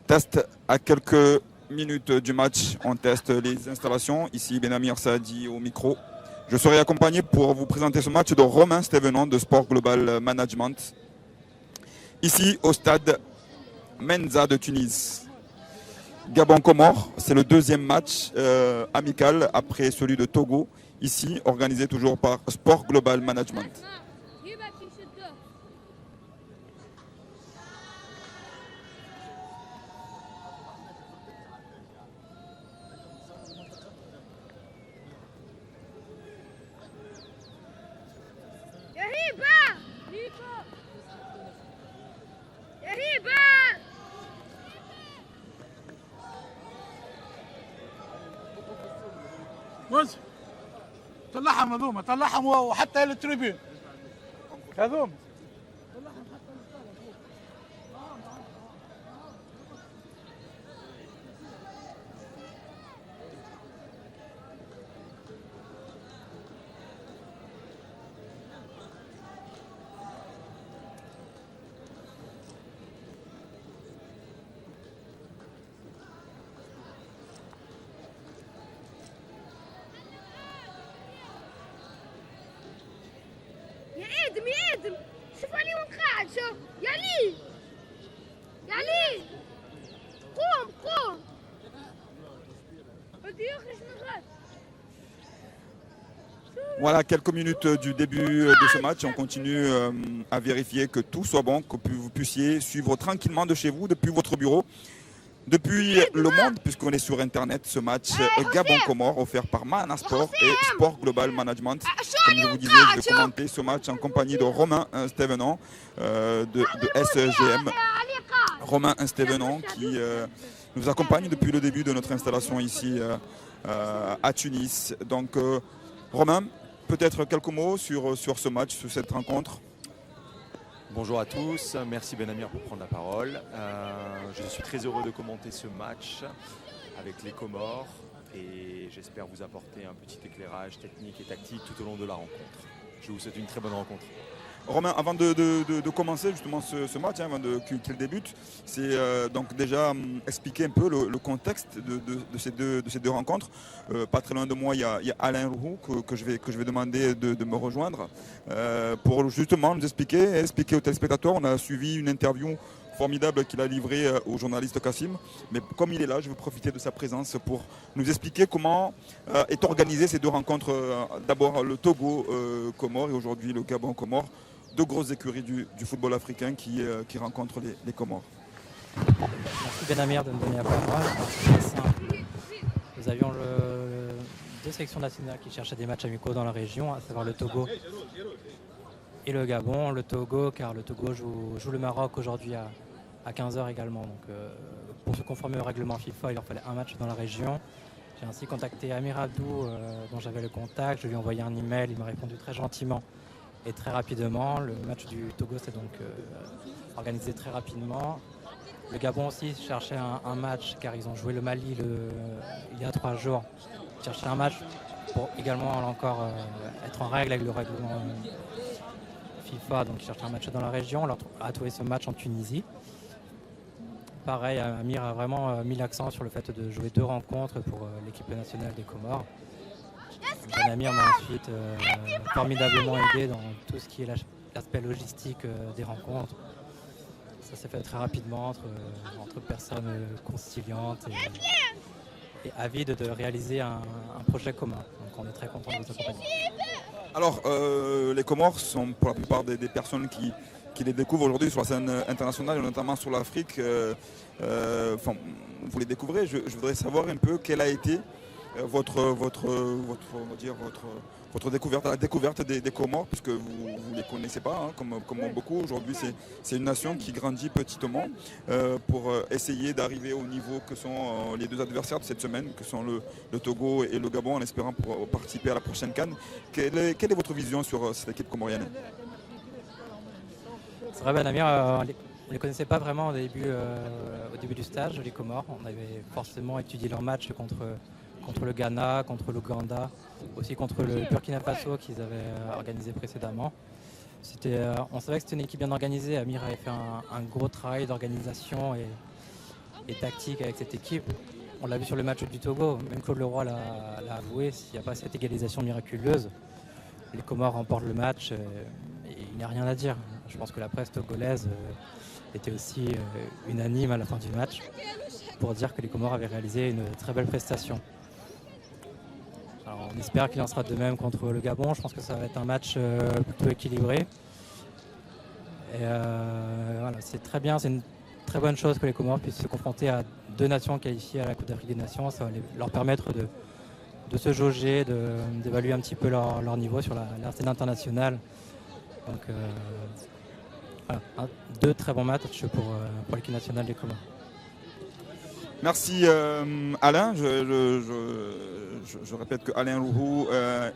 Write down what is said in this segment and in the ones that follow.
Test à quelques minutes du match, on teste les installations. Ici Benamir Saadi au micro. Je serai accompagné pour vous présenter ce match de Romain Stévenon de Sport Global Management. Ici au stade Menza de Tunis. Gabon-Comore, c'est le deuxième match amical après celui de Togo. Ici, organisé toujours par Sport Global Management. وز طلعهم هذوما طلعهم وحتى التريبين هذوما. يا ادم شوف علي وين قاعد شوف يا علي قوم بدي يخرج من غد. Voilà, quelques minutes du début de ce match. On continue à vérifier que tout soit bon, que vous puissiez suivre tranquillement de chez vous, depuis votre bureau, depuis le monde, puisqu'on est sur Internet. Ce match Gabon-Comore offert par Mana Sport et Sport Global Management. Comme je vous disais, je vais commenter ce match en compagnie de Romain Stévenon de SGM. Romain Stévenon qui nous accompagne depuis le début de notre installation ici à Tunis. Donc Romain, peut-être quelques mots sur ce match, sur cette rencontre. Bonjour à tous, merci Benamir pour prendre la parole. Je suis très heureux de commenter ce match avec les Comores et j'espère vous apporter un petit éclairage technique et tactique tout au long de la rencontre. Je vous souhaite une très bonne rencontre. Romain, avant de commencer justement ce match, avant qu'il débute, c'est donc déjà expliquer un peu le contexte de ces deux rencontres. Pas très loin de moi, il y a Alain Roux que je vais demander de me rejoindre pour justement nous expliquer aux téléspectateurs. On a suivi une interview formidable qu'il a livrée au journaliste Kassim. Mais comme il est là, je veux profiter de sa présence pour nous expliquer comment est organisée ces deux rencontres. D'abord le Togo-Comore et aujourd'hui le Gabon-Comore. Deux grosses écuries du football africain qui rencontrent les Comores. Merci Benamir de me donner la parole. C'est simple. Nous avions deux sélections nationales qui cherchaient des matchs amicaux dans la région, à savoir le Togo et le Gabon. Le Togo, car le Togo joue le Maroc aujourd'hui à 15h également. Donc, pour se conformer au règlement FIFA, il leur fallait un match dans la région. J'ai ainsi contacté Amir Abdou, dont j'avais le contact. Je lui ai envoyé un email, il m'a répondu très gentiment et très rapidement. Le match du Togo s'est donc organisé très rapidement. Le Gabon aussi cherchait un match car ils ont joué le Mali il y a 3 jours. Ils cherchaient un match pour également encore être en règle avec le règlement FIFA. Donc ils cherchaient un match dans la région. On leur a trouvé ce match en Tunisie. Pareil, Amir a vraiment mis l'accent sur le fait de jouer 2 rencontres pour l'équipe nationale des Comores. Amir m'a ensuite formidablement aidé dans tout ce qui est l'aspect logistique des rencontres. Ça s'est fait très rapidement entre personnes conciliantes et avides de réaliser un projet commun. Donc on est très content de vous accompagner. Alors, les Comores sont pour la plupart des personnes qui les découvrent aujourd'hui sur la scène internationale, notamment sur l'Afrique. Vous les découvrez. Je voudrais savoir un peu quelle a été votre découverte, la découverte des Comores, puisque vous ne les connaissez pas, hein, comme beaucoup. Aujourd'hui, c'est une nation qui grandit petitement pour essayer d'arriver au niveau que sont les deux adversaires de cette semaine, que sont le Togo et le Gabon, en espérant pour participer à la prochaine CAN. Quelle est votre vision sur cette équipe comorienne? C'est vrai, Benamir, on ne les connaissait pas vraiment au début du stage, les Comores. On avait forcément étudié leur match contre le Ghana, contre l'Ouganda, aussi contre le Burkina Faso qu'ils avaient organisé précédemment. On savait que c'était une équipe bien organisée. Amir avait fait un gros travail d'organisation et tactique avec cette équipe. On l'a vu sur le match du Togo, même Claude Leroy l'a avoué, s'il n'y a pas cette égalisation miraculeuse, les Comores remportent le match et il n'y a rien à dire. Je pense que la presse togolaise était aussi unanime à la fin du match pour dire que les Comores avaient réalisé une très belle prestation. Alors, on espère qu'il en sera de même contre le Gabon. Je pense que ça va être un match plutôt équilibré. Et voilà, c'est très bien, c'est une très bonne chose que les Comores puissent se confronter à 2 nations qualifiées à la Coupe d'Afrique des Nations. Ça va leur permettre de se jauger, d'évaluer un petit peu leur niveau sur la scène internationale. Donc voilà, 2 très bons matchs pour l'équipe nationale des Comores. Merci Alain. Je répète que Alain Roux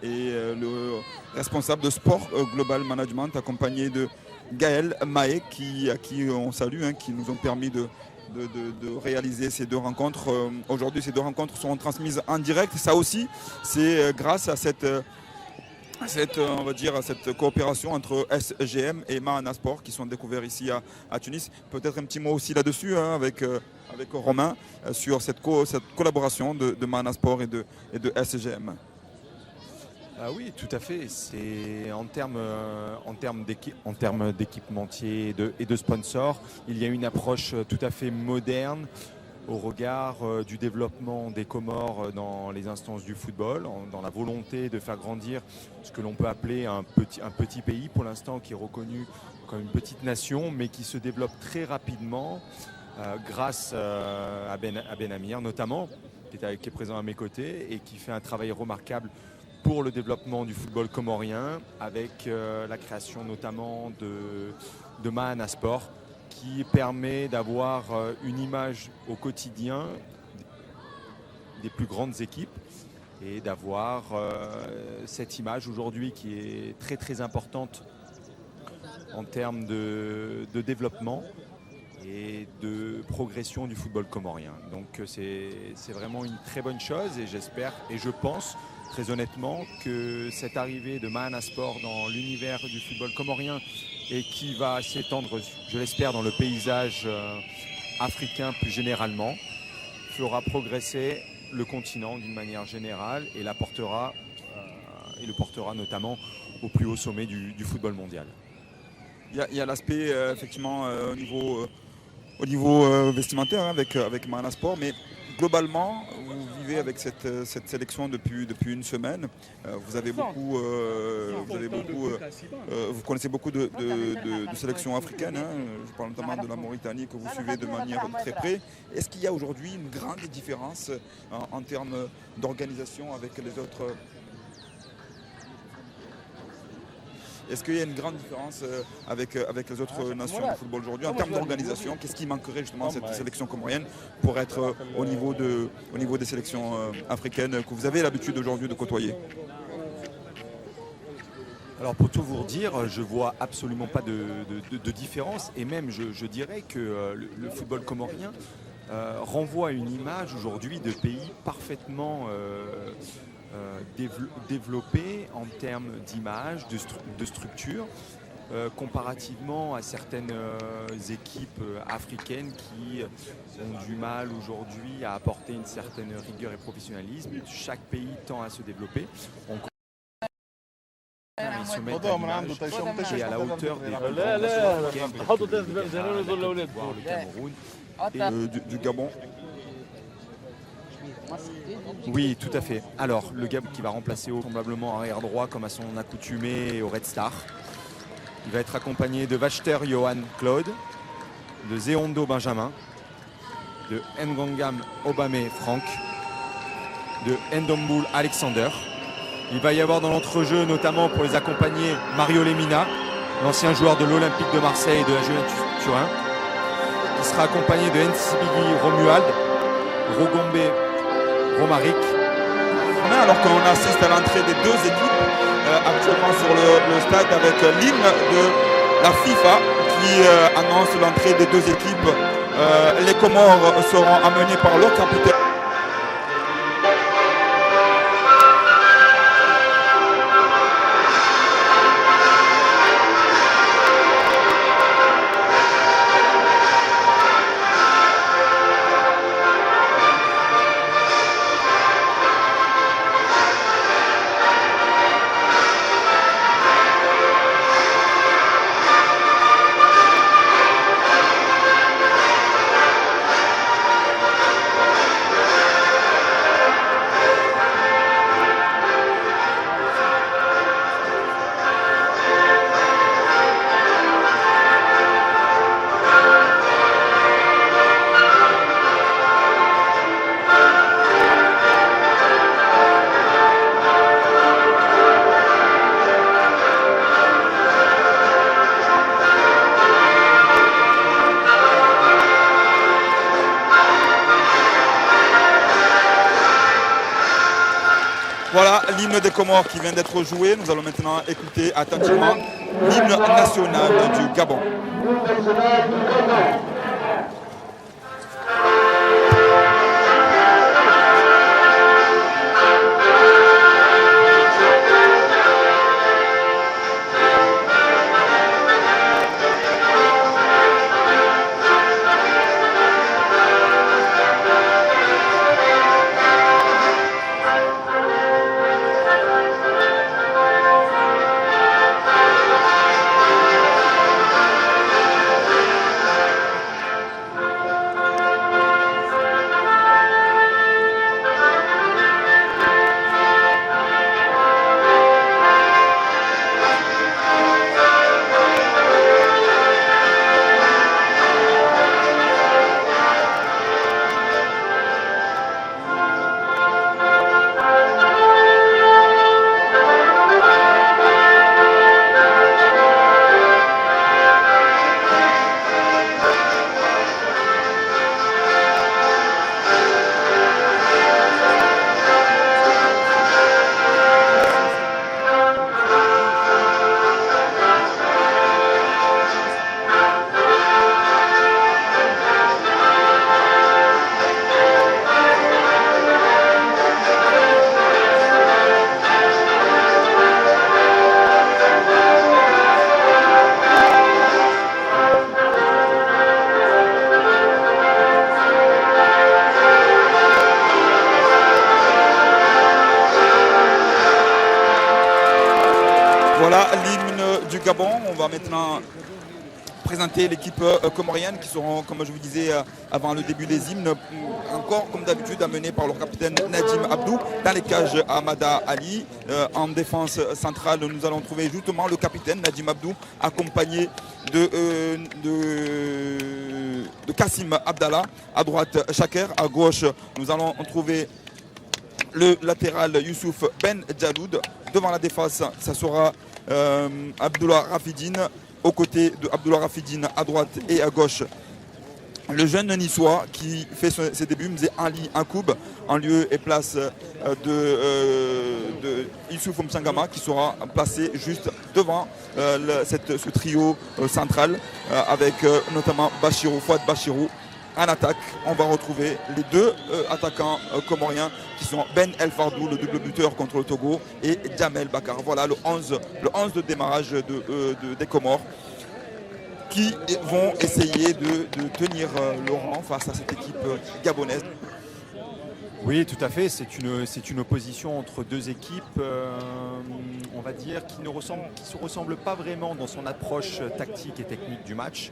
est le responsable de Sport Global Management, accompagné de Gaël Maé, à qui on salue, qui nous ont permis de réaliser ces 2 rencontres. Aujourd'hui, ces 2 rencontres sont transmises en direct. Ça aussi, c'est grâce à cette coopération entre SGM et Mahana Sport qui sont découverts ici à Tunis. Peut-être un petit mot aussi là-dessus avec Romain sur cette collaboration de Mahana Sport et de SGM. Ah oui, tout à fait. C'est en termes d'équipementiers et de sponsors, il y a une approche tout à fait moderne au regard du développement des Comores dans les instances du football, dans la volonté de faire grandir ce que l'on peut appeler un petit pays pour l'instant qui est reconnu comme une petite nation, mais qui se développe très rapidement grâce à Ben Amir notamment, qui est présent à mes côtés et qui fait un travail remarquable pour le développement du football comorien avec la création notamment de Mahana Sport qui permet d'avoir une image au quotidien des plus grandes équipes et d'avoir cette image aujourd'hui qui est très très importante en termes de développement et de progression du football comorien. Donc c'est vraiment une très bonne chose et j'espère et je pense très honnêtement que cette arrivée de Mahana Sport dans l'univers du football comorien et qui va s'étendre, je l'espère, dans le paysage africain plus généralement, fera progresser le continent d'une manière générale et le portera notamment au plus haut sommet du football mondial. Il y a l'aspect effectivement au niveau vestimentaire avec Mahana Sport, mais globalement, vous vivez avec cette sélection depuis une semaine. Vous connaissez beaucoup de sélections africaines. Je parle notamment de la Mauritanie que vous suivez de manière très près. Est-ce qu'il y a aujourd'hui une grande différence en termes d'organisation avec les autres? Est-ce qu'il y a une grande différence avec les autres nations du football aujourd'hui en termes d'organisation? Qu'est-ce qui manquerait justement à cette sélection comorienne pour être au niveau des sélections africaines que vous avez l'habitude aujourd'hui de côtoyer? Alors pour tout vous dire, je vois absolument pas de différence et même je dirais que le football comorien renvoie à une image aujourd'hui de pays parfaitement développé en termes d'image, de structure, comparativement à certaines équipes africaines qui ont du mal aujourd'hui à apporter une certaine rigueur et professionnalisme. Chaque pays tend à se développer. On se met à l'image et à la hauteur des grandes nations africaines, le Cameroun et du Gabon. Oui, tout à fait. Alors, le Gabon qui va remplacer probablement arrière droit comme à son accoutumé au Red Star. Il va être accompagné de Wachter Johan Claude, de Zeondo Benjamin, de Ngongam Obame Franck, de Ndomboul Alexander. Il va y avoir dans l'entrejeu, notamment pour les accompagner, Mario Lemina, l'ancien joueur de l'Olympique de Marseille et de la Juventus Turin, qui sera accompagné de Nsibigi Romuald, Rogombe Romaric. Alors qu'on assiste à l'entrée des 2 équipes actuellement sur le stade avec l'hymne de la FIFA qui annonce l'entrée des 2 équipes. Les Comores seront amenés par leur capitaine. Voilà l'hymne des Comores qui vient d'être joué. Nous allons maintenant écouter attentivement l'hymne national du Gabon. Voilà l'hymne du Gabon. On va maintenant présenter l'équipe comorienne qui seront, comme je vous disais avant le début des hymnes, encore comme d'habitude amenés par leur capitaine Nadim Abdou. Dans les cages, Amada Ali. En défense centrale, nous allons trouver justement le capitaine Nadim Abdou, accompagné de Kassim Abdallah. À droite, Chaker. À gauche, nous allons trouver le latéral Youssouf Ben Djaloud. Devant la défense, ça sera Abdullah Rafidine. Aux côtés de Abdullah Rafidine, à droite et à gauche, le jeune niçois qui fait ses débuts, Mzé Ali Akoub, en lieu et place de Youssouf Msangama, qui sera placé juste devant ce trio central, avec notamment Fouad Bachirou. En attaque, on va retrouver les deux attaquants comoriens qui sont Ben El Fardou, le double buteur contre le Togo, et Jamel Bakar. Voilà le 11 de démarrage des Comores qui vont essayer de tenir le rang face à cette équipe gabonaise. Oui, tout à fait. C'est une opposition entre deux équipes, on va dire, qui ne se ressemblent pas vraiment dans son approche tactique et technique du match.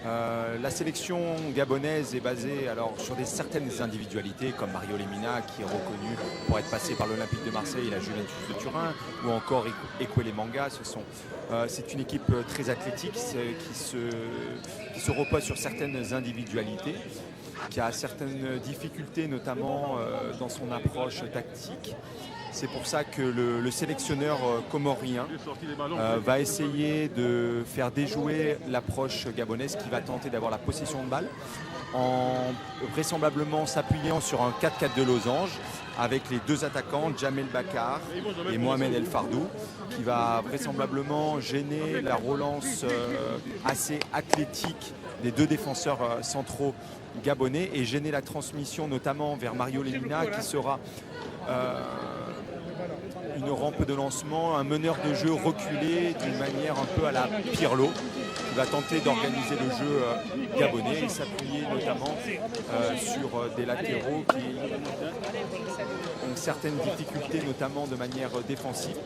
La sélection gabonaise est basée sur certaines individualités, comme Mario Lemina, qui est reconnu pour être passé par l'Olympique de Marseille et la Juventus de Turin, ou encore Ekwele Manga. C'est une équipe très athlétique qui se repose sur certaines individualités, qui a certaines difficultés, notamment dans son approche tactique. C'est pour ça que le sélectionneur comorien va essayer de faire déjouer l'approche gabonaise, qui va tenter d'avoir la possession de balle, en vraisemblablement s'appuyant sur un 4-4 de losange, avec les deux attaquants, Jamel Bakar et Mohamed El Fardou, qui va vraisemblablement gêner la relance assez athlétique des deux défenseurs centraux gabonais et gêner la transmission notamment vers Mario Lemina, qui sera une rampe de lancement, un meneur de jeu reculé d'une manière un peu à la Pirlo, qui va tenter d'organiser le jeu gabonais et s'appuyer notamment sur des latéraux qui ont certaines difficultés, notamment de manière défensive.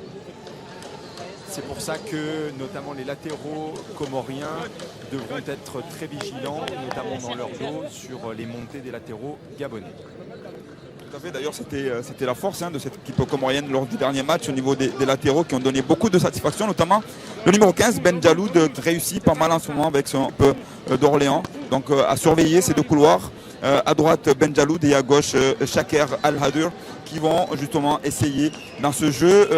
C'est pour ça que notamment les latéraux comoriens devront être très vigilants, notamment dans leur dos, sur les montées des latéraux gabonais. Tout à fait, d'ailleurs c'était la force de cette équipe comorienne lors du dernier match au niveau des latéraux, qui ont donné beaucoup de satisfaction, notamment le numéro 15, Ben Djaloud, réussit pas mal en ce moment avec son peu d'Orléans. Donc à surveiller ces deux couloirs. à droite Ben Jaloud et à gauche Shaker Al-Hadur, qui vont justement essayer dans ce jeu,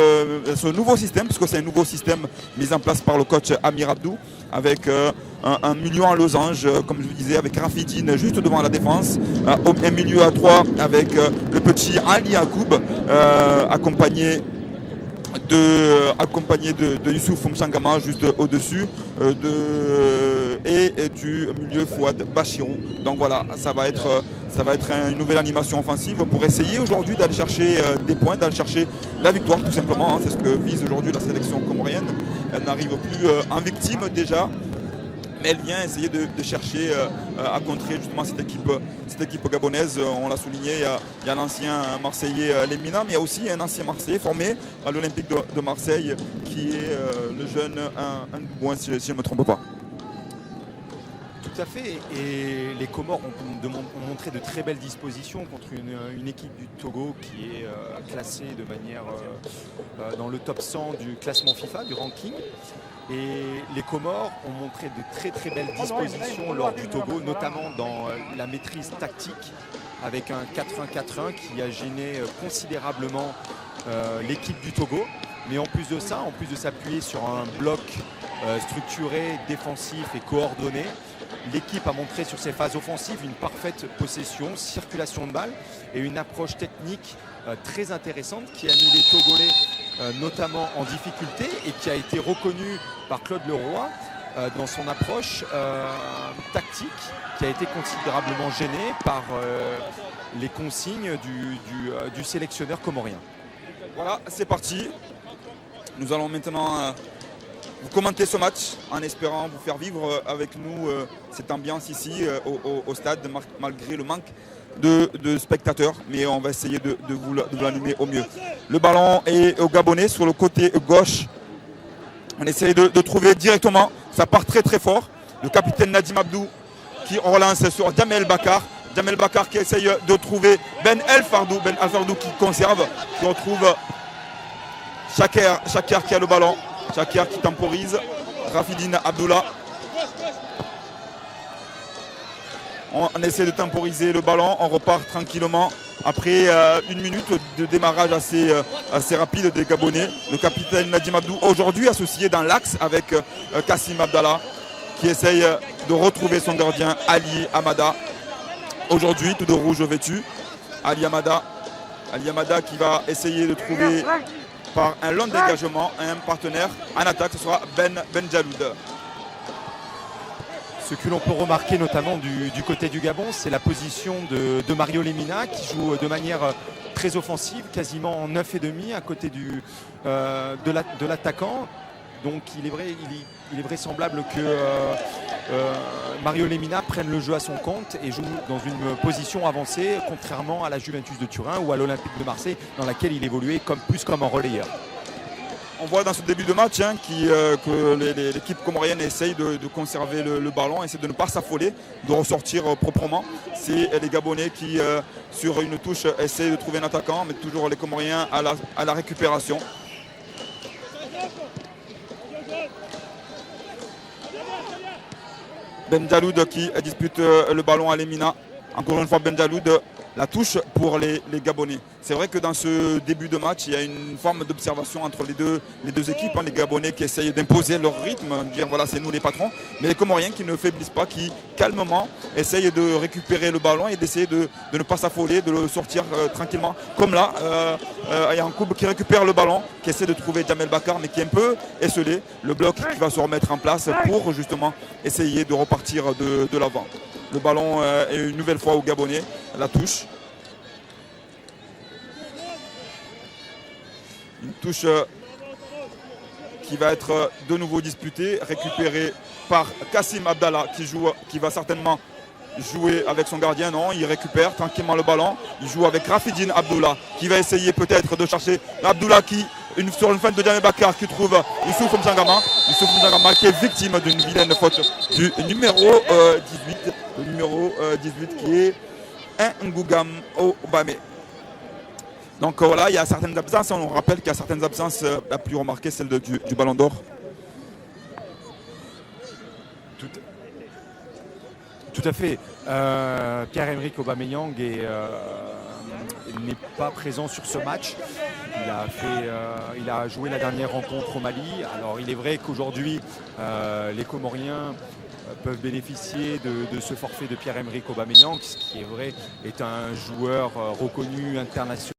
ce nouveau système, puisque c'est un nouveau système mis en place par le coach Amir Abdou, avec un milieu en losange, comme je vous disais, avec Rafidine juste devant la défense, un milieu à 3 avec le petit Ali Akoub, accompagné de Youssouf Msangama juste au-dessus et du milieu Fouad Bachirou. Donc voilà, ça va être une nouvelle animation offensive pour essayer aujourd'hui d'aller chercher des points, d'aller chercher la victoire tout simplement, hein. C'est ce que vise aujourd'hui la sélection comorienne. Elle n'arrive plus en victime déjà, mais elle vient essayer de chercher à contrer justement cette équipe gabonaise. On l'a souligné, il y a l'ancien Marseillais Lemina, mais il y a aussi un ancien Marseillais formé à l'Olympique de Marseille qui est le jeune Ndoubouen, si je ne me trompe pas. Tout à fait, et les Comores ont montré de très belles dispositions contre une équipe du Togo qui est classée de manière dans le top 100 du classement FIFA, du ranking. Et les Comores ont montré de très très belles dispositions lors du Togo, notamment dans la maîtrise tactique, avec un 4-1-4-1 qui a gêné considérablement l'équipe du Togo. Mais en plus de ça, en plus de s'appuyer sur un bloc structuré, défensif et coordonné, l'équipe a montré sur ses phases offensives une parfaite possession, circulation de balles et une approche technique très intéressante qui a mis les Togolais notamment en difficulté et qui a été reconnue par Claude Leroy dans son approche tactique, qui a été considérablement gênée par les consignes du sélectionneur comorien. Voilà, c'est parti. Nous allons maintenant vous commenter ce match en espérant vous faire vivre avec nous cette ambiance ici au stade, malgré le manque de spectateurs, mais on va essayer de vous l'animer au mieux. Le ballon est au Gabonais sur le côté gauche. On essaye de trouver directement, ça part très très fort. Le capitaine Nadim Abdou qui relance sur Jamel Bakar. Jamel Bakar qui essaye de trouver Ben El Fardou qui conserve, qui retrouve Shaker qui a le ballon. Shaker qui temporise. Rafidine Abdullah. On essaie de temporiser le ballon. On repart tranquillement. Après une minute de démarrage assez rapide des Gabonais. Le capitaine Nadim Abdou, aujourd'hui associé dans l'axe avec Kassim Abdallah, qui essaye de retrouver son gardien Ali Amada. Aujourd'hui, tout de rouge vêtu. Ali Amada qui va essayer de trouver par un long dégagement un partenaire en attaque, ce sera Ben Jaloud. Ce que l'on peut remarquer notamment du côté du Gabon, c'est la position de Mario Lemina qui joue de manière très offensive, quasiment en 9,5 à côté de l'attaquant. Donc il est vraisemblable que Mario Lemina prenne le jeu à son compte et joue dans une position avancée, contrairement à la Juventus de Turin ou à l'Olympique de Marseille, dans laquelle il évoluait plus comme un relayeur. On voit dans ce début de match que l'équipe comorienne essaye de conserver le ballon, essaie de ne pas s'affoler, de ressortir proprement. C'est les Gabonais qui, sur une touche, essayent de trouver un attaquant, mais toujours les Comoriens à la récupération. Ben Jaloud qui dispute le ballon à Lemina. Encore une fois, Ben Jaloud, la touche pour les Gabonais. C'est vrai que dans ce début de match, il y a une forme d'observation entre les deux équipes. Les Gabonais qui essayent d'imposer leur rythme, dire voilà, c'est nous les patrons. Mais les Comoriens qui ne faiblissent pas, qui calmement essayent de récupérer le ballon et d'essayer de ne pas s'affoler, de le sortir tranquillement. Comme là, il y a un couple qui récupère le ballon, qui essaie de trouver Jamel Bakar, mais qui est un peu esselé. Le bloc qui va se remettre en place pour justement essayer de repartir de l'avant. Le ballon est une nouvelle fois au Gabonais, la touche. Une touche qui va être de nouveau disputée, récupérée par Kassim Abdallah qui va certainement jouer avec son gardien. Non, il récupère tranquillement le ballon. Il joue avec Rafidine Abdullah qui va essayer peut-être de chercher Abdullah sur une fin de Jamel Bakar qui trouve Youssouf Msangama. Youssouf Msangama qui est victime d'une vilaine faute du numéro 18. Le numéro 18 qui est Ngougam Obame. Donc voilà, il y a certaines absences. On rappelle qu'il y a certaines absences, la plus remarquée, celle du Ballon d'Or. Tout à fait. Pierre-Emerick Aubameyang n'est pas présent sur ce match. Il a joué la dernière rencontre au Mali. Alors il est vrai qu'aujourd'hui, les Comoriens peuvent bénéficier de ce forfait de Pierre-Emerick Aubameyang, ce qui est vrai est un joueur reconnu international.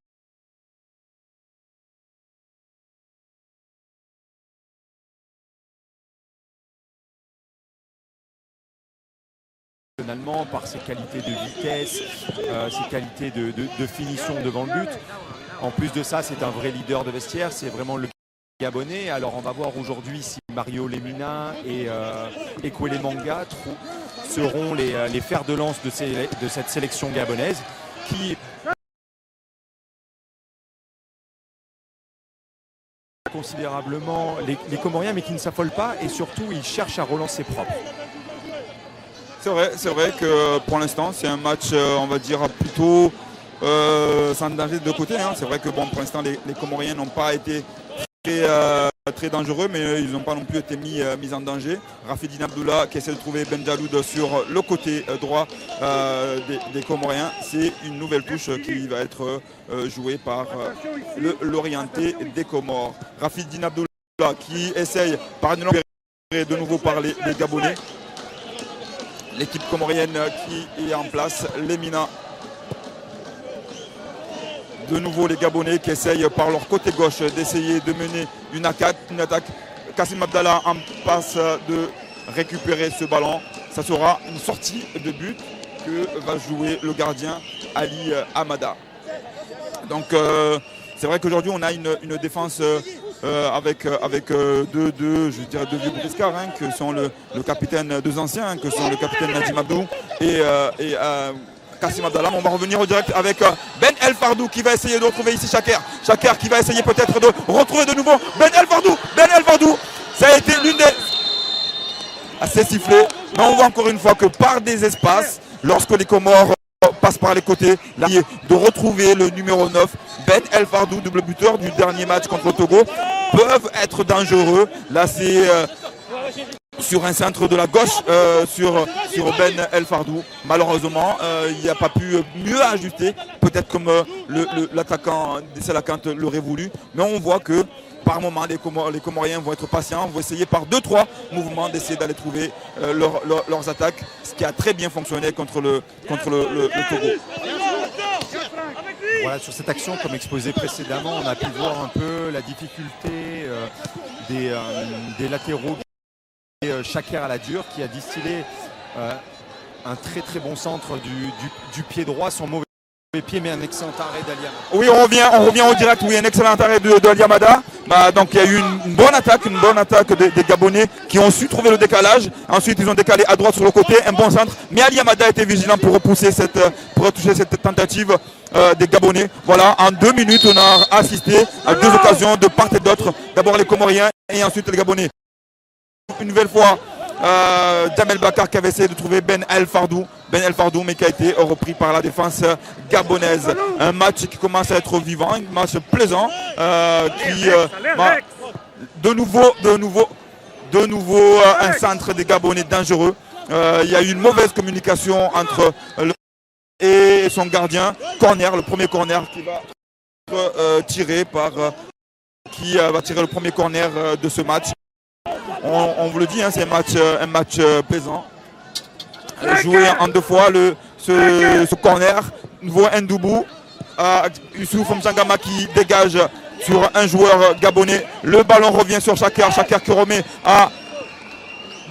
Par ses qualités de vitesse, ses qualités de finition devant le but. En plus de ça, c'est un vrai leader de vestiaire, c'est vraiment le Gabonais. Alors on va voir aujourd'hui si Mario Lemina et Kwele Manga seront les fers de lance de cette sélection gabonaise qui considérablement les Comoriens mais qui ne s'affolent pas et surtout ils cherchent à relancer propre. C'est vrai que pour l'instant, c'est un match, on va dire, plutôt sans danger de deux côtés. Hein. C'est vrai que bon, pour l'instant, les Comoriens n'ont pas été très dangereux, mais ils n'ont pas non plus été mis en danger. Rafidine Abdullah qui essaie de trouver Ben Jaloud sur le côté droit des Comoriens. C'est une nouvelle touche qui va être jouée par l'orienté des Comores. Rafidine Abdullah qui essaye par une longue de nouveau par les Gabonais. L'équipe comorienne qui est en place, Lemina. De nouveau les Gabonais qui essayent par leur côté gauche d'essayer de mener une attaque. Kassim Abdallah en passe de récupérer ce ballon. Ça sera une sortie de but que va jouer le gardien Ali Hamada. Donc c'est vrai qu'aujourd'hui on a une défense avec deux vieux briscards hein, que sont le capitaine, deux anciens, que sont le capitaine Nadim Abdou et Kassim Abdallah. On va revenir au direct avec Ben El Fardou qui va essayer de retrouver ici Chaker. Chaker qui va essayer peut-être de retrouver de nouveau Ben El Fardou. Ben El Fardou, ça a été l'une des assez sifflé. Mais on voit encore une fois que par des espaces, lorsque les Comores passe par les côtés, là, de retrouver le numéro 9, Ben El Fardou, double buteur du dernier match contre le Togo, peuvent être dangereux. Là, c'est sur un centre de la gauche sur Ben El Fardou. Malheureusement, il n'a pas pu mieux ajuster, peut-être comme l'attaquant Dessalaquinte l'aurait voulu. Mais on voit que par moment, les Comoriens vont être patients, vont essayer par 2-3 mouvements d'essayer d'aller trouver leurs attaques, ce qui a très bien fonctionné contre le Togo. Voilà, sur cette action, comme exposé précédemment, on a pu voir un peu la difficulté des latéraux. Chaker à la dure qui a distillé un très très bon centre du pied droit, son mauvais pied mais un excellent arrêt d'Ali Hamada. Oui, on revient au direct, oui, un excellent arrêt de Ali Hamada. Donc il y a eu une bonne attaque des Gabonais qui ont su trouver le décalage. Ensuite ils ont décalé à droite sur le côté, un bon centre. Mais Ali Hamada a été vigilant pour retoucher cette tentative des Gabonais. Voilà, en 2 minutes on a assisté à 2 occasions de part et d'autre. D'abord les Comoriens et ensuite les Gabonais. Une nouvelle fois, Jamel Bakar qui avait essayé de trouver Ben El Fardou, mais qui a été repris par la défense gabonaise. Un match qui commence à être vivant, un match plaisant, de nouveau un centre des Gabonais dangereux. Il y a eu une mauvaise communication entre et son gardien. Corner, le premier corner qui va être tiré qui va tirer le premier corner de ce match. On vous le dit, hein, c'est un match plaisant. Joué en 2 fois ce corner. Nouveau Ndoubou. Youssouf Msangama qui dégage sur un joueur gabonais. Le ballon revient sur Chaker. Chaker qui remet à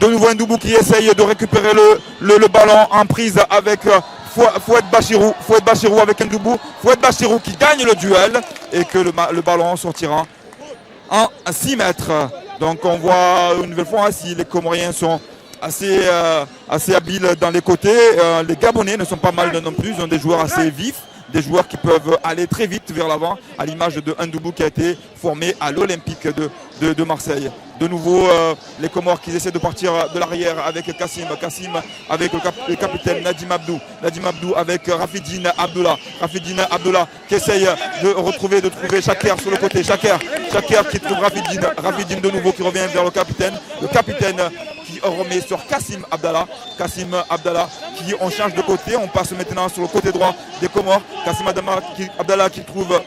de nouveau Ndoubou qui essaye de récupérer le ballon en prise avec Fouad Bachirou avec Ndoubou. Fouad Bachirou qui gagne le duel et que le ballon sortira en 6 mètres. Donc on voit une nouvelle fois si les Comoriens sont assez habiles dans les côtés. Les Gabonais ne sont pas mal non plus, ils ont des joueurs assez vifs, des joueurs qui peuvent aller très vite vers l'avant, à l'image de Ndoubou qui a été formé à l'Olympique de Marseille. De nouveau les Comores qui essaient de partir de l'arrière avec Kassim avec le capitaine Nadim Abdou avec Rafidine Abdullah qui essaye de trouver Chaker sur le côté. Chaker qui trouve Rafidine de nouveau qui revient vers le capitaine qui remet sur Kassim Abdallah. Kassim Abdallah qui on change de côté. On passe maintenant sur le côté droit des Comores. Kassim Abdallah qui trouve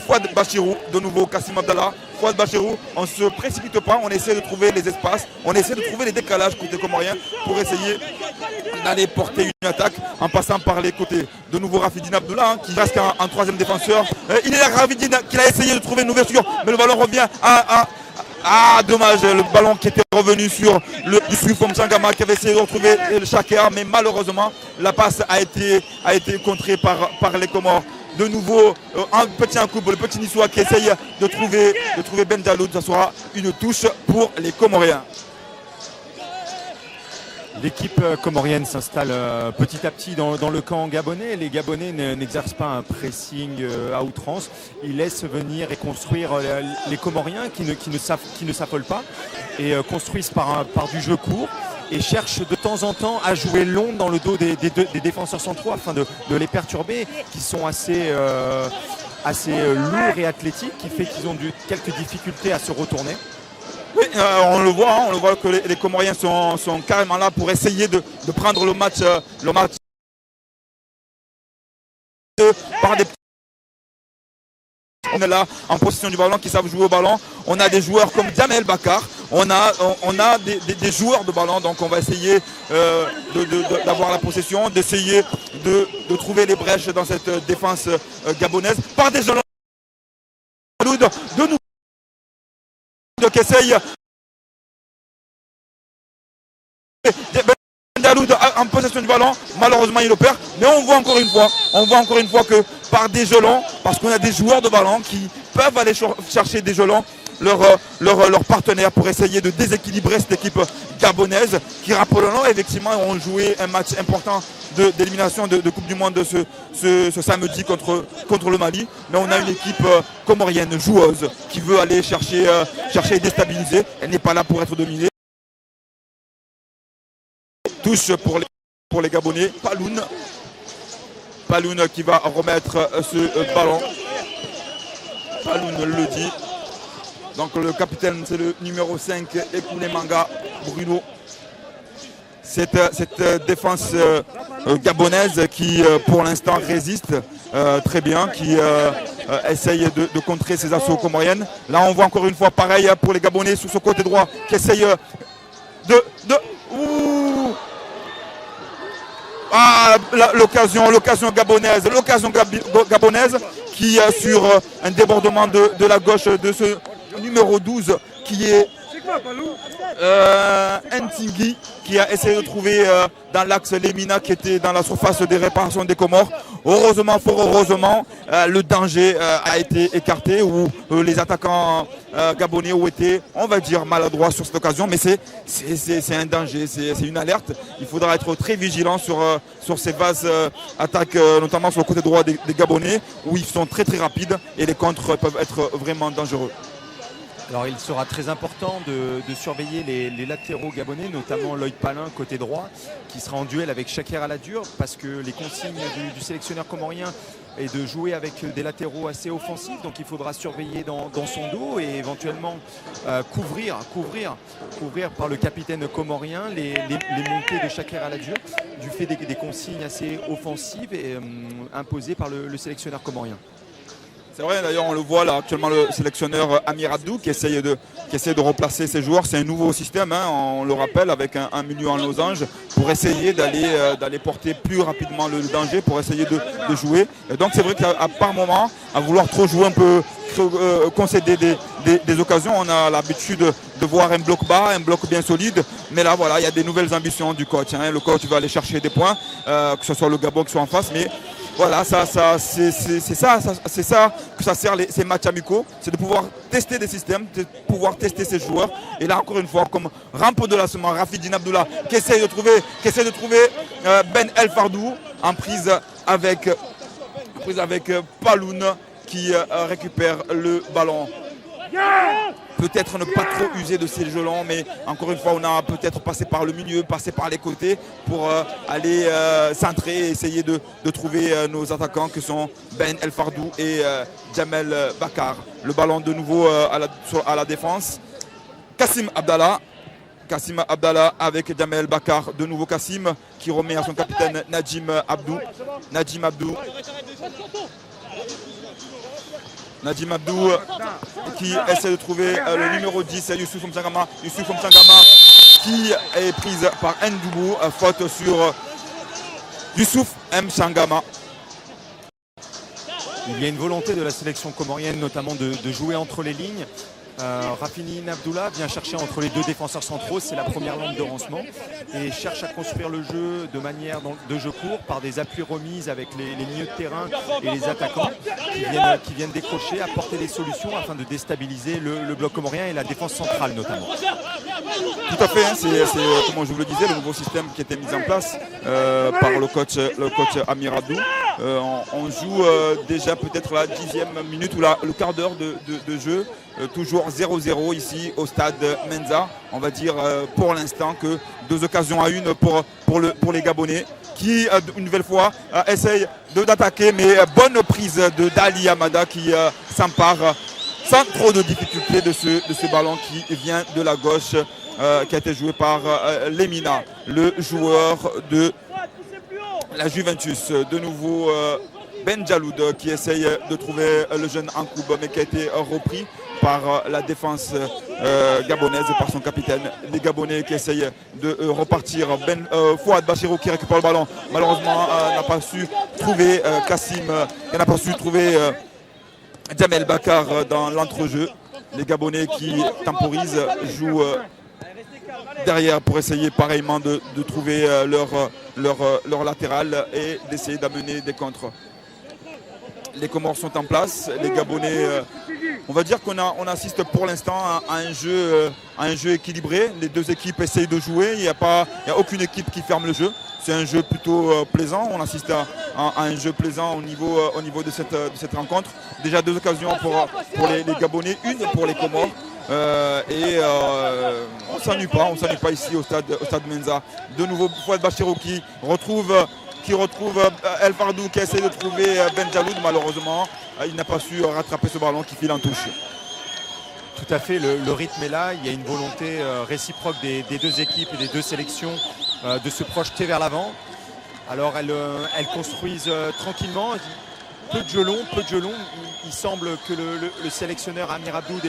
Fouad Bachirou. De nouveau Kassim Abdallah. Fouad Bachirou. On ne se précipite pas. On essaie de trouver les espaces. On essaie de trouver les décalages côté comorien pour essayer d'aller porter une attaque en passant par les côtés. De nouveau Rafidine Abdullah qui reste en troisième défenseur. Il est là Rafidine qui a essayé de trouver une ouverture. Mais le ballon revient à dommage, le ballon qui était revenu sur le Youssouf Mchangama qui avait essayé de retrouver le Chaker, mais malheureusement la passe a été contrée par les Comores. De nouveau un coup, le petit Niçois qui essaye de trouver Ben Daloud. Ça sera une touche pour les Comoriens. L'équipe comorienne s'installe petit à petit dans le camp gabonais. Les Gabonais n'exercent pas un pressing à outrance. Ils laissent venir et construire les Comoriens qui ne s'affolent pas et construisent par du jeu court et cherchent de temps en temps à jouer long dans le dos des défenseurs centraux afin de les perturber, qui sont assez lourds et athlétiques, qui fait qu'ils ont quelques difficultés à se retourner. Oui, on le voit que les Comoriens sont carrément là pour essayer de prendre le match par des. On est là en possession du ballon qui savent jouer au ballon. On a des joueurs comme Jamel Bakar. On a des joueurs de ballon. Donc on va essayer d'avoir la possession, d'essayer de trouver les brèches dans cette défense gabonaise par des jeunes de nous qui essayent Daloud en possession du ballon. Malheureusement il le perd, mais on voit encore une fois que par des gelons, parce qu'on a des joueurs de ballon qui peuvent aller chercher des gelons leurs partenaires pour essayer de déséquilibrer cette équipe gabonaise qui, rappelons-le, effectivement ont joué un match important d'élimination de Coupe du Monde ce samedi contre le Mali. Mais on a une équipe comorienne joueuse qui veut aller chercher et déstabiliser. Elle n'est pas là pour être dominée. Touche pour les Gabonais. Paloun qui va remettre ce ballon. Paloun le dit. Donc le capitaine, c'est le numéro 5, Ekoulé Manga Bruno. Cette défense gabonaise qui pour l'instant résiste très bien, qui essaye de contrer ces assauts comoriennes. Là on voit encore une fois pareil pour les Gabonais sur ce côté droit qui essaye l'occasion gabonaise qui sur un débordement de la gauche de ce numéro 12 qui est Ntingui qui a essayé de trouver dans l'axe Lemina qui était dans la surface des réparations des Comores. Heureusement, fort heureusement, le danger a été écarté où les attaquants gabonais ont été, on va dire, maladroits sur cette occasion, mais c'est un danger, c'est une alerte. Il faudra être très vigilant sur ces vases attaques, notamment sur le côté droit des Gabonais, où ils sont très très rapides et les contres peuvent être vraiment dangereux. Alors il sera très important de surveiller les latéraux gabonais, notamment Lloyd Palin côté droit, qui sera en duel avec Chaker Aladur, parce que les consignes du sélectionneur comorien est de jouer avec des latéraux assez offensifs, donc il faudra surveiller dans son dos et éventuellement couvrir par le capitaine comorien les montées de Chaker Aladur, du fait des consignes assez offensives et imposées par le sélectionneur comorien. C'est vrai, d'ailleurs on le voit là actuellement, le sélectionneur Amir Abdou qui essaye de replacer ses joueurs. C'est un nouveau système, hein, on le rappelle, avec un milieu en losange pour essayer d'aller porter plus rapidement le danger, pour essayer de jouer. Et donc c'est vrai qu'à par moment, à vouloir trop jouer un peu, concéder des occasions, on a l'habitude de voir un bloc bas, un bloc bien solide. Mais là voilà, il y a des nouvelles ambitions du coach, hein. Le coach va aller chercher des points, que ce soit le Gabon qui soit en face, mais voilà, c'est ça que ça sert ces matchs amicaux, c'est de pouvoir tester des systèmes, de pouvoir tester ses joueurs. Et là encore une fois, comme rampe de lancement, Rafidine Abdullah qui essaye de trouver Ben El Fardou en prise avec Paloun qui récupère le ballon. Peut-être ne pas trop user de ces gelons, mais encore une fois, on a peut-être passé par le milieu, passé par les côtés pour aller centrer et essayer de trouver nos attaquants qui sont Ben El Fardou et Jamel Bakar. Le ballon de nouveau à la défense. Kassim Abdallah Kassim Abdallah avec Jamel Bakar. De nouveau Kassim qui remet à son capitaine Najim Abdou. Najim Abdou qui essaie de trouver le numéro 10, Youssouf Msangama. Youssouf Msangama qui est prise par Ndoubou. Faute sur Youssouf Msangama. Il y a une volonté de la sélection comorienne notamment de jouer entre les lignes. Rafini Abdullah vient chercher entre les deux défenseurs centraux, c'est la première lampe de lancement, et cherche à construire le jeu de manière de jeu court par des appuis remises avec les milieux de terrain et les attaquants qui viennent décrocher, apporter des solutions afin de déstabiliser le bloc comorien et la défense centrale notamment. Tout à fait, hein, c'est comme je vous le disais, le nouveau système qui a été mis en place par le coach Amir Abdou. On joue déjà peut-être la 10e minute ou le quart d'heure de jeu. Toujours 0-0 ici au stade Menza. On va dire pour l'instant que 2 occasions à 1 pour les Gabonais qui une nouvelle fois essayent d'attaquer, mais bonne prise de Dali Amada qui s'empare sans trop de difficulté de ce ballon qui vient de la gauche, qui a été joué par Lemina, le joueur de la Juventus. De nouveau Ben Jaloud qui essaye de trouver le jeune Ankoub, mais qui a été repris par la défense gabonaise, par son capitaine. Les Gabonais qui essayent de repartir. Fouad Bachirou qui récupère le ballon. Malheureusement, n'a pas su trouver Kassim, n'a pas su trouver Jamel Bakar dans l'entrejeu. Les Gabonais qui temporisent, jouent derrière pour essayer pareillement de trouver leur latéral et d'essayer d'amener des contres. Les Comores sont en place, les Gabonais, on va dire qu'on assiste pour l'instant à un jeu équilibré. Les deux équipes essayent de jouer, il n'y a aucune équipe qui ferme le jeu. C'est un jeu plutôt plaisant, on assiste à un jeu plaisant au niveau de cette rencontre. Déjà 2 occasions pour les Gabonais, 1 pour les Comores. On ne s'ennuie pas ici au stade Menza. De nouveau Fouad Bachirou qui retrouve El Fardou qui essaie de trouver Ben Jaloud. Malheureusement, il n'a pas su rattraper ce ballon qui file en touche. Tout à fait, le rythme est là. Il y a une volonté réciproque des deux équipes et des deux sélections de se projeter vers l'avant. Alors elles construisent tranquillement. Peu de jeu long. Il semble que le sélectionneur Amir Abdou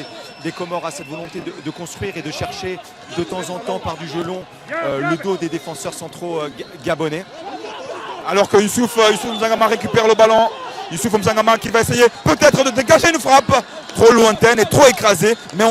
des Comores a cette volonté de construire et de chercher de temps en temps par du jeu long le dos des défenseurs centraux gabonais. Alors que Youssouf Msangama récupère le ballon. Youssouf Msangama qui va essayer peut-être de dégager une frappe trop lointaine et trop écrasée. Mais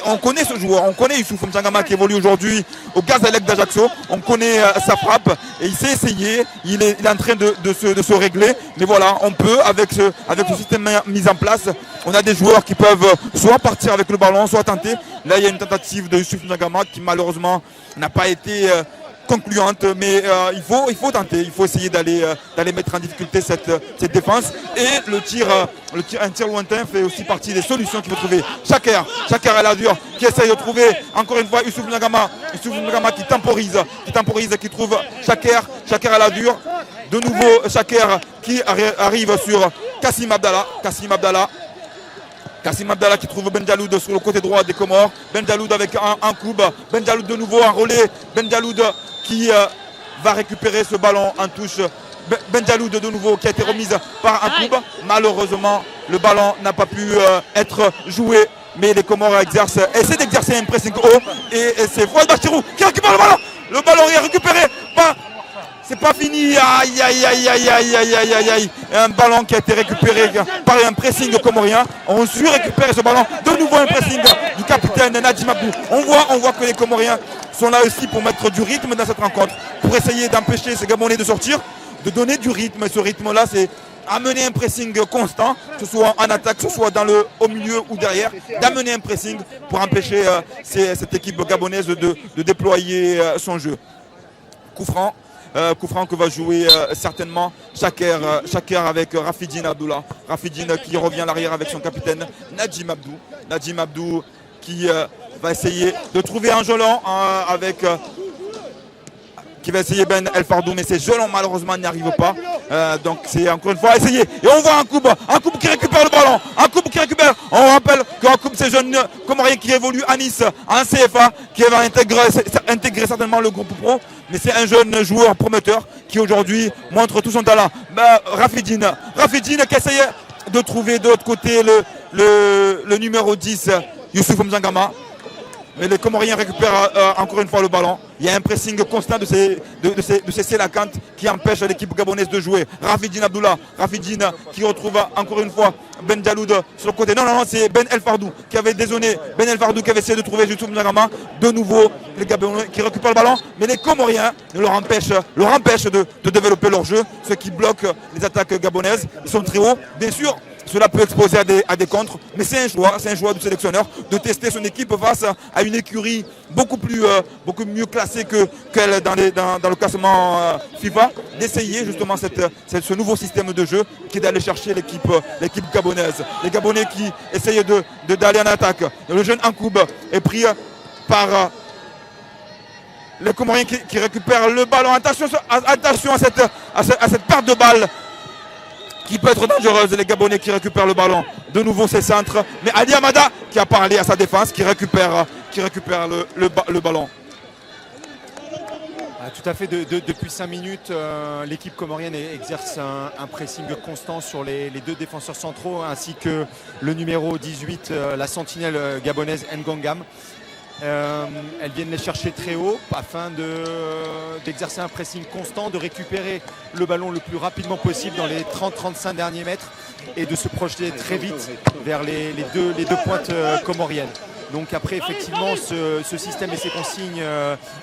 on connaît ce joueur. On connaît Youssouf Msangama qui évolue aujourd'hui au Gazalec d'Ajaccio. On connaît sa frappe et il s'est essayé. Il est en train de se régler. Mais voilà, on peut, avec ce système mis en place, on a des joueurs qui peuvent soit partir avec le ballon, soit tenter. Là, il y a une tentative de Youssouf Msangama qui malheureusement n'a pas été concluante, mais il faut tenter, il faut essayer d'aller mettre en difficulté cette défense. Et un tir lointain fait aussi partie des solutions qu'il faut trouver. Chaker El Adur qui essaye de trouver encore une fois Youssouf Msangama qui temporise, qui trouve Chaker El Adur. De nouveau Chaker qui arrive sur Kassim Abdallah qui trouve Ben Jaloud sur le côté droit des Comores. Ben Jaloud avec un coup. Ben Jaloud de nouveau en relais. Ben Jaloud qui va récupérer ce ballon en touche. Ben Jaloud de nouveau qui a été remise par un coup. Malheureusement, le ballon n'a pas pu être joué. Mais les Comores essaient d'exercer un pressing haut. Et c'est Fouad Bachirou qui récupère le ballon. Le ballon est récupéré par... C'est pas fini, aïe. Un ballon qui a été récupéré par un pressing comorien. On su récupérer ce ballon. De nouveau un pressing du capitaine Najim Abdou. On voit que les Comoriens sont là aussi pour mettre du rythme dans cette rencontre, pour essayer d'empêcher ces Gabonais de sortir, de donner du rythme. Et ce rythme-là, c'est amener un pressing constant, que ce soit en attaque, que ce soit au milieu ou derrière, d'amener un pressing pour empêcher cette équipe gabonaise de déployer son jeu. Coup franc que va jouer certainement Chaker avec Rafidine Abdullah. Rafidine qui revient à l'arrière avec son capitaine Najim Abdou. Najim Abdou qui va essayer de trouver un Jolon qui va essayer Ben El Fardou, mais ces Jolon malheureusement n'y arrivent pas. Donc c'est encore une fois essayé. Et on voit un coup qui récupère le ballon. Un coup qui récupère. On rappelle qu'en coupe ces jeunes Comoriens qui évoluent à Nice, en CFA, qui va intégrer certainement le groupe pro. Mais c'est un jeune joueur prometteur qui aujourd'hui montre tout son talent. Rafidine qui essayait de trouver de l'autre côté le numéro 10, Youssouf Mzangama. Mais les Comoriens récupèrent encore une fois le ballon. Il y a un pressing constant de ces Sélakantes qui empêche l'équipe gabonaise de jouer. Rafidine Abdullah, qui retrouve encore une fois Ben Jaloud sur le côté. Non, c'est Ben El Fardou qui avait dézonné. Ben El Fardou qui avait essayé de trouver Youssouf Mzangama. De nouveau, les Gabonais qui récupèrent le ballon. Mais les Comoriens leur empêchent de développer leur jeu. Ce qui bloque les attaques gabonaises. Ils sont très hauts, bien sûr. Cela peut exposer à des contres, mais c'est un choix du sélectionneur de tester son équipe face à une écurie beaucoup mieux classée qu'elle dans le classement FIFA, d'essayer justement ce nouveau système de jeu qui est d'aller chercher l'équipe gabonaise. Les Gabonais qui essayent d'aller en attaque. Le jeune Ankoub est pris par les Comoriens qui récupèrent le ballon. Attention à cette perte de balle qui peut être dangereuse. Les Gabonais qui récupèrent le ballon. De nouveau ses centres. Mais Ali Amada qui a parlé à sa défense, qui récupère le ballon. Tout à fait, depuis 5 minutes, l'équipe comorienne exerce un pressing constant sur les deux défenseurs centraux ainsi que le numéro 18, la sentinelle gabonaise Ngongam. Elles viennent les chercher très haut afin d'exercer un pressing constant, de récupérer le ballon le plus rapidement possible dans les 30-35 derniers mètres et de se projeter très vite vers les deux pointes comoriennes. Donc après, effectivement, ce système et ses consignes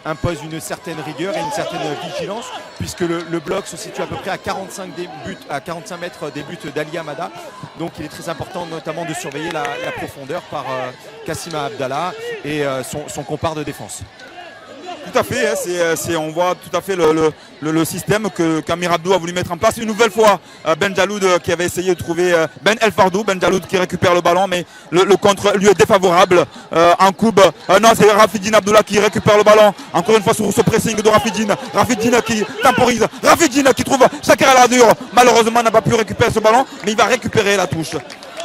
imposent une certaine rigueur et une certaine vigilance, puisque le bloc se situe à peu près à 45 mètres des buts d'Ali Amada. Donc il est très important notamment de surveiller la profondeur par Kassima Abdallah et son compare de défense. Tout à fait, on voit tout à fait le système qu'Amir Abdou a voulu mettre en place. Une nouvelle fois, Ben Jaloud qui avait essayé de trouver Ben El Fardou. Ben Jaloud qui récupère le ballon, mais le contre lui est défavorable. En coupe, non, c'est Rafidine Abdullah qui récupère le ballon. Encore une fois sur ce pressing de Rafidine. Rafidine qui temporise. Rafidine qui trouve Shakir Al-Adur. Malheureusement, n'a pas pu récupérer ce ballon, mais il va récupérer la touche.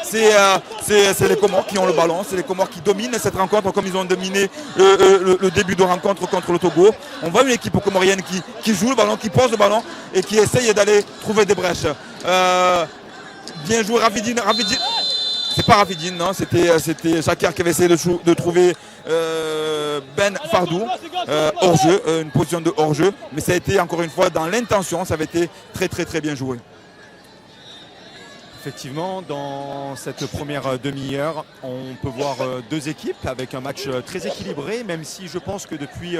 C'est les Comores qui ont le ballon, c'est les Comores qui dominent cette rencontre comme ils ont dominé le début de rencontre contre le Togo. On voit une équipe comorienne qui joue le ballon, qui pose le ballon et qui essaye d'aller trouver des brèches. Bien joué Rafidine. C'est pas Rafidine, non, c'était Shakir qui avait essayé de trouver Ben Fardou hors-jeu, une position de hors-jeu. Mais ça a été encore une fois dans l'intention, ça avait été très très très bien joué. Effectivement, dans cette première demi-heure, on peut voir deux équipes avec un match très équilibré, même si je pense que depuis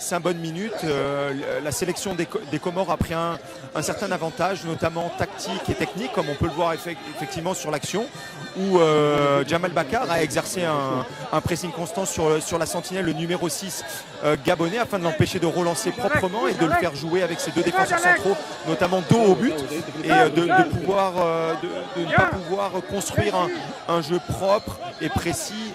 5 bonnes minutes, la sélection des Comores a pris un certain avantage, notamment tactique et technique, comme on peut le voir effectivement sur l'action, où Jamal Bakar a exercé un pressing constant sur la sentinelle, le numéro 6 gabonais, afin de l'empêcher de relancer proprement et de le faire jouer avec ses deux défenseurs centraux, notamment dos au but, et de ne pas pouvoir construire un jeu propre et précis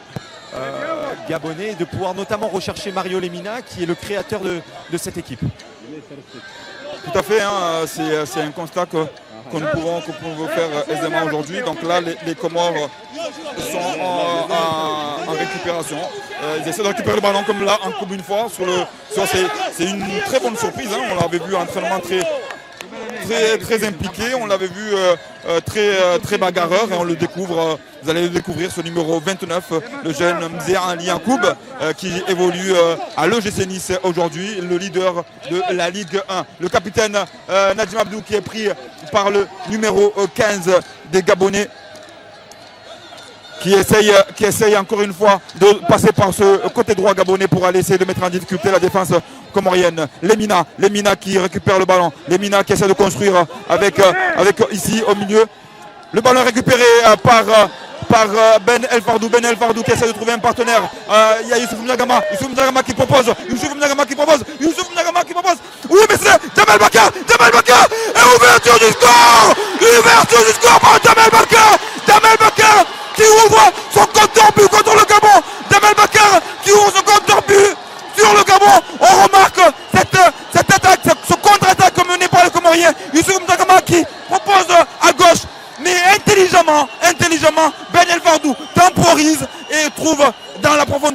gabonais, de pouvoir notamment rechercher Mario Lemina qui est le créateur de cette équipe. Tout à fait, hein, c'est un constat que nous pouvons faire aisément aujourd'hui. Donc là, les Comores sont en récupération. Ils essaient de récupérer le ballon comme là, encore une fois. C'est une très bonne surprise. Hein. On l'avait vu en entraînement très impliqué, on l'avait vu très bagarreur et on le découvre, vous allez le découvrir, ce numéro 29, le jeune Mzéa Ali Ankoub qui évolue à l'EGC Nice aujourd'hui, le leader de la Ligue 1. Le capitaine Nadim Abdou qui est pris par le numéro 15 des Gabonais, qui essaye encore une fois de passer par ce côté droit gabonais pour aller essayer de mettre en difficulté la défense comorienne. Lemina qui récupère le ballon. Lemina qui essaie de construire avec ici au milieu. Le ballon récupéré par Ben El Fardou qui essaie de trouver un partenaire. Il y a Youssouf Mzangama qui propose. Oui, mais c'est Jamel Bakar. Et ouverture du score par Jamel Bakar qui ouvre son compteur but contre le Gabon. Jamel Bakar qui ouvre son compteur but sur le Gabon. On remarque cette attaque, ce contre-attaque mené par le Comorien. Youssouf Mzangama qui propose à gauche, mais intelligemment, Ben El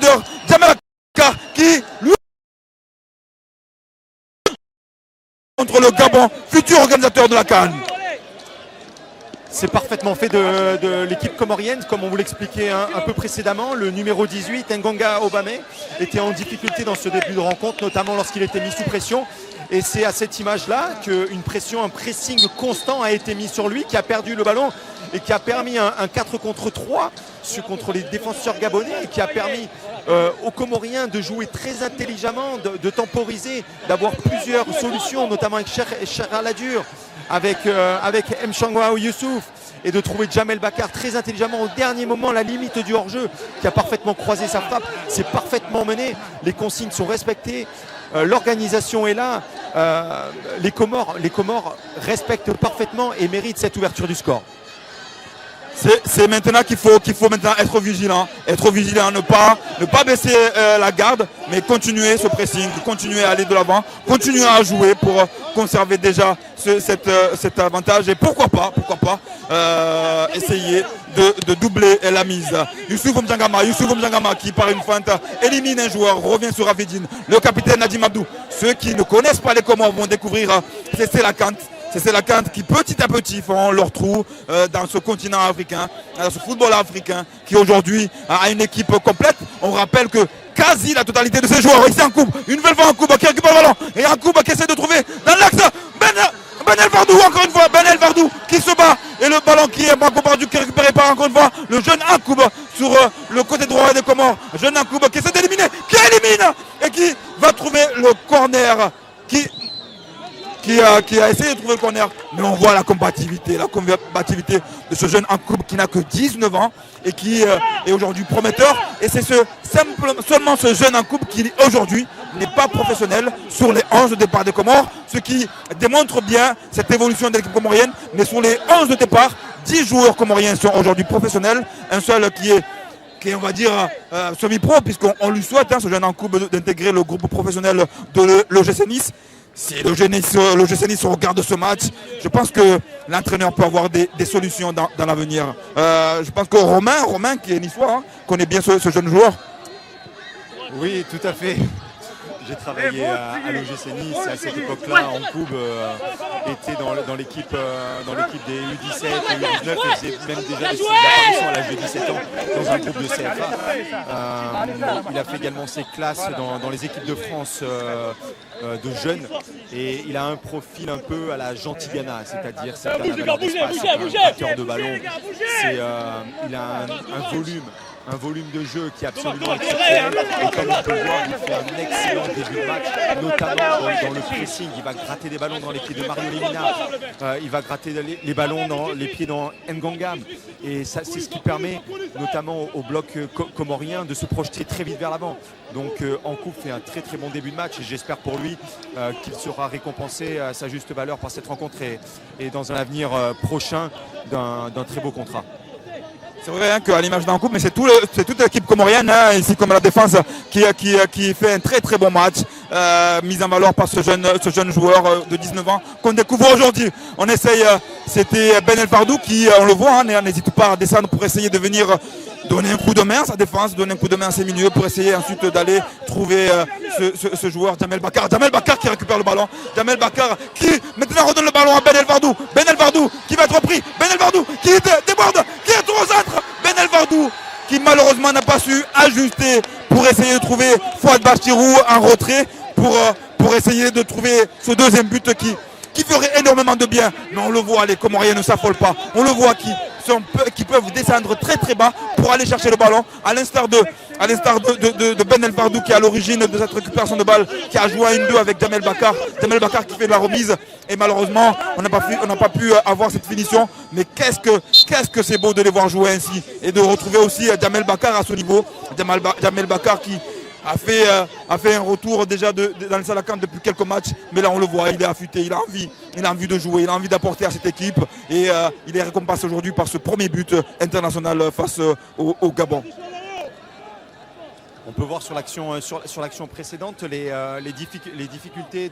leader Jamel Bakar qui lui contre le Gabon, futur organisateur de la CAN. C'est parfaitement fait de l'équipe comorienne, comme on vous l'expliquait un peu précédemment. Le numéro 18, Ngonga Obame, était en difficulté dans ce début de rencontre, notamment lorsqu'il était mis sous pression. Et c'est à cette image-là qu'une pression, un pressing constant a été mis sur lui, qui a perdu le ballon et qui a permis un 4 contre 3 contre les défenseurs gabonais et qui a permis aux Comoriens de jouer très intelligemment, de temporiser, d'avoir plusieurs solutions, notamment avec Cher Aladur, avec Mchangwa Youssouf, et de trouver Jamel Bakar très intelligemment au dernier moment à la limite du hors-jeu, qui a parfaitement croisé sa frappe. C'est parfaitement mené, les consignes sont respectées, l'organisation est là, les Comores respectent parfaitement et méritent cette ouverture du score. C'est maintenant qu'il faut maintenant être vigilant, ne pas baisser la garde, mais continuer ce pressing, continuer à aller de l'avant, continuer à jouer pour conserver déjà cet avantage et pourquoi pas essayer de doubler la mise. Youssouf Mjangama qui par une feinte élimine un joueur, revient sur Ravidine, le capitaine Nadim Abdou. Ceux qui ne connaissent pas les Comores vont découvrir c'est la Kante. C'est la Kante qui petit à petit font leur trou dans ce continent africain, dans ce football africain qui aujourd'hui a une équipe complète. On rappelle que quasi la totalité de ces joueurs ici en coupe, une nouvelle fois en coupe qui récupère le ballon et en coupe qui essaie de trouver dans l'axe Ben El Vardou, encore une fois Ben El Vardou qui se bat et le ballon qui est Marco Bardu qui est récupéré par encore une fois le jeune Ankoub sur le côté droit des Comores, jeune Ankoub qui essaie d'éliminer, qui élimine et qui va trouver le corner qui a essayé de trouver le corner, mais on voit la combativité de ce jeune Ankoub qui n'a que 19 ans et qui est aujourd'hui prometteur. Et c'est seulement ce jeune Ankoub qui aujourd'hui n'est pas professionnel sur les 11 de départ des Comores, ce qui démontre bien cette évolution de l'équipe comorienne. Mais sur les 11 de départ, 10 joueurs comoriens sont aujourd'hui professionnels, un seul qui est on va dire semi-pro, puisqu'on lui souhaite, ce jeune Ankoub, d'intégrer le groupe professionnel de l'OGC Nice. Si l'OGC Nice regarde ce match, je pense que l'entraîneur peut avoir des solutions dans l'avenir. Je pense que Romain qui est niçois, connaît bien ce jeune joueur. Oui, tout à fait. J'ai travaillé à l'OGC Nice à cette époque-là. Ankoub était dans l'équipe des U17 et U19 et faisait même déjà des apparitions à l'âge de 17 ans dans un groupe de CFA. Il a fait également ses classes dans les équipes de France de jeunes et il a un profil un peu à la Gentilgana, c'est-à-dire c'est un valeur d'espace, un batteur de ballon. Il a un volume de jeu qui est absolument exceptionnel et comme on peut le voir, il fait un excellent début de match, notamment dans le pressing. Il va gratter des ballons dans les pieds de Mario Lemina, il va gratter les ballons dans les pieds dans Ngangam et ça, c'est ce qui permet notamment au bloc comorien de se projeter très vite vers l'avant. Donc Ankoub fait un très très bon début de match et j'espère pour lui qu'il sera récompensé à sa juste valeur par cette rencontre et dans un avenir prochain d'un très beau contrat. C'est vrai qu'à l'image d'Ankoub, mais c'est toute l'équipe comorienne, ici comme la défense, qui fait un très très bon match, mise en valeur par ce jeune joueur de 19 ans qu'on découvre aujourd'hui. On essaye, c'était Ben El Fardou qui, on le voit, n'hésite pas à descendre pour essayer de venir donner un coup de main à sa défense, donner un coup de main à ses milieux pour essayer ensuite d'aller trouver ce joueur Jamel Bakar. Jamel Bakar qui récupère le ballon. Jamel Bakar qui maintenant redonne le ballon à Ben El Vardou. Ben El Vardou qui va être repris. Ben El Vardou qui déborde, qui est au centre. Ben El Vardou qui malheureusement n'a pas su ajuster pour essayer de trouver Fouad Bachirou en retrait pour essayer de trouver ce deuxième but qui ferait énormément de bien. Mais on le voit, les Comoriens ne s'affolent pas. On le voit qui peuvent descendre très très bas pour aller chercher le ballon, à l'instar de Ben El Vardou qui est à l'origine de cette récupération de balle, qui a joué à 1-2 avec Jamel Bakar qui fait de la remise et malheureusement on n'a pas pu avoir cette finition. Mais qu'est-ce que c'est beau de les voir jouer ainsi et de retrouver aussi Jamel Bakar à ce niveau. Jamel Bakar qui a fait un retour déjà dans le Salakane depuis quelques matchs, mais là on le voit, il est affûté, il a envie de jouer, il a envie d'apporter à cette équipe et il est récompensé aujourd'hui par ce premier but international face au Gabon. On peut voir sur l'action précédente les difficultés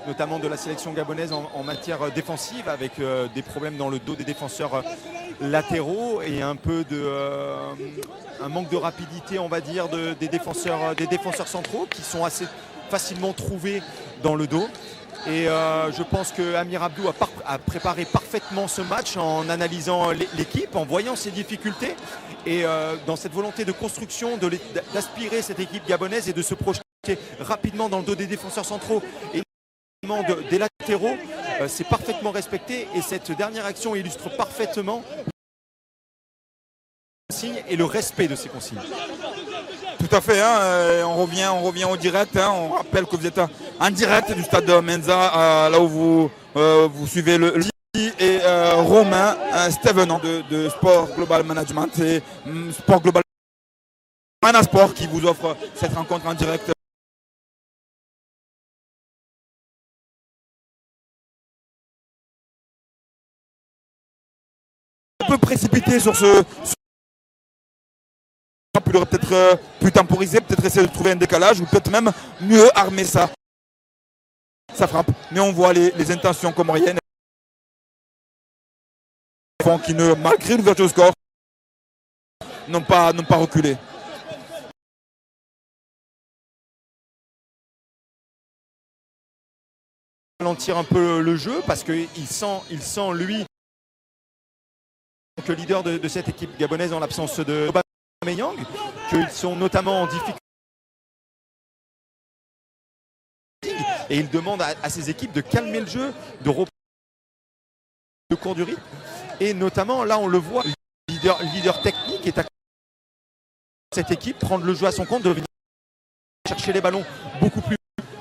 notamment de la sélection gabonaise en matière défensive avec des problèmes dans le dos des défenseurs latéraux et un peu un manque de rapidité, on va dire, des défenseurs centraux qui sont assez facilement trouvés dans le dos. Et je pense que Amir Abdou a préparé parfaitement ce match en analysant l'équipe, en voyant ses difficultés et dans cette volonté de construction, d'aspirer cette équipe gabonaise et de se projeter rapidement dans le dos des défenseurs centraux et des latéraux. C'est parfaitement respecté et cette dernière action illustre parfaitement les consignes et le respect de ces consignes. Tout à fait, hein, on revient au direct. Hein, on rappelle que vous êtes en direct du stade de Menza, là où vous suivez le et Romain Stevenant de Sport Global Management et Sport Global Manasport qui vous offre cette rencontre en direct. Un peu précipité sur ce. Il aurait peut-être pu temporiser, peut-être essayer de trouver un décalage ou peut-être même mieux armer ça. Ça frappe. Mais on voit les intentions comoriennes qui, malgré l'ouverture du score, n'ont pas reculé. Ralentir un peu le jeu parce qu'il sent lui, que leader de cette équipe gabonaise en l'absence de Aubameyang, qu'ils sont notamment en difficulté et il demande à ces équipes de calmer le jeu, de reprendre le cours du rythme et notamment là on le voit, leader technique est à cette équipe prendre le jeu à son compte, de venir chercher les ballons beaucoup plus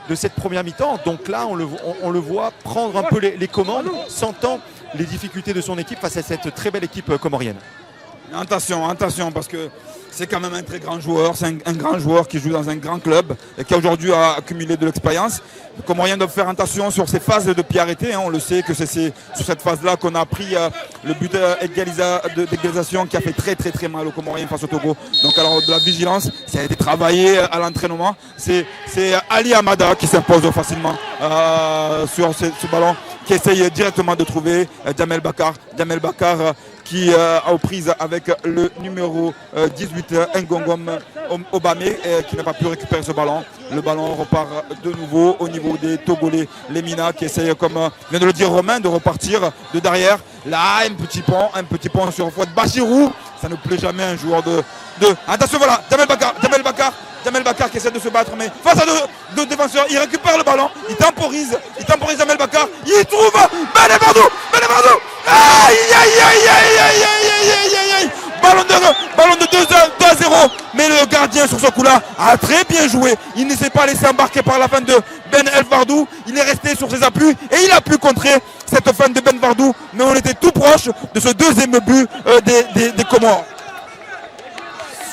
de cette première mi-temps. Donc là on le voit prendre un peu les commandes, sentant les difficultés de son équipe face à cette très belle équipe comorienne. Attention, parce que c'est quand même un très grand joueur, c'est un grand joueur qui joue dans un grand club et qui aujourd'hui a accumulé de l'expérience. Les Comoriens doivent faire attention sur ces phases de pied arrêté. On le sait que c'est sur cette phase-là qu'on a pris le but d'égalisation qui a fait très très très mal aux Comoriens face au Togo. Donc alors de la vigilance, ça a été travaillé à l'entraînement. C'est Ali Amada qui s'impose facilement sur ce ballon, qui essaye directement de trouver Djamel Bakar qui a aux prises avec le numéro 18 Ngongom Obamé qui n'a pas pu récupérer ce ballon. Le ballon repart de nouveau au niveau des Togolais, Lemina qui essaye, comme vient de le dire Romain, de repartir de derrière. Là, un petit pont sur Fouad Bachirou. Ça ne plaît jamais un joueur de... Attention, voilà, Djamel Bakar qui essaie de se battre, mais face à deux défenseurs, il récupère le ballon, il temporise Djamel Bakar, il trouve Ben Vardou. Aïe. Ballon de 2-0, mais le gardien sur ce coup-là a très bien joué. Il ne s'est pas laissé embarquer par la fin de Ben El Vardou. Il est resté sur ses appuis et il a pu contrer cette fin de Ben Vardou. Mais on était tout proche de ce deuxième but des Comores.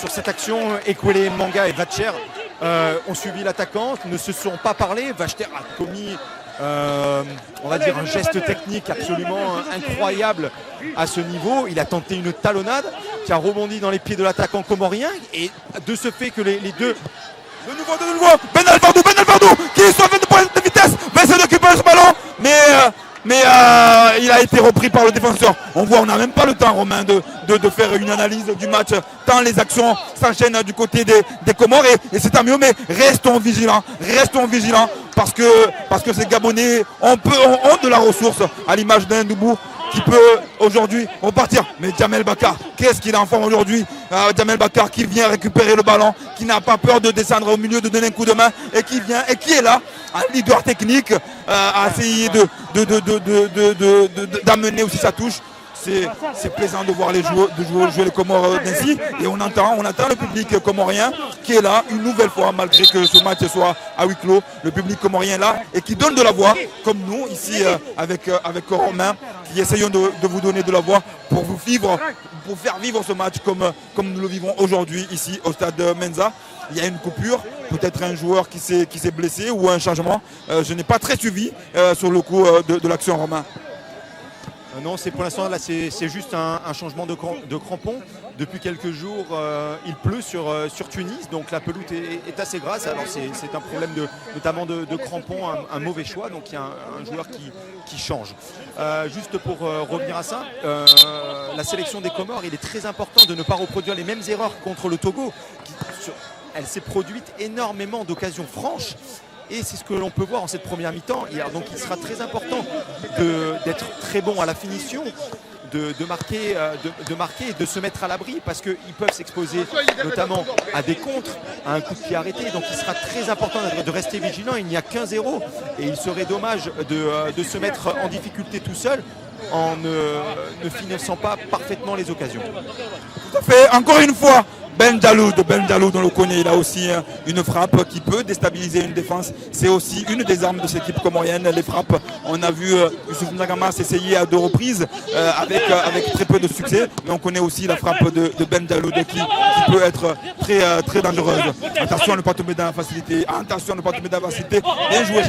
Sur cette action, Ekwele Manga et Vacher ont suivi l'attaquant, ne se sont pas parlé. Vacher a commis on va dire un geste technique absolument incroyable à ce niveau. Il a tenté une talonnade qui a rebondi dans les pieds de l'attaquant comorien et de ce fait que les deux... De nouveau, Ben El Vardou qui est sur de vitesse, va essayer d'occuper ce ballon, mais il a été repris par le défenseur. On n'a même pas le temps, Romain, de faire une analyse du match, tant les actions s'enchaînent du côté des Comores et c'est tant mieux, mais restons vigilants parce que ces Gabonais ont de la ressource à l'image d'un Ndoubou qui peut aujourd'hui repartir. Mais Djamel Bakar, qu'est-ce qu'il a en forme aujourd'hui? Djamel Bakar qui vient récupérer le ballon, qui n'a pas peur de descendre au milieu, de donner un coup de main et qui est là, un leader technique, à essayer d'amener aussi sa touche. C'est plaisant de voir jouer les Comores ainsi et on entend le public comorien qui est là une nouvelle fois malgré que ce match soit à huis clos. Le public comorien est là et qui donne de la voix comme nous ici avec Romain qui essayons de vous donner de la voix pour faire vivre ce match comme nous le vivons aujourd'hui ici au stade de Menza. Il y a une coupure, peut-être un joueur qui s'est blessé ou un changement. Je n'ai pas très suivi sur le coup de l'action, Romain. Non, c'est pour l'instant là, c'est juste un changement de crampon. Depuis quelques jours, il pleut sur Tunis, donc la pelouse est assez grasse. Alors c'est un problème notamment de crampon, un mauvais choix. Donc il y a un joueur qui change. Juste pour revenir à ça, la sélection des Comores, il est très important de ne pas reproduire les mêmes erreurs contre le Togo. Elle s'est produite énormément d'occasions franches. Et c'est ce que l'on peut voir en cette première mi-temps. Donc il sera très important d'être très bon à la finition, de marquer et de se mettre à l'abri parce qu'ils peuvent s'exposer notamment à des contres, à un coup de pied arrêté. Donc il sera très important de rester vigilant. Il n'y a qu'un 0 et il serait dommage de se mettre en difficulté tout seul en ne finissant pas parfaitement les occasions. Tout à fait, encore une fois. Ben Daloud, on le connaît, il a aussi une frappe qui peut déstabiliser une défense. C'est aussi une des armes de cette équipe comorienne, les frappes. On a vu Youssouf N'Dagama s'essayer à 2 reprises avec très peu de succès. Mais on connaît aussi la frappe de Ben Daloud qui peut être très dangereuse. Attention à ne pas tomber dans la facilité. Bien joué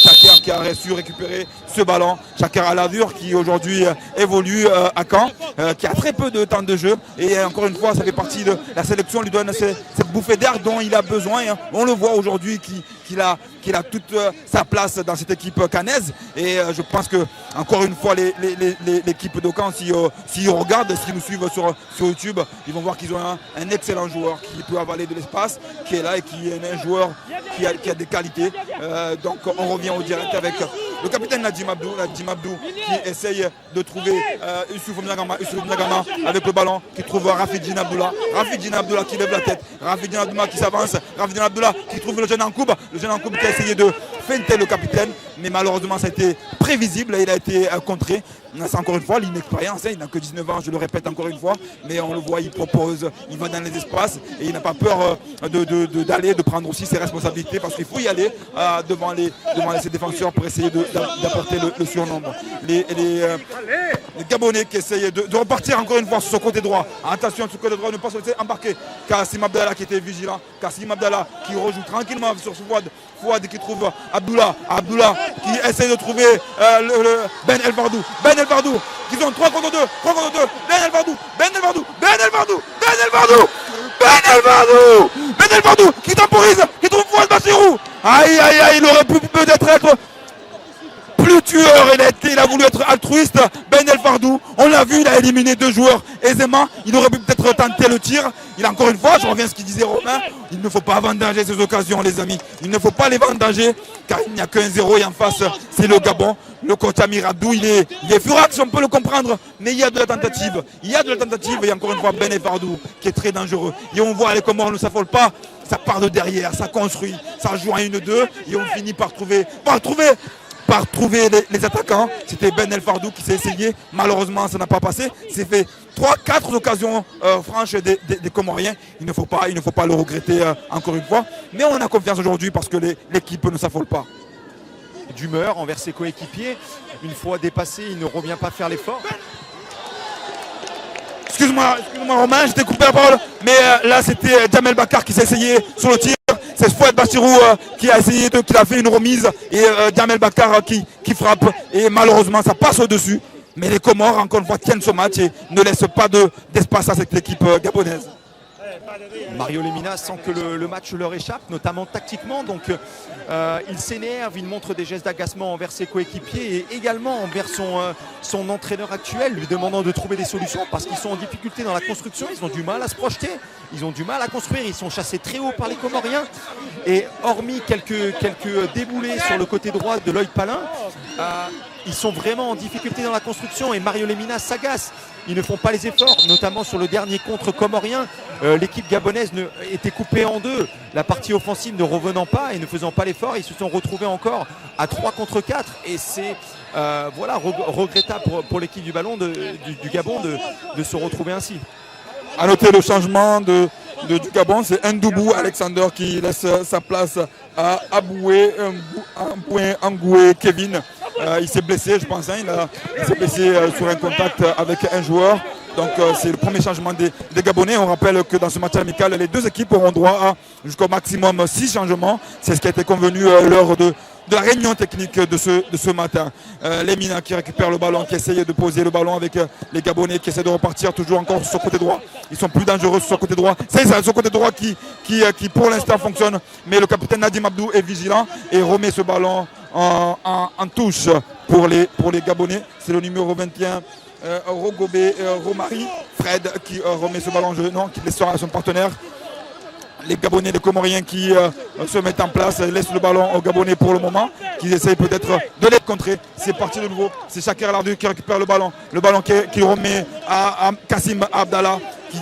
Chaker qui a su récupérer ce ballon. Chaker à l'avure qui aujourd'hui évolue à Caen, qui a très peu de temps de jeu. Et encore une fois, ça fait partie de la sélection, lui donne cette bouffée d'air dont il a besoin. On le voit aujourd'hui qu'il a toute sa place dans cette équipe cannaise. Et je pense que, encore une fois, l'équipe de Caen, s'ils regardent, s'ils nous suivent sur YouTube, ils vont voir qu'ils ont un excellent joueur qui peut avaler de l'espace, qui est là et qui est un joueur qui a des qualités. Donc on revient au direct avec le capitaine Nadim Abdou qui essaye de trouver Youssouf N'Dagama avec le ballon, qui trouve Rafidine Abdullah qui lève la tête, Rafidine Abdullah qui s'avance, Rafidine Abdullah qui trouve le jeune Ankoub qui a essayé de feinter le capitaine, mais malheureusement ça a été prévisible et il a été contré. C'est encore une fois l'inexpérience, il n'a que 19 ans, je le répète encore une fois, mais on le voit, il propose, il va dans les espaces et il n'a pas peur de prendre aussi ses responsabilités parce qu'il faut y aller devant ses défenseurs pour essayer d'apporter le surnombre. Les Gabonais qui essayent de repartir encore une fois sur ce côté droit. Attention, sur ce côté droit, ne pas se laisser embarquer. Kassim Abdallah qui était vigilant, Kassim Abdallah qui rejoue tranquillement sur ce Fouad qui trouve Abdullah qui essaie de trouver Ben El Bardou, qui sont 3 contre 2, Ben El Bardou qui temporise, qui trouve Fouad Bassirou. Aïe, il aurait pu peut-être être plus tueur, il a voulu être altruiste. Ben El Fardou, on l'a vu, il a éliminé 2 joueurs aisément. Il aurait pu peut-être tenter le tir. Il a encore une fois, je reviens à ce qu'il disait Romain, il ne faut pas vendanger ces occasions, les amis. Il ne faut pas les vendanger, car il n'y a qu'un 0 et en face, c'est le Gabon. Le coach Amir Abdou, il est furax, on peut le comprendre, mais il y a de la tentative. Et encore une fois, Ben El Fardou, qui est très dangereux. Et on voit les Comores ne s'affolent pas. Ça part de derrière, ça construit, ça joue à 1-2 et on finit par trouver les attaquants. C'était Ben El Fardou qui s'est essayé. Malheureusement, ça n'a pas passé. C'est fait 3-4 occasions franches des Comoriens. Il ne faut pas le regretter encore une fois. Mais on a confiance aujourd'hui parce que l'équipe ne s'affole pas. D'humeur envers ses coéquipiers. Une fois dépassé, il ne revient pas faire l'effort. Excuse-moi Romain, je t'ai coupé la parole. Mais là, c'était Jamel Bakar qui s'est essayé sur le tir. C'est Fouad Bassirou qui a essayé, qui a fait une remise et Jamel Bakar qui frappe et malheureusement ça passe au-dessus. Mais les Comores encore une fois tiennent ce match et ne laissent pas d'espace à cette équipe gabonaise. Mario Lemina sent que le match leur échappe, notamment tactiquement. Donc il s'énerve, il montre des gestes d'agacement envers ses coéquipiers et également envers son entraîneur actuel, lui demandant de trouver des solutions parce qu'ils sont en difficulté dans la construction, ils ont du mal à se projeter, ils ont du mal à construire, ils sont chassés très haut par les Comoriens. Et hormis quelques déboulés sur le côté droit de Lloyd Palin, ils sont vraiment en difficulté dans la construction et Mario Lemina s'agace. Ils ne font pas les efforts, notamment sur le dernier contre comorien. L'équipe gabonaise était coupée en 2. La partie offensive ne revenant pas et ne faisant pas l'effort, ils se sont retrouvés encore à 3 contre 4. Et c'est regrettable pour l'équipe du ballon du Gabon de se retrouver ainsi. À noter le changement du Gabon, c'est Ndoubou Alexander qui laisse sa place à Aboué Angoué Kevin. Il s'est blessé, je pense. Il s'est blessé sur un contact avec un joueur. Donc c'est le premier changement des Gabonais. On rappelle que dans ce match amical, les 2 équipes auront droit à jusqu'au maximum 6 changements. C'est ce qui a été convenu lors de la réunion technique de ce matin. Lemina qui récupère le ballon, qui essaye de poser le ballon avec les Gabonais qui essaient de repartir toujours encore sur le côté droit. Ils sont plus dangereux sur le côté droit. C'est ça, ce côté droit qui pour l'instant fonctionne. Mais le capitaine Nadim Abdou est vigilant et remet ce ballon en touche pour les Gabonais. C'est le numéro 21. Rogobé Romari Fred qui remet ce ballon en jeu, non, qui laisse à son partenaire. Les Gabonais, les Comoriens qui se mettent en place, laissent le ballon aux Gabonais pour le moment, qui essayent peut-être de les contrer. C'est parti de nouveau, c'est Chaker Lardu qui récupère le ballon qui remet à Kassim Abdallah.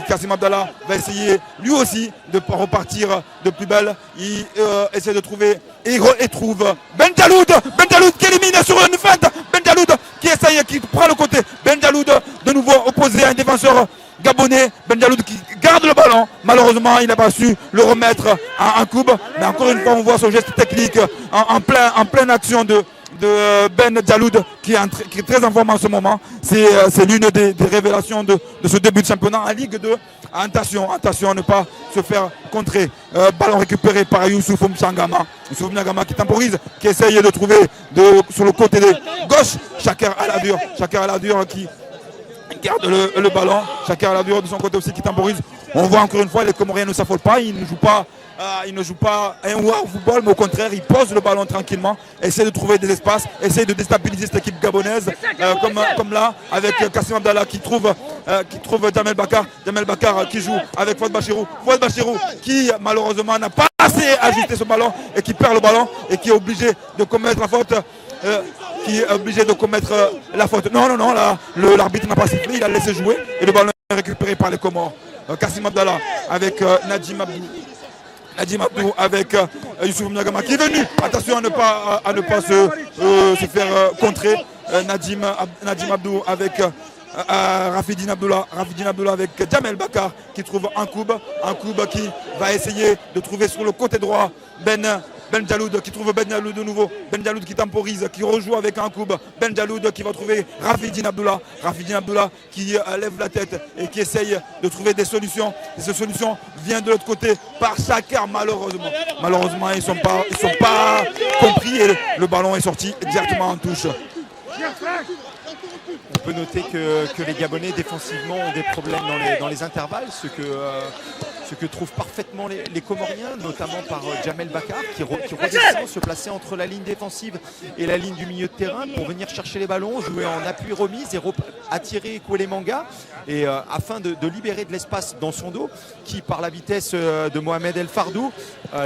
Kassim Abdallah va essayer lui aussi de repartir de plus belle. Il essaie de trouver et trouve Ben Jaloud qui élimine sur une feinte. Ben Jaloud qui prend le côté. Ben Jaloud de nouveau opposé à un défenseur gabonais. Ben Jaloud qui garde le ballon. Malheureusement, il n'a pas su le remettre en coupe. Mais encore une fois, on voit son geste technique en pleine action de Ben Jaloud qui est très en forme en ce moment. C'est l'une des révélations de ce début de championnat en Ligue 2. Attention à ne pas se faire contrer. Ballon récupéré par Youssouf Mchangama. Youssouf Mchangama qui temporise, qui essaye de trouver sur le côté de gauche Chaker Aladur qui garde le ballon. Chaker Aladur de son côté aussi qui temporise. On voit encore une fois les Comoriens ne s'affolent pas, ils ne jouent pas un wow football, mais au contraire, ils posent le ballon tranquillement, essaient de trouver des espaces, essaient de déstabiliser cette équipe gabonaise, comme là, avec Kassim Abdallah qui trouve Jamel Bakar qui joue avec Fouad Bachirou qui malheureusement n'a pas assez ajusté ce ballon et qui perd le ballon et qui est obligé de commettre la faute. Non, là, l'arbitre n'a pas sifflé, il a laissé jouer et le ballon est récupéré par les Comores. Kassim Abdallah avec Nadim Abdou avec Youssouf Mnyagama qui est venu. Attention à ne pas se faire contrer. Nadim Abdou avec Rafidine Abdullah avec Jamel Bakar qui trouve un coup qui va essayer de trouver sur le côté droit Ben Jaloud qui trouve Ben Jaloud de nouveau. Ben Jaloud qui temporise, qui rejoue avec un coup. Ben Jaloud qui va trouver Rafidine Abdullah qui lève la tête et qui essaye de trouver des solutions. Et ces solutions viennent de l'autre côté par Chaker malheureusement. Malheureusement, ils sont pas compris et le ballon est sorti directement en touche. On peut noter que les Gabonais défensivement ont des problèmes dans les intervalles, ce que trouvent parfaitement les Comoriens, notamment par Jamel Bakar qui redescend, se placer entre la ligne défensive et la ligne du milieu de terrain pour venir chercher les ballons, jouer en appui remise et attirer Kwele Manga et afin de libérer de l'espace dans son dos qui par la vitesse de Mohamed El Fardou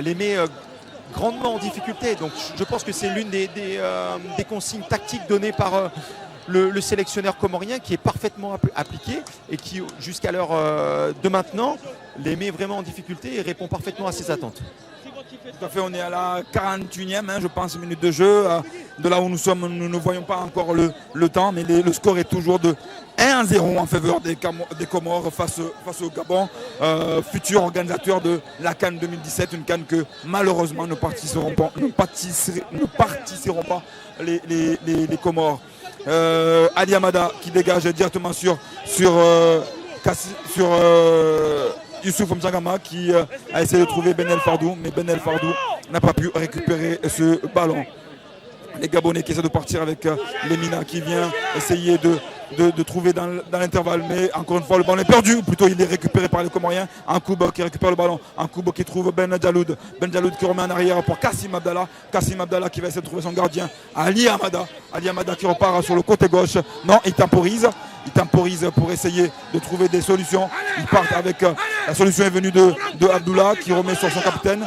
les met grandement en difficulté. Donc je pense que c'est l'une des consignes tactiques données par le sélectionneur comorien qui est parfaitement appliqué et qui jusqu'à l'heure de maintenant les met vraiment en difficulté et répond parfaitement à ses attentes. Tout à fait, on est à la 41e, je pense, minute de jeu. De là où nous sommes, nous ne voyons pas encore le temps, mais le score est toujours de 1-0 en faveur des Comores face au Gabon, futur organisateur de la CAN 2017, une CAN que malheureusement ne participeront pas les Comores. Ali Amada qui dégage directement sur Youssouf Mchangama qui a essayé de trouver Ben El Fardou, mais Ben El Fardou n'a pas pu récupérer ce ballon. Les Gabonais qui essaient de partir avec Lemina qui vient essayer de trouver dans l'intervalle, mais encore une fois le ballon est perdu, ou plutôt il est récupéré par les Comoriens. Un Koub qui récupère le ballon, un Koub qui trouve Ben Jaloud qui remet en arrière pour Kassim Abdallah qui va essayer de trouver son gardien Ali Amada qui repart sur le côté gauche. Non, il temporise pour essayer de trouver des solutions. Ils partent avec la solution est venue de Abdullah qui remet sur son capitaine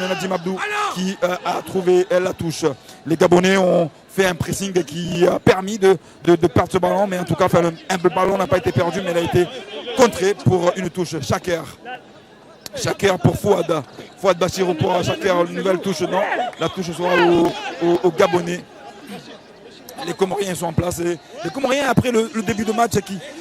Nadim Abdou qui a trouvé la touche. Les Gabonais ont fait un pressing qui a permis de perdre ce ballon, mais en tout cas le ballon n'a pas été perdu, mais il a été contré pour une touche. Chaker pour Fouad Bachirou pour Chaker, une nouvelle touche. Non, la touche sera au Gabonais. Les Comoriens sont en place. Et les Comoriens, après le début de match,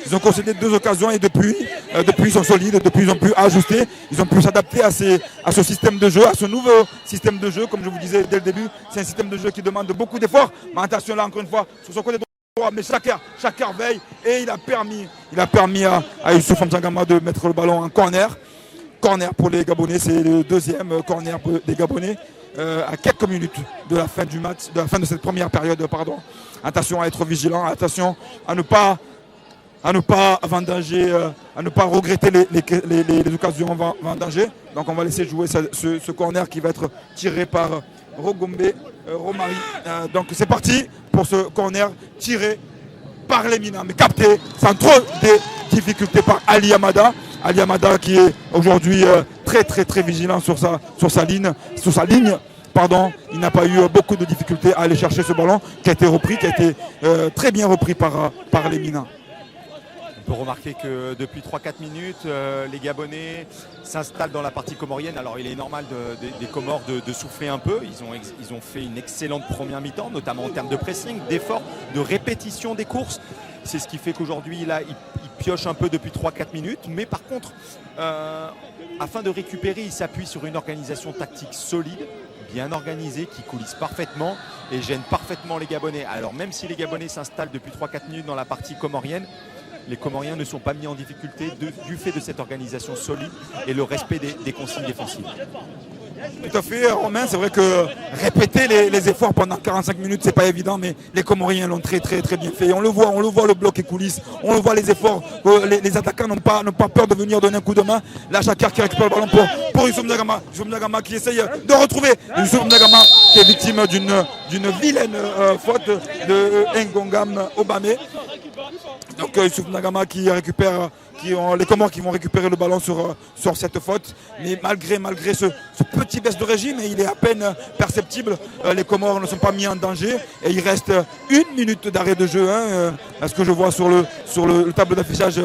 ils ont concédé 2 occasions et depuis ils sont solides, depuis ils ont pu ajuster, ils ont pu s'adapter à ce système de jeu, à ce nouveau système de jeu. Comme je vous disais dès le début, c'est un système de jeu qui demande beaucoup d'efforts. Mais attention là, encore une fois, sur son côté droit, mais Chaker veille et il a permis à Youssouf Mchangama de mettre le ballon en corner. corner pour les Gabonais. C'est le deuxième corner des Gabonais à quelques minutes de la fin du match, de la fin de cette première période. Pardon. Attention à être vigilant, attention à ne pas vendanger, à ne pas regretter les occasions vendangées. Donc on va laisser jouer ce corner qui va être tiré par Romari. Donc c'est parti pour ce corner tiré par les Mina, mais capté sans trop de difficultés par Ali Amada. Ali Amada qui est aujourd'hui très vigilant sur sa ligne. Pardon, il n'a pas eu beaucoup de difficultés à aller chercher ce ballon qui a été repris, qui a été très bien repris par les Mina. On peut remarquer que depuis 3-4 minutes, les Gabonais s'installent dans la partie comorienne. Alors il est normal des Comores de souffler un peu. Ils ont fait une excellente première mi-temps, notamment en termes de pressing, d'effort, de répétition des courses. C'est ce qui fait qu'aujourd'hui, là, ils piochent un peu depuis 3-4 minutes. Mais par contre, afin de récupérer, ils s'appuient sur une organisation tactique solide, bien organisée, qui coulisse parfaitement et gêne parfaitement les Gabonais. Alors même si les Gabonais s'installent depuis 3-4 minutes dans la partie comorienne, les Comoriens ne sont pas mis en difficulté du fait de cette organisation solide et le respect des consignes défensives. Tout à fait, Romain, c'est vrai que répéter les efforts pendant 45 minutes, c'est pas évident, mais les Comoriens l'ont très bien fait. On le voit le bloc et coulisses, on le voit les efforts, les attaquants n'ont pas peur de venir donner un coup de main. Là, Chakar qui récupère le ballon pour Youssouf Ndagama. Youssouf Ndagama qui essaye de retrouver Youssouf Ndagama qui est victime d'une vilaine faute de Ngongam Obame. Donc Youssouf Ndagama qui récupère, les Comores qui vont récupérer le ballon sur cette faute. Mais malgré ce petit baisse de régime, et il est à peine perceptible, les Comores ne sont pas mis en danger. Et il reste 1 minute d'arrêt de jeu. Ce que je vois sur le tableau d'affichage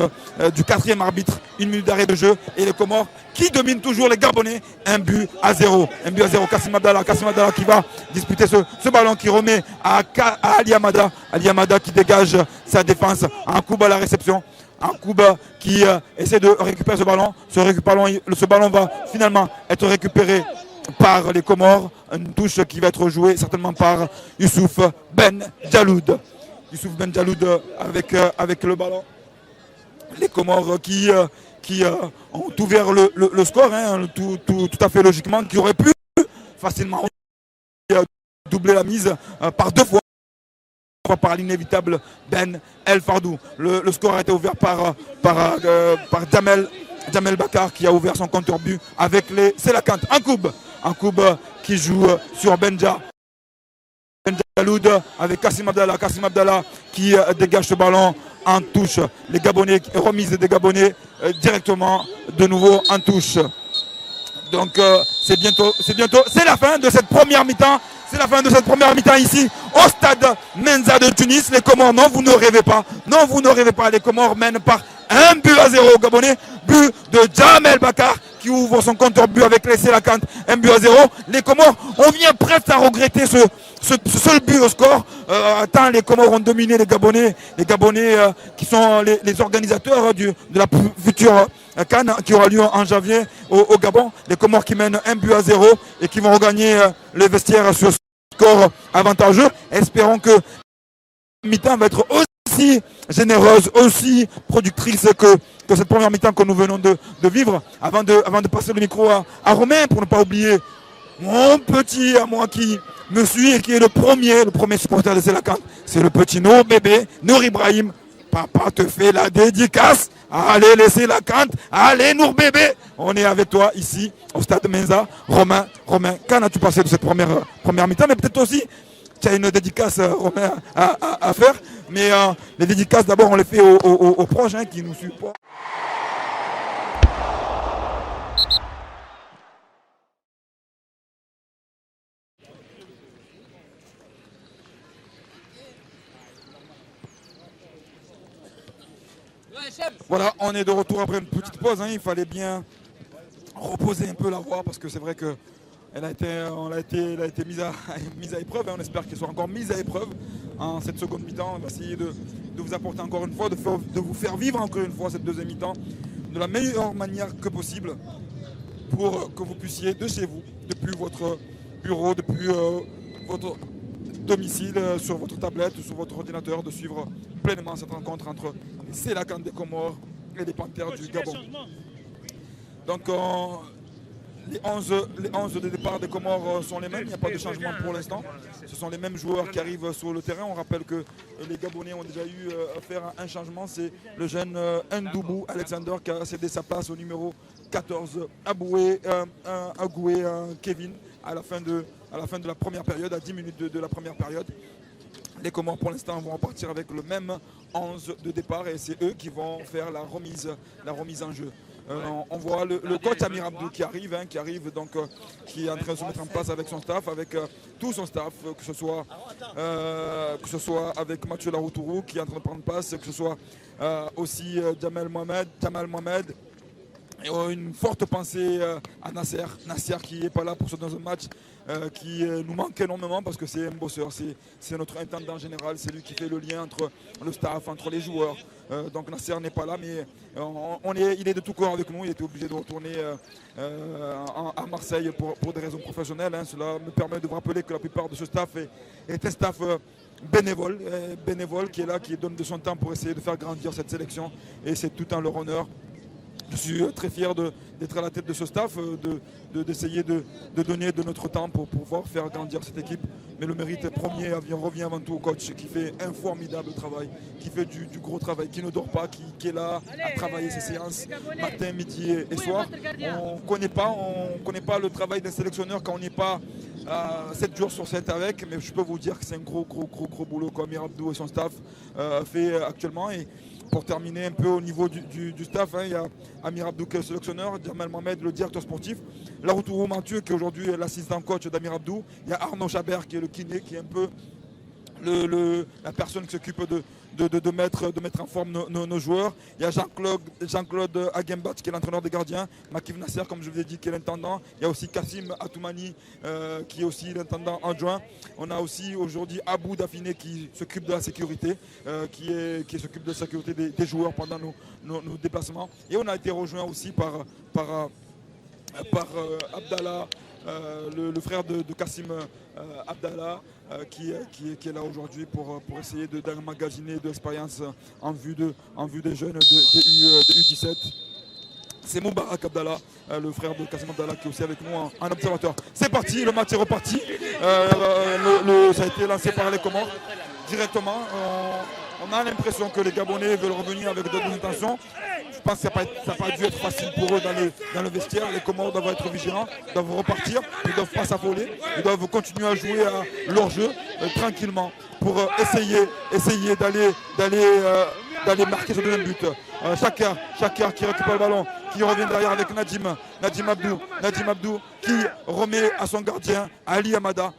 du 4e arbitre, 1 minute d'arrêt de jeu. Et les Comores qui dominent toujours les Gabonais, 1-0. Kassim Abdallah qui va disputer ce ballon, qui remet à Ali Amada. Ali Amada qui dégage sa défense. Un coup à la réception. Un Kouba qui essaie de récupérer ce ballon. Ce ballon va finalement être récupéré par les Comores. Une touche qui va être jouée certainement par Youssouf Ben Jaloud. Youssouf Ben Jaloud avec le ballon. Les Comores qui ont ouvert le score, tout à fait logiquement, qui auraient pu facilement doubler la mise par 2 fois. Par l'inévitable Ben El Fardou. Le score a été ouvert par Jamel Bakar qui a ouvert son compteur but avec les Selakant. Un coup qui joue sur Benjaloud avec Kassim Abdallah qui dégage ce ballon en touche. Les Gabonais, remise des Gabonais directement de nouveau en touche. Donc c'est la fin de cette première mi-temps. C'est la fin de cette première mi-temps ici au stade Menza de Tunis. Les Comores, non, vous ne rêvez pas. Non, vous ne rêvez pas. Les Comores mènent par 1-0 aux Gabonais. But de Jamel Bakar qui ouvre son compteur but avec les Selakant. 1-0. Les Comores, on vient presque à regretter ce seul but au score. Tant les Comores ont dominé les Gabonais. Les Gabonais qui sont les organisateurs de la future CAN qui aura lieu en janvier au Gabon. Les Comores qui mènent 1-0 et qui vont regagner le vestiaire sur score avantageux. Espérons que la mi-temps va être aussi généreuse, aussi productrice que cette première mi-temps que nous venons de vivre. Avant de passer le micro à Romain, pour ne pas oublier mon petit à moi qui me suit et qui est le premier supporter de Selakant. C'est le petit Nour bébé, Nour Ibrahim. Papa te fait la dédicace. Allez, laissez la cante. Allez, Nour bébé. On est avec toi ici au stade Menza. Romain, qu'en as-tu passé de cette première mi-temps? Mais peut-être aussi, tu as une dédicace, Romain, à faire. Mais les dédicaces, d'abord, on les fait aux proches qui nous supportent. Voilà, on est de retour après une petite pause. Il fallait bien reposer un peu la voix parce que c'est vrai qu'elle a été mise à épreuve. On espère qu'elle soit encore mise à épreuve en cette seconde mi-temps. On va essayer de vous apporter encore une fois, de vous faire vivre encore une fois cette deuxième mi-temps de la meilleure manière que possible pour que vous puissiez de chez vous, depuis votre bureau, depuis votre domicile, sur votre tablette, sur votre ordinateur, de suivre pleinement cette rencontre entre les Selakant des Comores et les Panthères du Gabon. Donc les 11 de départ des Comores sont les mêmes, il n'y a pas de changement pour l'instant. Ce sont les mêmes joueurs qui arrivent sur le terrain. On rappelle que les Gabonais ont déjà eu à faire un changement. C'est le jeune Ndoubou Alexander qui a cédé sa place au numéro 14, Agoué Kevin à la fin de la première période, à 10 minutes de la première période. Les Comores pour l'instant vont repartir avec le même 11 de départ et c'est eux qui vont faire la remise en jeu. On voit le coach Amir Abdou qui arrive donc qui est en train de se mettre en place avec son staff, avec tout son staff, que ce soit avec Mathieu Laroutourou qui est en train de prendre place, que ce soit aussi Jamal Mohamed. Et une forte pensée à Nasser qui n'est pas là pour ce dans un match qui nous manque énormément parce que c'est un bosseur, c'est notre intendant général, c'est lui qui fait le lien entre le staff, entre les joueurs. Donc Nasser n'est pas là, mais il est de tout cœur avec nous. Il était obligé de retourner à Marseille pour des raisons professionnelles. Cela me permet de vous rappeler que la plupart de ce staff est un staff bénévole qui est là, qui donne de son temps pour essayer de faire grandir cette sélection. Et c'est tout en leur honneur. Je suis très fier d'être à la tête de ce staff, d'essayer de donner de notre temps pour pouvoir faire grandir cette équipe. Mais le mérite premier revient avant tout au coach qui fait un formidable travail, qui fait du gros travail, qui ne dort pas, qui est là à travailler ses séances matin, midi et soir. On ne connaît pas le travail d'un sélectionneur quand on n'est pas 7 jours sur 7 avec, mais je peux vous dire que c'est un gros boulot qu'Amir Abdou et son staff fait actuellement. Et pour terminer un peu au niveau du staff, il y a Amir Abdou qui est le sélectionneur, Jamal Mohamed le directeur sportif, Laroutourou Mathieu qui est aujourd'hui l'assistant coach d'Amir Abdou, il y a Arnaud Chabert qui est le kiné, qui est un peu la personne qui s'occupe de mettre en forme nos joueurs. Il y a Jean-Claude Aguembat qui est l'entraîneur des gardiens, Makif Nasser comme je vous ai dit qui est l'intendant. Il y a aussi Kassim Atoumani qui est aussi l'intendant adjoint. On a aussi aujourd'hui Abou Dafiné qui s'occupe de la sécurité, qui s'occupe de la sécurité des joueurs pendant nos déplacements. Et on a été rejoint aussi par Abdallah, le frère de Kassim Abdallah, qui est là aujourd'hui pour essayer d'emmagasiner de l'expérience en vue des jeunes des U17. C'est Moubarak Abdallah, le frère de Kassim Abdallah, qui est aussi avec nous en observateur. C'est parti, le match est reparti. Ça a été lancé par les Comores directement. On a l'impression que les Gabonais veulent revenir avec d'autres intentions. Je pense que ça n'a pas dû être facile pour eux dans le vestiaire. Les Comores doivent être vigilants, doivent repartir, ils ne doivent pas s'affoler, ils doivent continuer à jouer à leur jeu tranquillement pour essayer d'aller marquer ce deuxième but. Chakar qui récupère le ballon, qui revient derrière avec Nadim Abdou qui remet à son gardien Ali Amada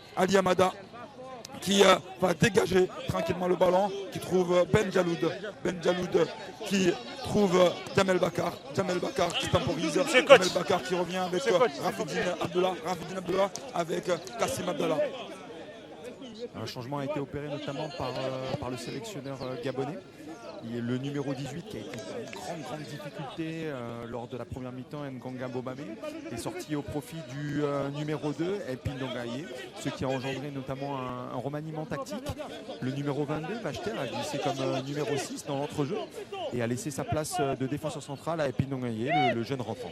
qui va dégager tranquillement le ballon, qui trouve Ben Jaloud qui trouve Jamel Bakar qui temporise, Jamel Bakar qui revient avec Rafidine Abdullah avec Kassim Abdallah. Un changement a été opéré notamment par le sélectionneur gabonais. Le numéro 18 qui a été une grande difficulté lors de la première mi-temps, Nganga Mbomame, est sorti au profit du numéro 2, Elpine Dongaye, ce qui a engendré notamment un remaniement tactique. Le numéro 22, Vachter, a glissé comme numéro 6 dans l'entrejeu et a laissé sa place de défenseur central à Elpine Dongaye, le jeune rentrant.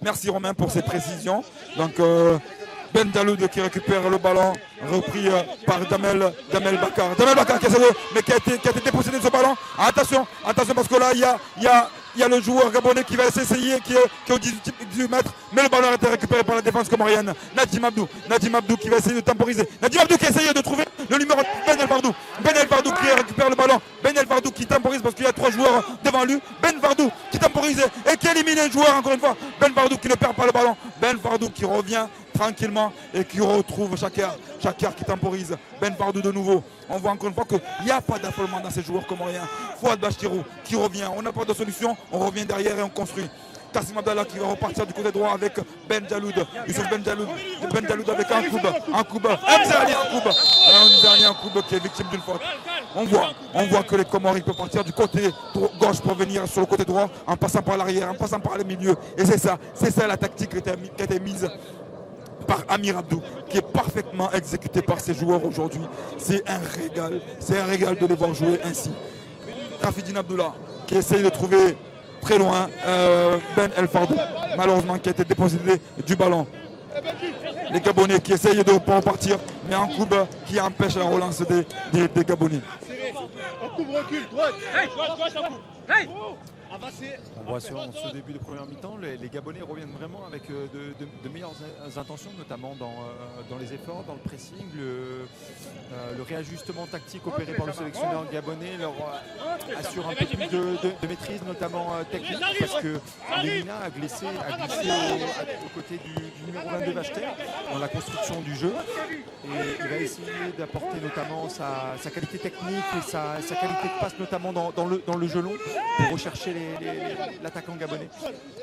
Merci Romain pour ces précisions. Donc Ben Jaloud qui récupère le ballon, repris par Jamel Bakar. Jamel Bakar qui a été dépossédé de ce ballon. Attention parce que là il y a le joueur gabonais qui va essayer, qui est au 18 mètres, mais le ballon a été récupéré par la défense comorienne. Nadim Abdou qui va essayer de temporiser. Nadim Abdou qui a essayé de trouver le numéro Ben El Fardou qui récupère le ballon. Ben El Fardou qui temporise parce qu'il y a 3 joueurs devant lui. Ben Fardou qui temporise et qui élimine un joueur encore une fois. Ben Fardou qui ne perd pas le ballon. Ben Fardou qui revient tranquillement et qui retrouve Chakar qui temporise. Ben Fardou de nouveau. On voit encore une fois qu'il n'y a pas d'affolement dans ces joueurs comoriens. Fouad Bachirou qui revient. On n'a pas de solution. On revient derrière et on construit. Kassim Abdallah qui va repartir du côté droit avec Ben Jaloud. Ben Jaloud avec un coup. Un coup qui est victime d'une faute. On voit que les Comores peuvent partir du côté gauche pour venir sur le côté droit en passant par l'arrière, en passant par le milieu. Et c'est ça la tactique qui a été mise par Amir Abdou, qui est parfaitement exécuté par ses joueurs aujourd'hui. C'est un régal de les voir jouer ainsi. Rafidine Abdullah qui essaye de trouver très loin. Ben El Fardou, malheureusement, qui a été dépossédé du ballon. Les Gabonais qui essayent de repartir, mais un coup qui empêche la relance des Gabonais. On voit en ce début de première mi-temps, les Gabonais reviennent vraiment avec de meilleures intentions, notamment dans les efforts, dans le pressing, le réajustement tactique opéré par le sélectionneur gabonais leur assure un peu plus de maîtrise, notamment technique, parce que Lemina a glissé aux côtés du numéro 22 Vacheter dans la construction du jeu, et il va essayer d'apporter notamment sa qualité technique et sa qualité de passe, notamment dans le jeu long, pour rechercher l'attaquant gabonais.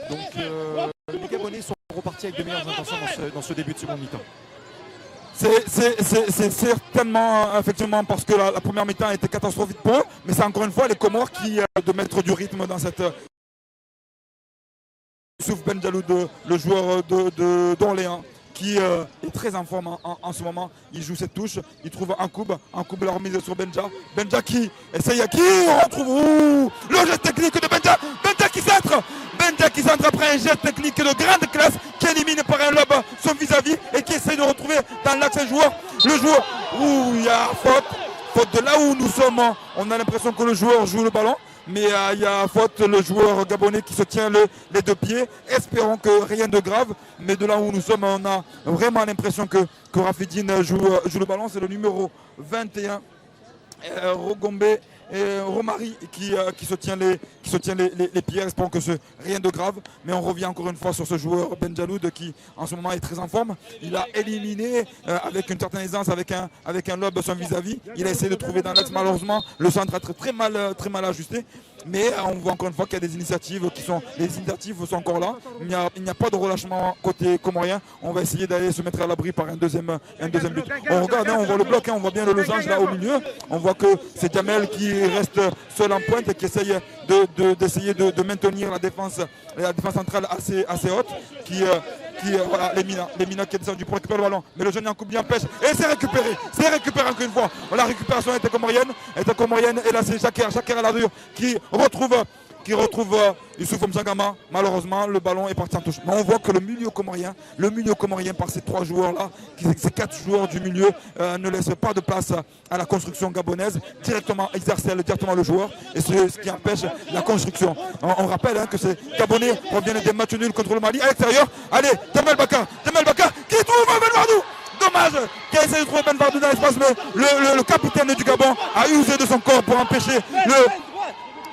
Donc les Gabonais sont repartis avec de meilleures intentions dans ce début de seconde mi-temps. C'est certainement, effectivement, parce que la première mi-temps était catastrophique pour eux, mais c'est encore une fois les Comores qui de mettre du rythme dans cette... Youssouf Bendjaloud, le joueur d'Orléans, qui est très en forme en ce moment. Il joue cette touche, il trouve un coup la remise sur Benja. Benja qui essaye, qui retrouve le geste technique de Benja. Benja qui centre après un geste technique de grande classe, qui élimine par un lob son vis-à-vis et qui essaye de retrouver dans l'axe le joueur où il y a faute de là où nous sommes. On a l'impression que le joueur joue le ballon. Mais il y a faute, le joueur gabonais qui se tient les deux pieds. Espérons que rien de grave. Mais de là où nous sommes, on a vraiment l'impression que Rafidine joue le ballon. C'est le numéro 21, Rogombe et Romari qui se tient les pieds. Espérons que c'est rien de grave. Mais on revient encore une fois sur ce joueur Bendjaloud qui en ce moment est très en forme. Il a éliminé avec une certaine aisance, avec un lob son vis-à-vis. Il a essayé de trouver dans l'axe, malheureusement. Le centre a très mal ajusté. Mais on voit encore une fois qu'il y a des initiatives les initiatives sont encore là. Il n'y a pas de relâchement côté comorien. On va essayer d'aller se mettre à l'abri par un deuxième but. On regarde, on voit le bloc, on voit bien le losange là au milieu. On voit que c'est Jamel qui reste seul en pointe et qui essaye d'essayer de maintenir la défense centrale assez haute. Voilà, Lemina qui est descendu pour récupérer le ballon. Mais le jeune Yankoub bien empêche. Et c'est récupéré encore une fois. La récupération était comorienne. Et là c'est Chaker à la dure qui retrouve Youssouf Mzangama. Malheureusement, le ballon est parti en touche. Mais on voit que le milieu comorien par ces trois joueurs-là, ces quatre joueurs du milieu, ne laisse pas de place à la construction gabonaise. Ils harcèlent directement le joueur. Et c'est ce qui empêche la construction. On rappelle que ces Gabonais reviennent des matchs nuls contre le Mali. À l'extérieur, allez, Jamel Bakar qui trouve Ben Fardou. Dommage qu'il essaie de trouver Ben Fardou dans l'espace, mais le capitaine du Gabon a usé de son corps pour empêcher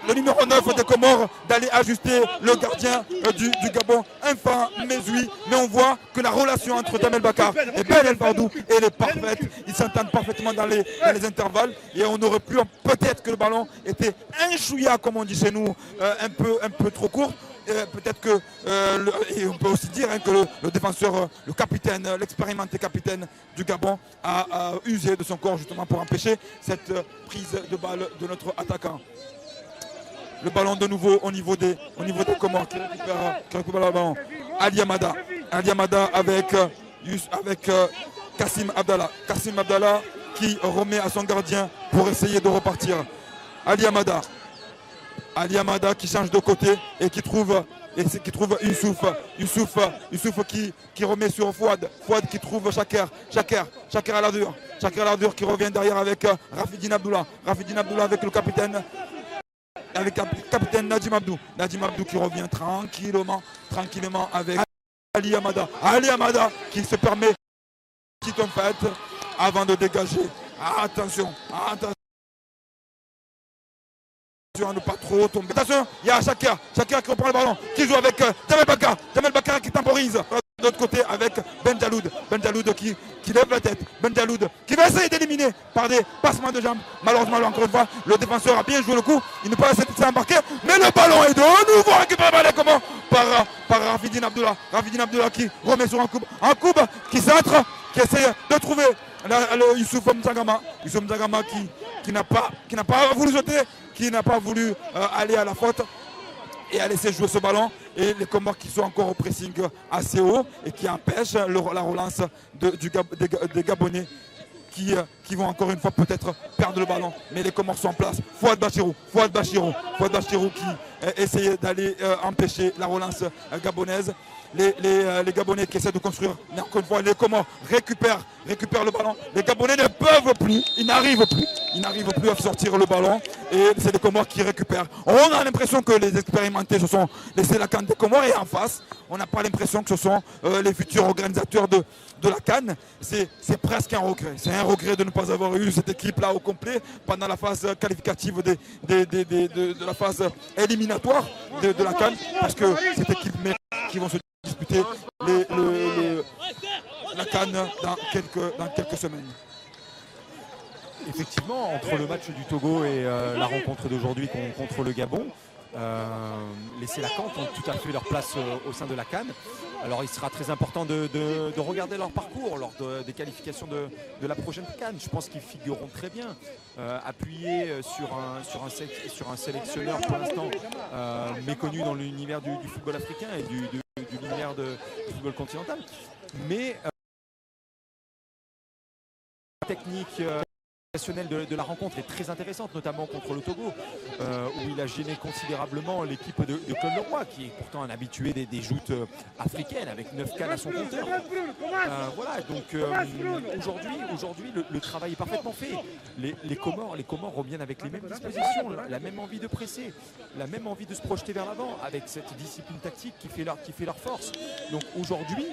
le numéro 9 des Comores d'aller ajuster le gardien du Gabon, Infant Mezoui. Mais on voit que la relation entre Jamel Bakar et Ben El Fardou, elle est parfaite. Ils s'entendent parfaitement dans les intervalles. Et on aurait pu, peut-être que le ballon était un chouïa, comme on dit chez nous, un peu trop court. Peut-être que, et on peut aussi dire que le défenseur, le capitaine, l'expérimenté capitaine du Gabon a usé de son corps justement pour empêcher cette prise de balle de notre attaquant. Le ballon de nouveau au niveau des Comores qui récupère le ballon. Ali Amada avec Kassim Abdallah. Kassim Abdallah qui remet à son gardien pour essayer de repartir. Ali Amada qui change de côté et qui trouve Youssouf qui remet sur Fouad qui trouve Chaker à la dure. Chaker à la dure qui revient derrière avec Rafidine Abdullah avec le capitaine. Avec le capitaine Nadim Abdou qui revient tranquillement avec Ali Amada qui se permet une petite fête avant de dégager. Attention à ne pas trop tomber. Attention, il y a Chaker qui reprend le ballon, qui joue avec Jamel Bakar qui temporise. De l'autre côté avec Bendjaloud qui lève la tête. Bendjaloud qui va essayer d'éliminer par des passements de jambes. Malheureusement, là, encore une fois, le défenseur a bien joué le coup. Il ne peut pas laisser s'embarquer. Mais le ballon est de nouveau récupéré par Rafidine Abdullah. Rafidine Abdullah qui remet sur un coup qui centre, qui essaie de trouver le Youssouf Mzangama. Youssouf Mzangama qui n'a pas voulu jeter, qui n'a pas voulu aller à la faute et a laissé jouer ce ballon. Et les Comores qui sont encore au pressing assez haut et qui empêchent la relance des Gabonais qui vont encore une fois peut-être perdre le ballon. Mais les Comores sont en place. Fouad Bachirou qui essaye d'aller empêcher la relance gabonaise. Les Gabonais qui essaient de construire. Mais encore une fois, les Comores récupèrent le ballon. Les Gabonais ne peuvent plus, ils n'arrivent plus à sortir le ballon. Et c'est les Comores qui récupèrent. On a l'impression que les expérimentés se sont laissés la CAN des Comores. Et en face, on n'a pas l'impression que ce sont les futurs organisateurs de la CAN. C'est presque un regret. C'est un regret de ne pas avoir eu cette équipe-là au complet pendant la phase qualificative de la phase éliminatoire de la CAN. Parce que cette équipe qui vont se disputer la CAN dans quelques semaines. Effectivement, entre le match du Togo et la rencontre d'aujourd'hui contre le Gabon, les Sélacantes ont tout à fait leur place au sein de la CAN. Alors il sera très important de regarder leur parcours lors des qualifications de la prochaine CAN. Je pense qu'ils figureront très bien, appuyés sur un sélectionneur pour l'instant méconnu dans l'univers du football africain et de l'univers du football continental. Mais technique de la rencontre est très intéressante, notamment contre le Togo, où il a gêné considérablement l'équipe de Claude Leroy, qui est pourtant un habitué des joutes africaines, avec 9 cannes à son compteur. Voilà, donc aujourd'hui le travail est parfaitement fait. Les Comores reviennent avec les mêmes dispositions, la même envie de presser, la même envie de se projeter vers l'avant, avec cette discipline tactique qui fait leur force. Donc aujourd'hui,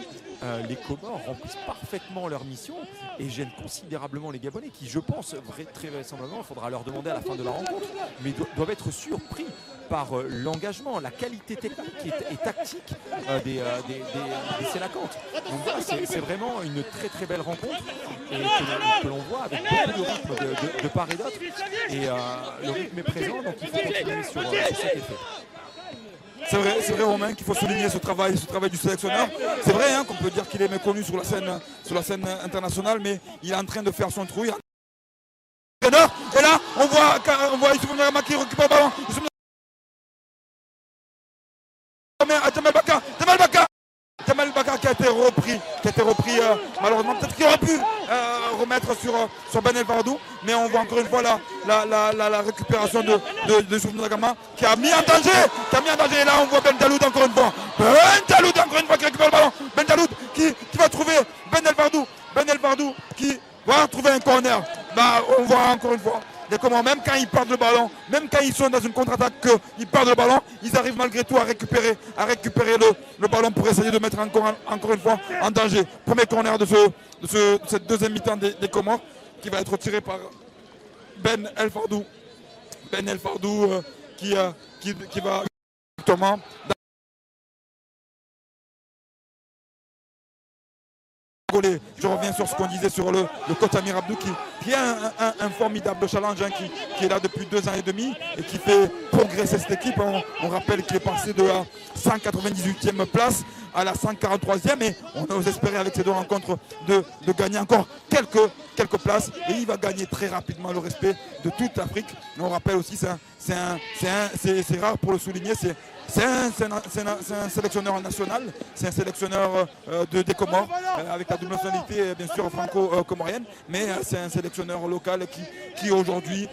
les Comores remplissent parfaitement leur mission et gênent considérablement les Gabonais, qui, je pense, très vraisemblablement, il faudra leur demander à la fin de la rencontre, mais doivent être surpris par l'engagement, la qualité technique et tactique des Sélacantes. Donc voilà, c'est vraiment une très très belle rencontre et que l'on voit avec beaucoup de rythme de part et d'autre. Et le rythme est présent, donc il faut continuer sur cet effet. C'est vrai Romain qu'il faut souligner ce travail du sélectionneur. C'est vrai qu'on peut dire qu'il est méconnu sur la scène internationale, mais il est en train de faire son trou. Et là, on voit Youssouf Ndiagama qui récupère le ballon. Jamal Baka qui a été repris malheureusement. Peut-être qu'il aurait pu remettre sur Ben El Fardou, mais on voit encore une fois la récupération de Youssouf Ndiagama qui a mis en danger. Et là, on voit Ben Daloud encore une fois. Qui récupère le ballon. Ben Daloud qui va trouver Ben El Fardou qui va trouver un corner. On voit encore une fois comment même quand ils perdent le ballon, même quand ils sont dans une contre-attaque, qu'ils perdent le ballon, ils arrivent malgré tout à récupérer le ballon pour essayer de mettre encore une fois en danger. Premier corner de cette deuxième mi-temps des Comores qui va être tiré par Ben El Fardou. Qui va directement. Je reviens sur ce qu'on disait sur le coach Amir Abdou qui a un formidable challenge qui est là depuis 2 ans et demi et qui fait progresser cette équipe. On rappelle qu'il est passé de la 198e place à la 143e et on ose espérer avec ces 2 rencontres de gagner encore quelques places et il va gagner très rapidement le respect de toute l'Afrique. On rappelle aussi, c'est rare pour le souligner, c'est un sélectionneur national, c'est un sélectionneur des Comores, avec la double nationalité bien sûr franco-comorienne, mais c'est un sélectionneur local qui aujourd'hui,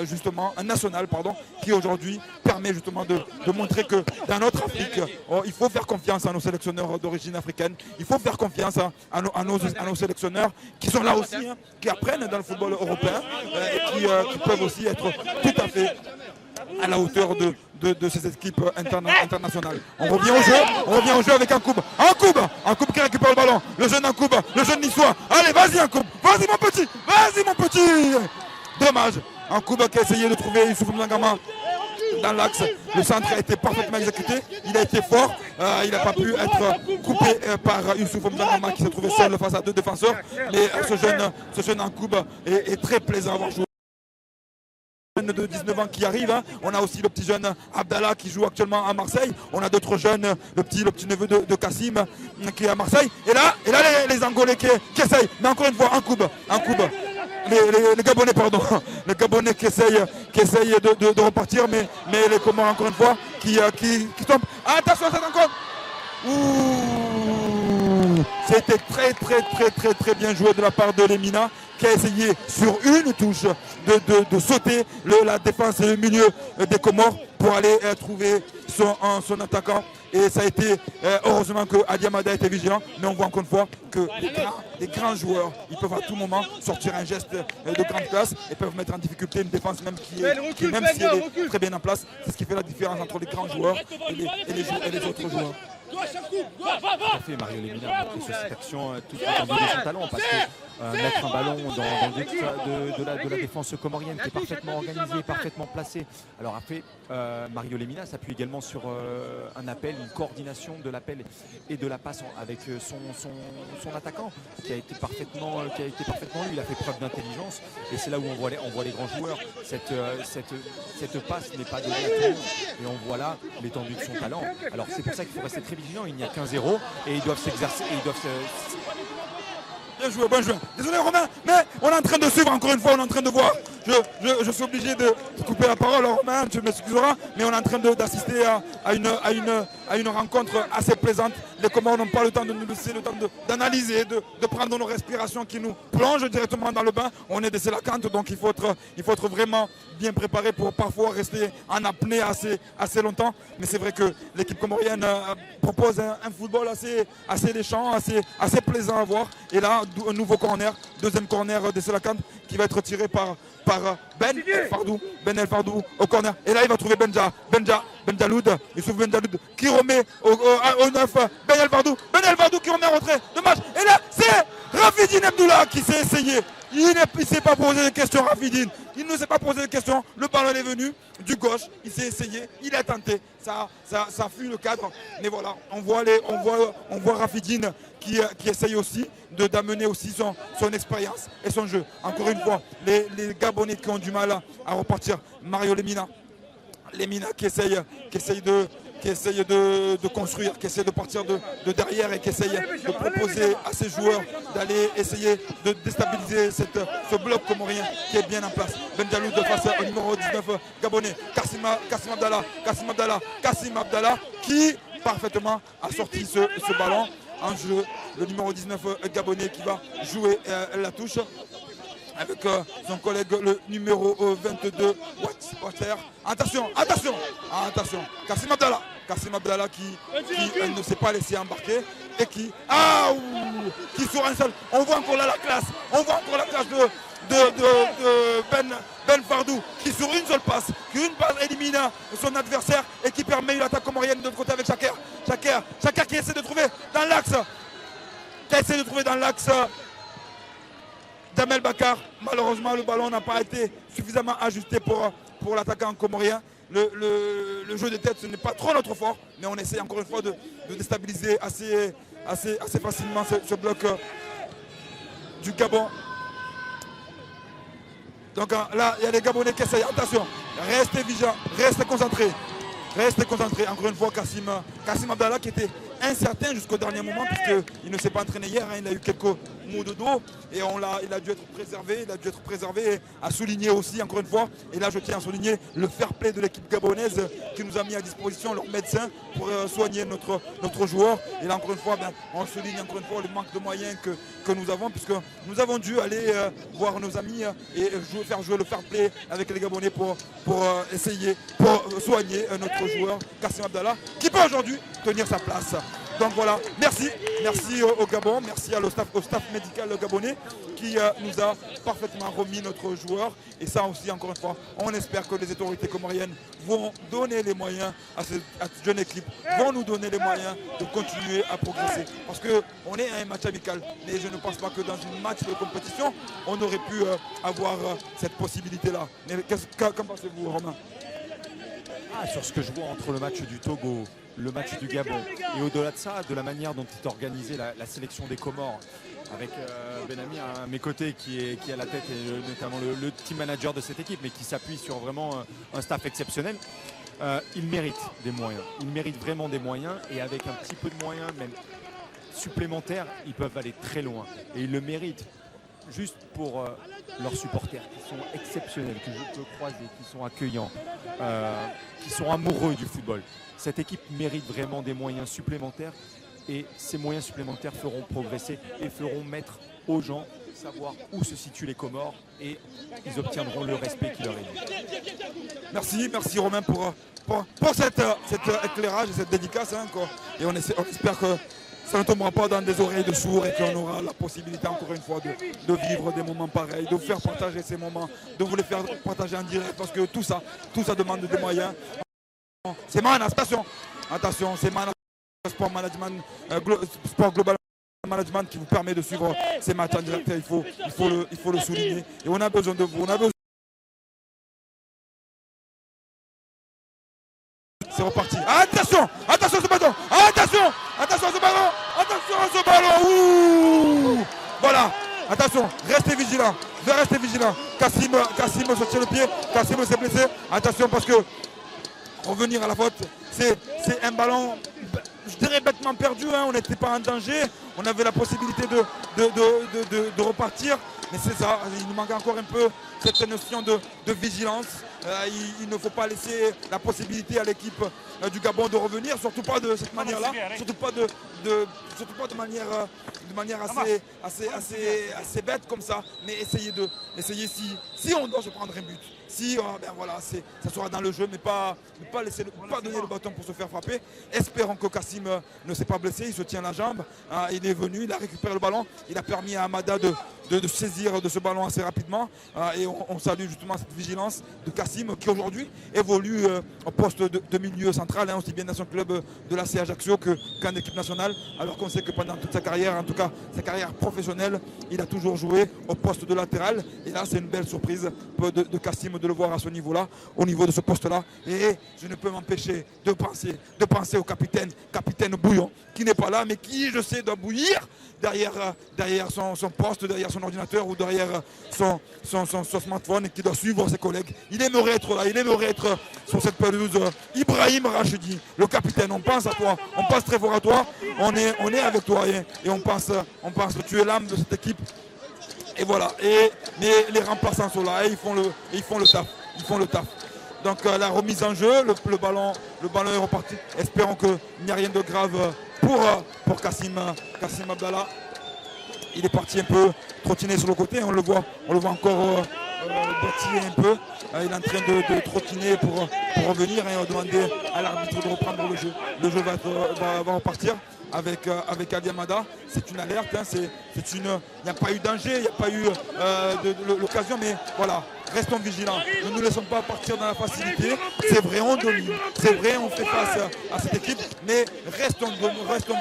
justement, un national, pardon, qui aujourd'hui permet justement de montrer que dans notre Afrique, il faut faire confiance à nos sélectionneurs d'origine africaine, il faut faire confiance à nos sélectionneurs qui sont là aussi, qui apprennent dans le football européen et qui peuvent aussi être tout à fait à la hauteur de ces équipes internationales. On revient au jeu avec Ankoub qui récupère le ballon, le jeune Ankoub, le jeune niçois. Allez, vas-y Ankoub, vas-y mon petit. Dommage, Ankoub qui a essayé de trouver Youssouf Ndiagama dans l'axe. Le centre a été parfaitement exécuté, il a été fort, il n'a pas pu être coupé par Youssouf Ndiagama qui s'est trouvé seul face à 2 défenseurs. Mais ce jeune Ankoub est très plaisant à voir jouer. De 19 ans qui arrive, on a aussi le petit jeune Abdallah qui joue actuellement à Marseille, on a d'autres jeunes, le petit neveu de Kassim qui est à Marseille, et là les Angolais qui essayent, mais encore une fois Ankoub, les Gabonais pardon, les Gabonais qui essayent de repartir, mais les Comores encore une fois qui tombent. Attention à cette rencontre. C'était très bien joué de la part de Lemina qui a essayé sur une touche de sauter la défense et le milieu des Comores pour aller trouver son attaquant. Et ça a été, heureusement que Adi Amada était vigilant, mais on voit encore une fois que les grands joueurs, ils peuvent à tout moment sortir un geste de grande classe et peuvent mettre en difficulté une défense même même si elle est très bien en place. C'est ce qui fait la différence entre les grands joueurs et les autres joueurs. Tout à fait, Mario Lemina a montré sur cette action toute l'étendue de son talent, parce que mettre un ballon dans le but de la défense comorienne qui est parfaitement organisée, parfaitement placée. Alors après, Mario Lemina s'appuie également sur un appel, une coordination de l'appel et de la passe avec son attaquant qui a été parfaitement lui. Il a fait preuve d'intelligence et c'est là où on voit les grands joueurs. Cette passe n'est pas donnée à tout le monde et on voit là l'étendue de son talent. Alors c'est pour ça qu'il faut rester très vigilant. Il n'y a qu'un 0 et ils doivent s'exercer. Bien joué, bien joué. Désolé Romain, mais on est en train de suivre encore une fois, on est en train de voir. Je suis obligé de couper la parole, Romain, tu m'excuseras, mais on est en train d'assister à une rencontre assez plaisante. Les Comores n'ont pas le temps de nous laisser le temps d'analyser, de prendre nos respirations qui nous plongent directement dans le bain. On est des Sélacanthes, donc il faut être vraiment bien préparé pour parfois rester en apnée assez longtemps. Mais c'est vrai que l'équipe comorienne propose un football assez léchant, assez plaisant à voir. Et là, un nouveau corner, deuxième corner des Sélacanthes qui va être tiré par Ben El Fardou au corner. Et là, il va trouver Benjaloud. Il trouve Benjaloud qui remet au 9 Ben El Fardou qui remet en retrait de match. Et là, c'est Rafidine Abdullah qui s'est essayé. Il ne s'est pas posé de questions, Rafidine. Il ne s'est pas posé de questions. Le ballon est venu du gauche. Il s'est essayé. Il a tenté. Ça fut le cadre. Mais voilà, on voit Rafidine qui essaye aussi d'amener aussi son expérience et son jeu. Encore une fois, les Gabonais qui ont du mal à repartir. Mario Lemina qui essaye de construire, qui essaye de partir de derrière et qui essaye de proposer à ses joueurs d'aller essayer de déstabiliser ce bloc comorien qui est bien en place. Benjaloud face au numéro 19 gabonais, Kassim Abdallah qui parfaitement a sorti ce ballon en jeu. Le numéro 19 gabonais qui va jouer la touche avec son collègue le numéro 22 Water. Attention, Kassim Abdallah qui ne s'est pas laissé embarquer et qui sur un seul, on voit encore là la classe de Ben Fardou qui sur une seule passe, élimine son adversaire et qui permet une attaque comorienne de l'autre côté avec Chaker qui essaie de trouver dans l'axe Damel Bakar. Malheureusement, le ballon n'a pas été suffisamment ajusté pour l'attaquant comorien. Le jeu de tête, ce n'est pas trop notre fort, mais on essaie encore une fois de déstabiliser assez facilement ce bloc du Gabon. Donc là, il y a les Gabonais qui essayent. Attention, restez vigilants, restez concentrés. Encore une fois, Kassim Abdallah qui était incertain jusqu'au dernier moment puisqu'il ne s'est pas entraîné hier, il a eu quelques maux de dos et il a dû être préservé, à souligner aussi encore une fois. Et là je tiens à souligner le fair play de l'équipe gabonaise qui nous a mis à disposition leurs médecins pour soigner notre joueur. Et là encore une fois, on souligne encore une fois le manque de moyens que nous avons puisque nous avons dû aller voir nos amis et faire jouer le fair play avec les Gabonais pour essayer, pour soigner notre joueur Kassim Abdallah qui peut aujourd'hui tenir sa place. Donc voilà, merci au Gabon, merci au staff médical médical gabonais qui nous a parfaitement remis notre joueur. Et ça aussi, encore une fois, on espère que les autorités comoriennes vont donner les moyens à cette jeune équipe, vont nous donner les moyens de continuer à progresser. Parce qu'on est à un match amical, mais je ne pense pas que dans un match de compétition, on aurait pu avoir cette possibilité-là. Mais qu'en pensez-vous, Romain? Sur ce que je vois entre le match du Togo, le match du Gabon et au-delà de ça, de la manière dont est organisée la sélection des Comores, avec Benami à mes côtés qui est à la tête et notamment le team manager de cette équipe, mais qui s'appuie sur vraiment un staff exceptionnel. Ils méritent des moyens, ils méritent vraiment des moyens, et avec un petit peu de moyens même supplémentaires, ils peuvent aller très loin et ils le méritent. Juste pour leurs supporters qui sont exceptionnels, que je peux croiser, qui sont accueillants, qui sont amoureux du football. Cette équipe mérite vraiment des moyens supplémentaires Et ces moyens supplémentaires feront progresser et feront mettre aux gens savoir où se situent les Comores et ils obtiendront le respect qui leur est dû. Merci Romain pour cet éclairage et cette dédicace. Hein, et on espère que ça ne tombera pas dans des oreilles de sourds et qu'on aura la possibilité encore une fois de vivre des moments pareils, de faire partager ces moments, de vous les faire partager en direct parce que tout ça demande des moyens. C'est Mana, attention, c'est Mana Sport Management, Sport Global Management qui vous permet de suivre ces matchs en direct. Il faut le souligner. Et on a besoin de vous. C'est reparti. Attention ce ballon. Attention ce ballon. Ouh. Voilà. Attention, restez vigilants. Kassim se tire le pied. Kassim s'est blessé. Attention parce que revenir à la faute, c'est un ballon, je dirais bêtement perdu. Hein. On n'était pas en danger. On avait la possibilité de repartir. Mais c'est ça, il nous manque encore un peu cette notion de vigilance. Il ne faut pas laisser la possibilité à l'équipe du Gabon de revenir, surtout pas de cette manière-là, surtout pas de manière assez bête comme ça, mais essayer si on doit se prendre un but, ça sera dans le jeu, mais pas donner le bâton pour se faire frapper. Espérons que Kassim ne s'est pas blessé, il se tient la jambe, il est venu, il a récupéré le ballon, il a permis à Amada de saisir de ce ballon assez rapidement et on salue justement cette vigilance de Kassim qui aujourd'hui évolue au poste de milieu central, hein, aussi bien dans son club de la Ajaccio qu'en équipe nationale, alors qu'on sait que pendant toute sa carrière, en tout cas sa carrière professionnelle, il a toujours joué au poste de latéral et là c'est une belle surprise de Kassim de le voir à ce niveau-là, au niveau de ce poste-là, et je ne peux m'empêcher de penser au capitaine Bouillon qui n'est pas là mais qui je sais doit bouillir derrière son poste, derrière son ordinateur ou derrière son smartphone et qui doit suivre ses collègues. Il aimerait être là, il aimerait être sur cette pelouse. Ibrahim Rachidi, le capitaine, on pense à toi, on pense très fort à toi, on est avec toi et on pense que tu es l'âme de cette équipe. Et voilà, mais les remplaçants sont là et ils font le taf. Donc la remise en jeu, le ballon est reparti. Espérons qu'il n'y a rien de grave pour Kassim Abdallah. Il est parti un peu trottiner sur le côté, on le voit encore bottiller un peu. Il est en train de trottiner pour revenir et on va demander à l'arbitre de reprendre le jeu. Le jeu va repartir avec Ali Amada. C'est une alerte, hein, il n'y a pas eu danger, il n'y a pas eu l'occasion, mais voilà. Restons vigilants, ne nous laissons pas partir dans la facilité. C'est vrai, on domine, c'est vrai, on fait face à cette équipe, mais restons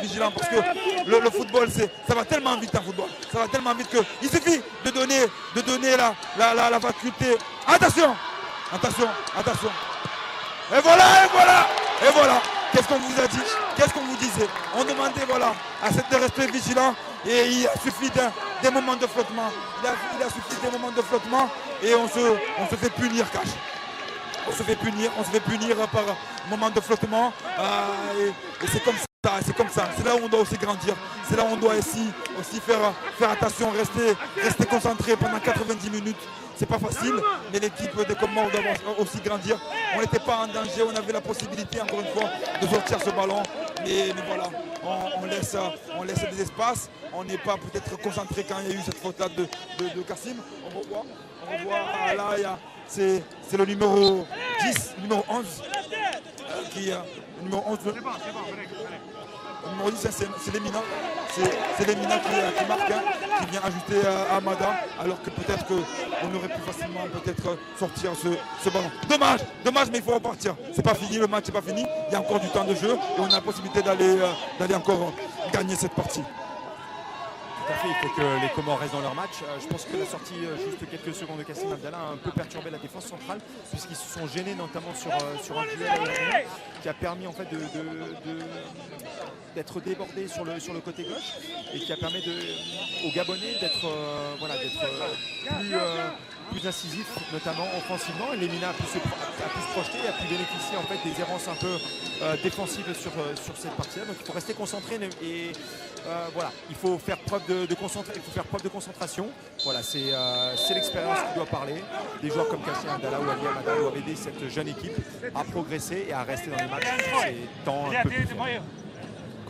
vigilants parce que le football, ça va tellement vite en football. Ça va tellement vite qu'il suffit de donner la vacuité. Attention. Et voilà. Qu'est-ce qu'on vous a dit? Qu'est-ce qu'on vous disait? On demandait de rester vigilant et il a suffi des moments de flottement. Il a suffi des moments de flottement et on se fait punir, Cash. On se fait punir par moment de flottement et c'est comme ça. C'est là où on doit aussi grandir. C'est là où on doit aussi faire attention, rester concentré pendant 90 minutes. C'est pas facile, mais l'équipe des Comores doit aussi grandir. On n'était pas en danger, on avait la possibilité encore une fois de sortir ce ballon. Mais voilà, on laisse des espaces. On n'est pas peut-être concentré quand il y a eu cette faute-là de Kassim. On revoit là, c'est le numéro 10, le numéro 11 le numéro 11. Le numéro 10, c'est Lemina. C'est Lemina qui marque, qui vient ajouter à Amada, alors que peut-être qu'on aurait pu facilement sortir ce ballon. Dommage, mais il faut repartir. C'est pas fini, le match n'est pas fini. Il y a encore du temps de jeu et on a la possibilité d'aller encore gagner cette partie. Tout à fait, il faut que les Comores restent dans leur match. Je pense que la sortie, juste quelques secondes de Kassim Abdallah, a un peu perturbé la défense centrale, puisqu'ils se sont gênés notamment sur un duel qui a permis en fait d'être débordé sur le côté gauche et qui a permis aux Gabonais d'être plus incisif, notamment offensivement. Et Lemina a pu se projeter, a pu bénéficier en fait des errances un peu défensives sur cette partie-là. Donc il faut rester concentré et il faut faire preuve de concentration. Voilà, c'est l'expérience qui doit parler. Des joueurs comme Kassim Abdallah ou Ali Amada doivent aider cette jeune équipe à progresser et à rester dans les matchs. C'est temps un peu plus fort.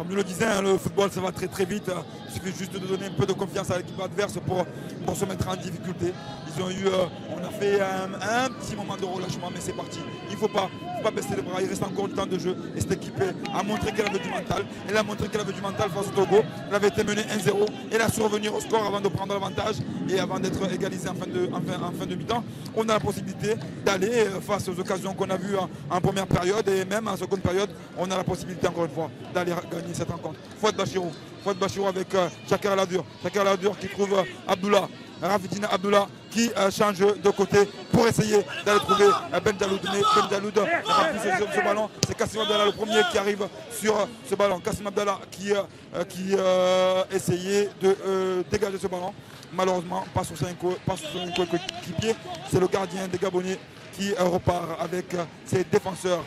Comme je le disais, hein, le football ça va très très vite. Il suffit juste de donner un peu de confiance à l'équipe adverse pour se mettre en difficulté. Ils ont eu, on a fait un petit moment de relâchement, mais c'est parti. Il ne faut pas baisser les bras, il reste encore du temps de jeu. Et cette équipe a montré qu'elle avait du mental. Elle a montré qu'elle avait du mental face au Togo. Elle avait été menée 1-0. Elle a su revenir au score avant de prendre l'avantage et avant d'être égalisée en fin de mi-temps. On a la possibilité d'aller face aux occasions qu'on a vues en première période et même en seconde période. On a la possibilité encore une fois d'aller gagner cette rencontre. Fouad Bachirou avec Chaker Aladur. Chaker Aladur qui trouve Abdullah. Rafidine Abdullah qui change de côté pour essayer d'aller trouver Ben Daloud. Mais Ben Daloud n'a pas pu sur ce ballon. C'est Kassim Abdallah le premier qui arrive sur ce ballon. Kassim Abdallah qui essayait de dégager ce ballon. Malheureusement, pas sur son coéquipier. C'est le gardien des Gabonais qui repart avec ses défenseurs.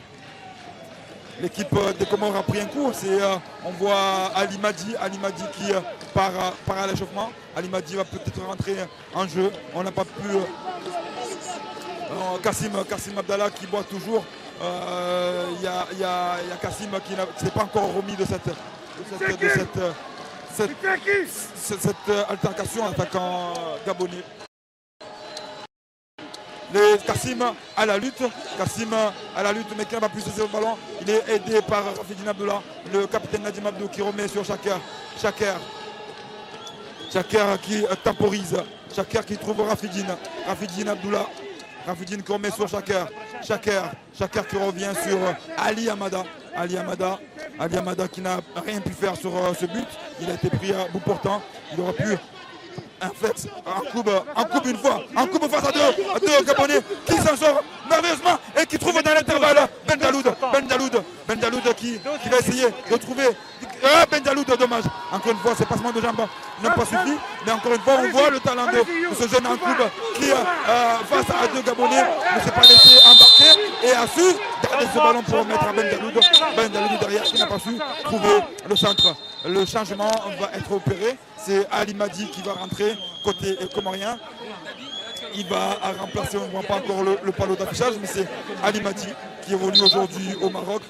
L'équipe des Comores a pris un coup. On voit Ali Madi qui part à l'échauffement. Ali Madi va peut-être rentrer en jeu. On n'a pas pu. Kassim Abdallah qui boit toujours. Il y a Kassim qui ne s'est pas encore remis de cette altercation attaquant gabonais. Kassim à la lutte, mais qui n'a pas pu saisir le ballon. Il est aidé par Rafidine Abdullah, le capitaine Nadim Abdou qui remet sur Chaker qui temporise, Chaker qui trouve Rafidine Abdullah, Rafidine qui remet sur Chaker qui revient sur Ali Amada qui n'a rien pu faire sur ce but. Il a été pris à bout portant. Il aurait pu en coupe une fois, en coupe face à deux Gabonais qui s'en sort merveilleusement et qui trouve dans l'intervalle Ben Daloud qui va essayer de trouver Ben Daloud, dommage. Encore une fois, ce passement de jambes n'a pas suffi, mais encore une fois, on voit le talent de ce jeune en coupe qui, face à deux Gabonais, ne s'est pas laissé embarquer et a su garder ce ballon pour remettre à Ben Daloud derrière qui n'a pas su trouver le centre. Le changement va être opéré. C'est Ali Madi qui va rentrer côté comorien. Il va remplacer, on ne voit pas encore le panneau d'affichage, mais c'est Ali Madi qui évolue aujourd'hui au Maroc,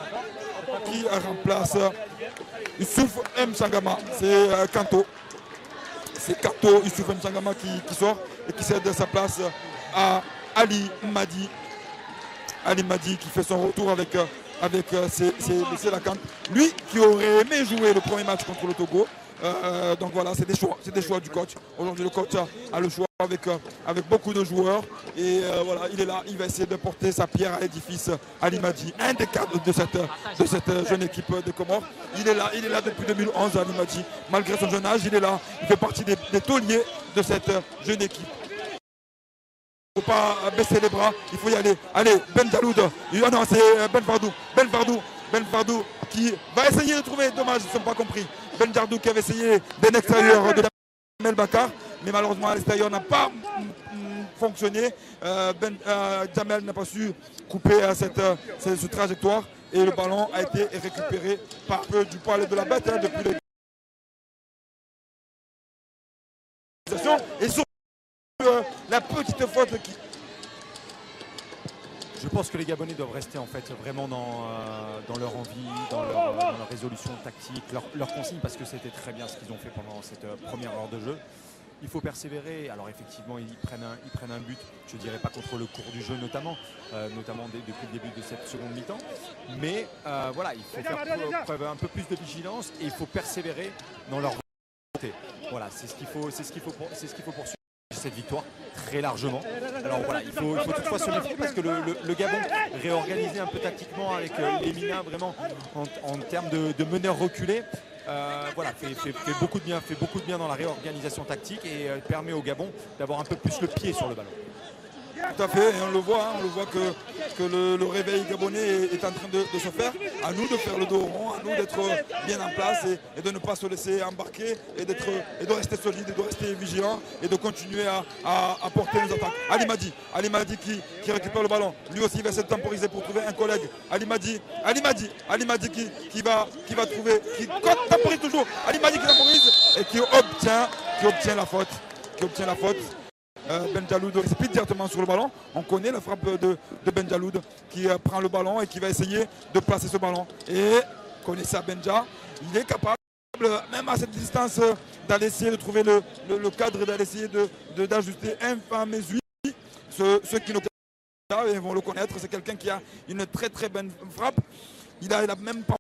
qui remplace Youssouf Msangama. C'est Kanto. C'est Kanto, Youssouf Msangama qui sort et qui cède sa place à Ali Madi. Ali Madi qui fait son retour avec c'est la Kante. Lui qui aurait aimé jouer le premier match contre le Togo. Donc voilà, c'est des choix du coach. Aujourd'hui, le coach a le choix avec beaucoup de joueurs. Et voilà, il est là, il va essayer de porter sa pierre à l'édifice. Ali Madi, un des cadres de cette jeune équipe des Comores. Il est là depuis 2011, Ali Madi. Malgré son jeune âge, il est là. Il fait partie des tauliers de cette jeune équipe. Il ne faut pas baisser les bras, il faut y aller. Allez, Ben Daloud. Ah non, c'est Ben Fardou qui va essayer de trouver. Dommage, ils ne sont pas compris. Ben Daloud qui avait essayé d'un extérieur de Jamel Bakar, mais malheureusement à l'extérieur n'a pas fonctionné. Jamel n'a pas su couper cette trajectoire et le ballon a été récupéré par peu du poil de la bête depuis les. Et sur la petite faute qui. Je pense que les Gabonais doivent rester en fait vraiment dans leur envie, dans leur résolution tactique, leur consigne, parce que c'était très bien ce qu'ils ont fait pendant cette première heure de jeu. Il faut persévérer. Alors effectivement, ils prennent un but, je ne dirais pas contre le cours du jeu notamment depuis le début de cette seconde mi-temps. Mais voilà, il faut faire preuve un peu plus de vigilance et il faut persévérer dans leur volonté. Voilà, c'est ce qu'il faut poursuivre. Cette victoire très largement. Alors voilà, il faut toutefois se méfier parce que le Gabon réorganisé un peu tactiquement avec Lemina vraiment en termes de meneur reculé. Voilà, fait beaucoup de bien dans la réorganisation tactique et permet au Gabon d'avoir un peu plus le pied sur le ballon. Tout à fait, et on le voit que le réveil gabonais est en train de se faire. À nous de faire le dos rond, à nous d'être bien en place et de ne pas se laisser embarquer et de rester solide, et de rester vigilant et de continuer à porter nos attaques. Ali Madi qui récupère le ballon. Lui aussi il va essayer de temporiser pour trouver un collègue. Ali Madi qui va trouver, qui temporise toujours. Ali Madi qui temporise et qui obtient la faute. Ben Daloud speed directement sur le ballon. On connaît la frappe de Ben Daloud qui prend le ballon et qui va essayer de placer ce ballon. Et Connaissez Benja, il est capable, même à cette distance, d'aller essayer de trouver le cadre, d'aller essayer d'ajuster infamezui. Ceux qui nous connaissent vont le connaître, c'est quelqu'un qui a une très très bonne frappe. Il a même pas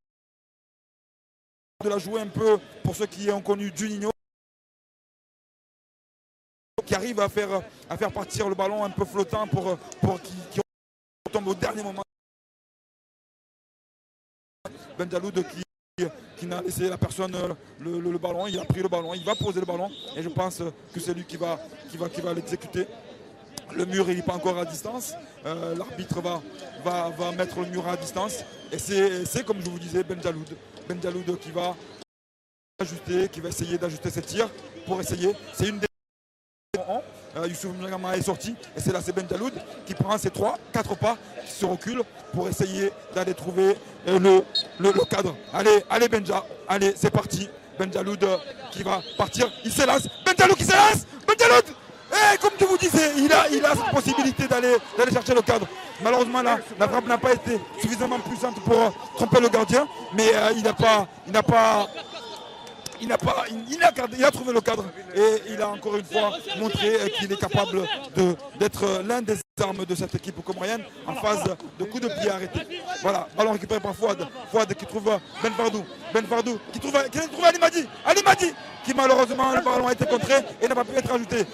de la jouer un peu pour ceux qui ont connu Juninho, qui arrive à faire partir le ballon un peu flottant pour qui tombe au dernier moment. Benjaloud qui n'a laissé la personne le ballon, il a pris le ballon, il va poser le ballon et je pense que c'est lui qui va l'exécuter. Le mur il n'est pas encore à distance, l'arbitre va mettre le mur à distance et c'est comme je vous disais Benjaloud qui va ajuster, qui va essayer d'ajuster ses tirs pour essayer, c'est une des Youssouf Mjangama est sorti et c'est là c'est Benjaloud qui prend ses 3-4 pas, qui se recule pour essayer d'aller trouver le cadre. Allez Benja, allez c'est parti. Benjaloud qui va partir, il s'élance, Benjaloud qui s'élance, Benjaloud. Et comme je vous disais, il a cette possibilité d'aller chercher le cadre. Malheureusement la frappe n'a pas été suffisamment puissante pour tromper le gardien, mais il a trouvé le cadre et il a encore une fois montré qu'il est capable d'être l'un des armes de cette équipe comorienne en phase de coup de pied arrêté. Voilà, ballon récupéré par Fouad qui trouve Ben Fardou qui trouve Ali Madi qui malheureusement le ballon a été contré et n'a pas pu être ajouté.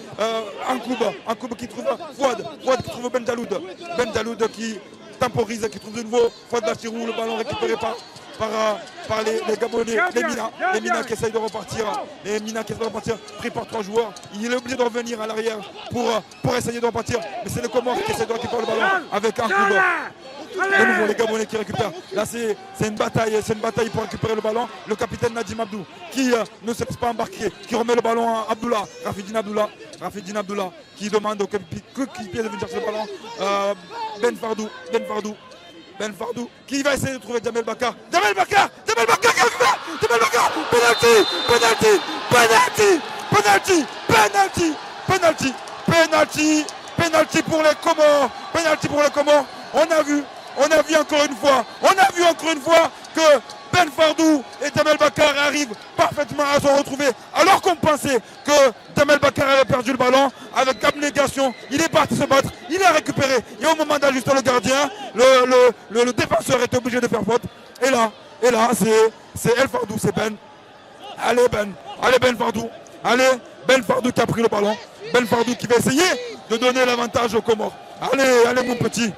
Ankoub qui trouve Fouad qui trouve Benjaloud qui temporise, qui trouve de nouveau Fouad Bachirou, le ballon récupéré par les Gabonais, les Mina qui essayent de repartir, pris par 3 joueurs. Il est obligé de revenir à l'arrière pour essayer de repartir, mais c'est le Comores qui essaie de récupérer le ballon avec un coup. De nouveau les Gabonais qui récupèrent. Là c'est une bataille pour récupérer le ballon. Le capitaine Nadim Abdou qui ne se laisse pas embarquer, qui remet le ballon à Abdullah, Rafidine Abdullah qui demande au coéquipier de venir chercher le ballon. Ben Fardou qui va essayer de trouver Jamel Bakar qui récupère. Penalty pour les Comores. On a vu encore une fois que Ben Fardou et Jamel Bakar arrivent parfaitement à se retrouver alors qu'on pensait que Jamel Bakar avait perdu le ballon. Avec abnégation, il est parti se battre, il a récupéré et au moment d'ajuster le gardien, le défenseur est obligé de faire faute. Et là c'est El Fardou, c'est Ben. Allez Ben Fardou qui a pris le ballon. Ben Fardou qui va essayer de donner l'avantage aux Comores. Allez mon petit,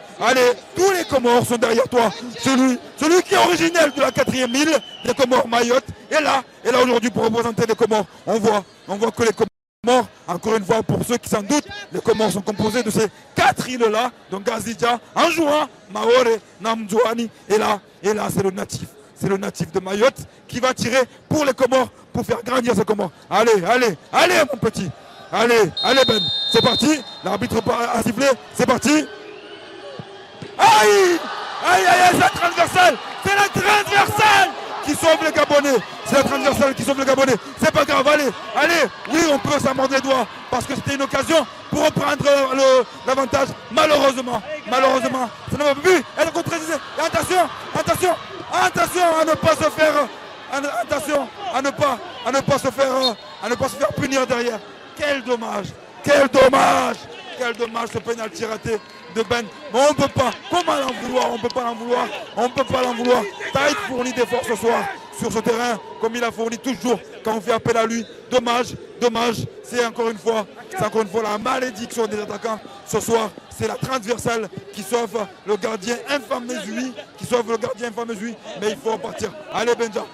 tous les Comores sont derrière toi. Celui qui est originel de la 4e île des Comores, Mayotte, est là aujourd'hui pour représenter les Comores. On voit que les Comores, encore une fois, pour ceux qui s'en doutent, les Comores sont composés de ces 4 îles-là, donc Gazidja, Anjouan, Maore, Namdjouani, et là c'est le natif de Mayotte qui va tirer pour les Comores, pour faire grandir ces Comores. Allez mon petit. Allez Ben, c'est parti. L'arbitre a sifflé, c'est parti. Aïe, c'est la transversale. C'est la transversale qui sauve les Gabonais. C'est pas grave, allez. Oui, on peut s'en mordre les doigts parce que c'était une occasion pour reprendre l'avantage. Malheureusement, ça n'a pas pu être concrétisé. Attention à ne pas se faire. Attention à ne pas se faire punir derrière. Quel dommage ce pénalty raté de Ben. Mais on ne peut pas. Comment l'en vouloir. Taït fournit des forces ce soir sur ce terrain comme il a fourni toujours quand on fait appel à lui. Dommage. C'est encore une fois la malédiction des attaquants ce soir. C'est la transversale qui sauve le gardien infamezui. Mais il faut repartir. Allez Benja,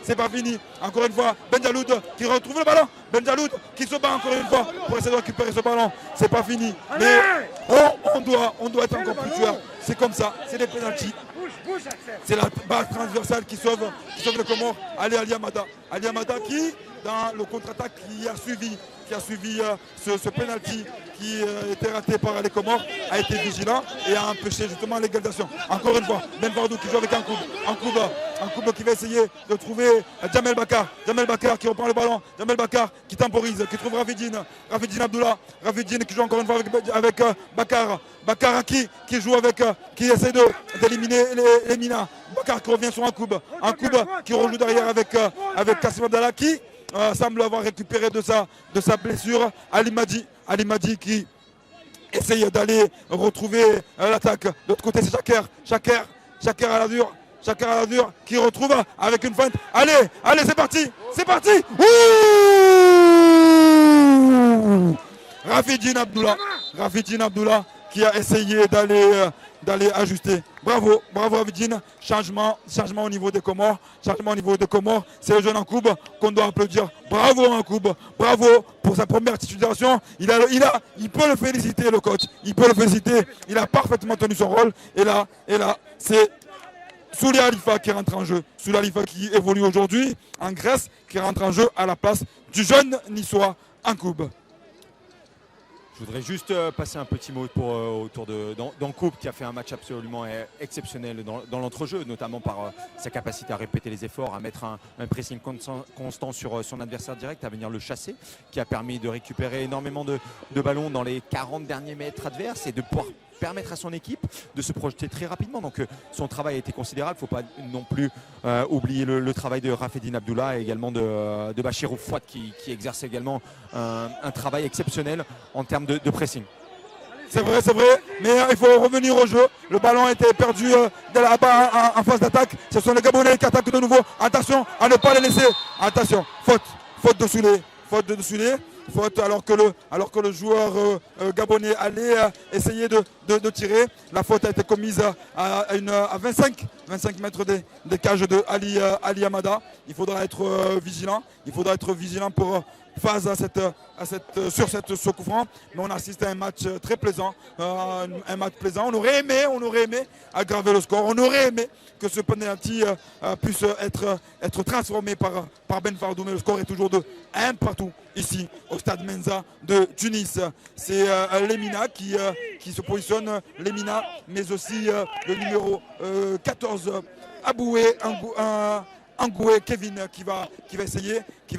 c'est pas fini. Encore une fois, Benjaloud qui retrouve le ballon. Benjaloud qui se bat encore une fois pour essayer de récupérer ce ballon. C'est pas fini. Mais on doit être encore plus tueur. C'est comme ça, c'est des pénaltys. C'est la base transversale qui sauve le Comores. Allez Ali Amada qui, dans le contre-attaque qui a suivi qui a suivi ce penalty qui était raté par les Comores a été vigilant et a empêché justement l'égalisation. Encore une fois, Ben Fardou qui joue avec un couple qui va essayer de trouver Jamel Bakar qui reprend le ballon, Jamel Bakar qui temporise, qui trouve Rafidine Abdullah, Rafidine qui joue encore une fois avec Bakar qui joue avec, qui essaie d'éliminer les Mina. Bakar qui revient sur un couple qui rejoue derrière avec Kassim Abdallah qui semble avoir récupéré de sa blessure. Ali Madi qui essaye d'aller retrouver l'attaque. De l'autre côté c'est Shaker à la dure. Qui retrouve avec une feinte. Allez, c'est parti. Ouh, Rafidine Abdullah qui a essayé d'aller ajuster. Bravo Rafidine. Changement au niveau des Comores. C'est le jeune Ankoub qu'on doit applaudir. Bravo Ankoub. Bravo pour sa première titularisation. Il peut le féliciter le coach. Il a parfaitement tenu son rôle. Et là, c'est Souli Alifa qui rentre en jeu. Souli Alifa qui évolue aujourd'hui en Grèce, qui rentre en jeu à la place du jeune niçois Ankoub. Je voudrais juste passer un petit mot autour d'Ankoub qui a fait un match absolument exceptionnel dans l'entrejeu, notamment par sa capacité à répéter les efforts, à mettre un pressing constant sur son adversaire direct, à venir le chasser, qui a permis de récupérer énormément de ballons dans les 40 derniers mètres adverses et de pouvoir permettre à son équipe de se projeter très rapidement. Donc son travail a été considérable. Il ne faut pas non plus oublier le travail de Rafidine Abdullah et également de Bachirou Fouad qui exerce également un travail exceptionnel en termes de pressing. C'est vrai, mais il faut revenir au jeu. Le ballon a été perdu là-bas en phase d'attaque. Ce sont les Gabonais qui attaquent de nouveau. Attention à ne pas les laisser. Attention, faute de Soulé. Faute alors que le joueur gabonais allait essayer de tirer. La faute a été commise à 25 mètres des cages de Ali Amada. Il faudra être vigilant pour face sur ce coup franc. Mais on assiste à un match très plaisant. On aurait aimé aggraver le score. On aurait aimé que ce penalty puisse être transformé par Ben Fardou. Mais le score est toujours de 1 partout ici au stade Menza de Tunis. C'est Lemina qui se positionne. Lemina, mais aussi le numéro 14 Aboué Angoué Kevin qui va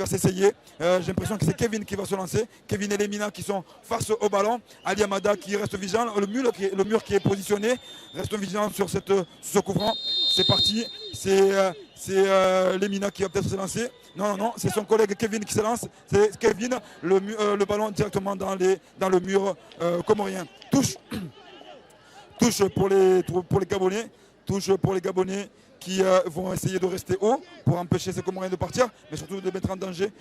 s'essayer. J'ai l'impression que c'est Kevin qui va se lancer. Kevin et Lemina qui sont face au ballon. Ali Amada qui reste vigilant. Le mur qui est positionné reste vigilant sur ce coup franc. C'est parti. C'est Lemina qui va peut-être se lancer. Non, c'est son collègue Kevin qui se lance. C'est Kevin, le ballon directement dans le mur comorien. Touche pour les Gabonais. Qui vont essayer de rester haut pour empêcher ces Comoriens de partir, mais surtout de mettre en danger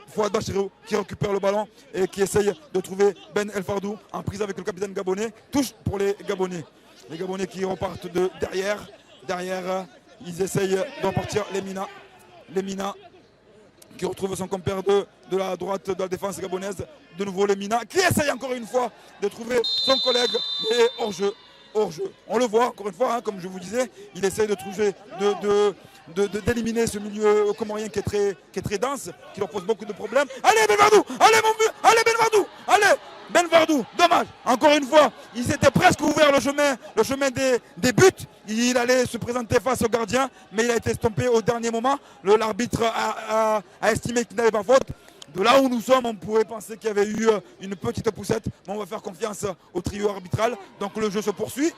Fouad Bachirou qui récupère le ballon et qui essaye de trouver Ben El Fardou en prise avec le capitaine gabonais. Touche pour les Gabonais. Les Gabonais qui repartent de derrière. Derrière, ils essayent de repartir Lemina qui retrouve son compère de la droite de la défense gabonaise. De nouveau Lemina qui essaye encore une fois de trouver son collègue et hors-jeu. On le voit encore une fois, comme je vous disais, il essaye de trouver, d'éliminer ce milieu comorien qui est très dense, qui leur pose beaucoup de problèmes. Allez Ben Fardou, allez Ben Fardou, dommage. Encore une fois, ils étaient presque ouverts le chemin des buts. Il allait se présenter face au gardien, mais il a été stoppé au dernier moment. L'arbitre a estimé qu'il n'avait pas faute. De là où nous sommes, on pourrait penser qu'il y avait eu une petite poussette, mais on va faire confiance au trio arbitral. Donc le jeu se poursuit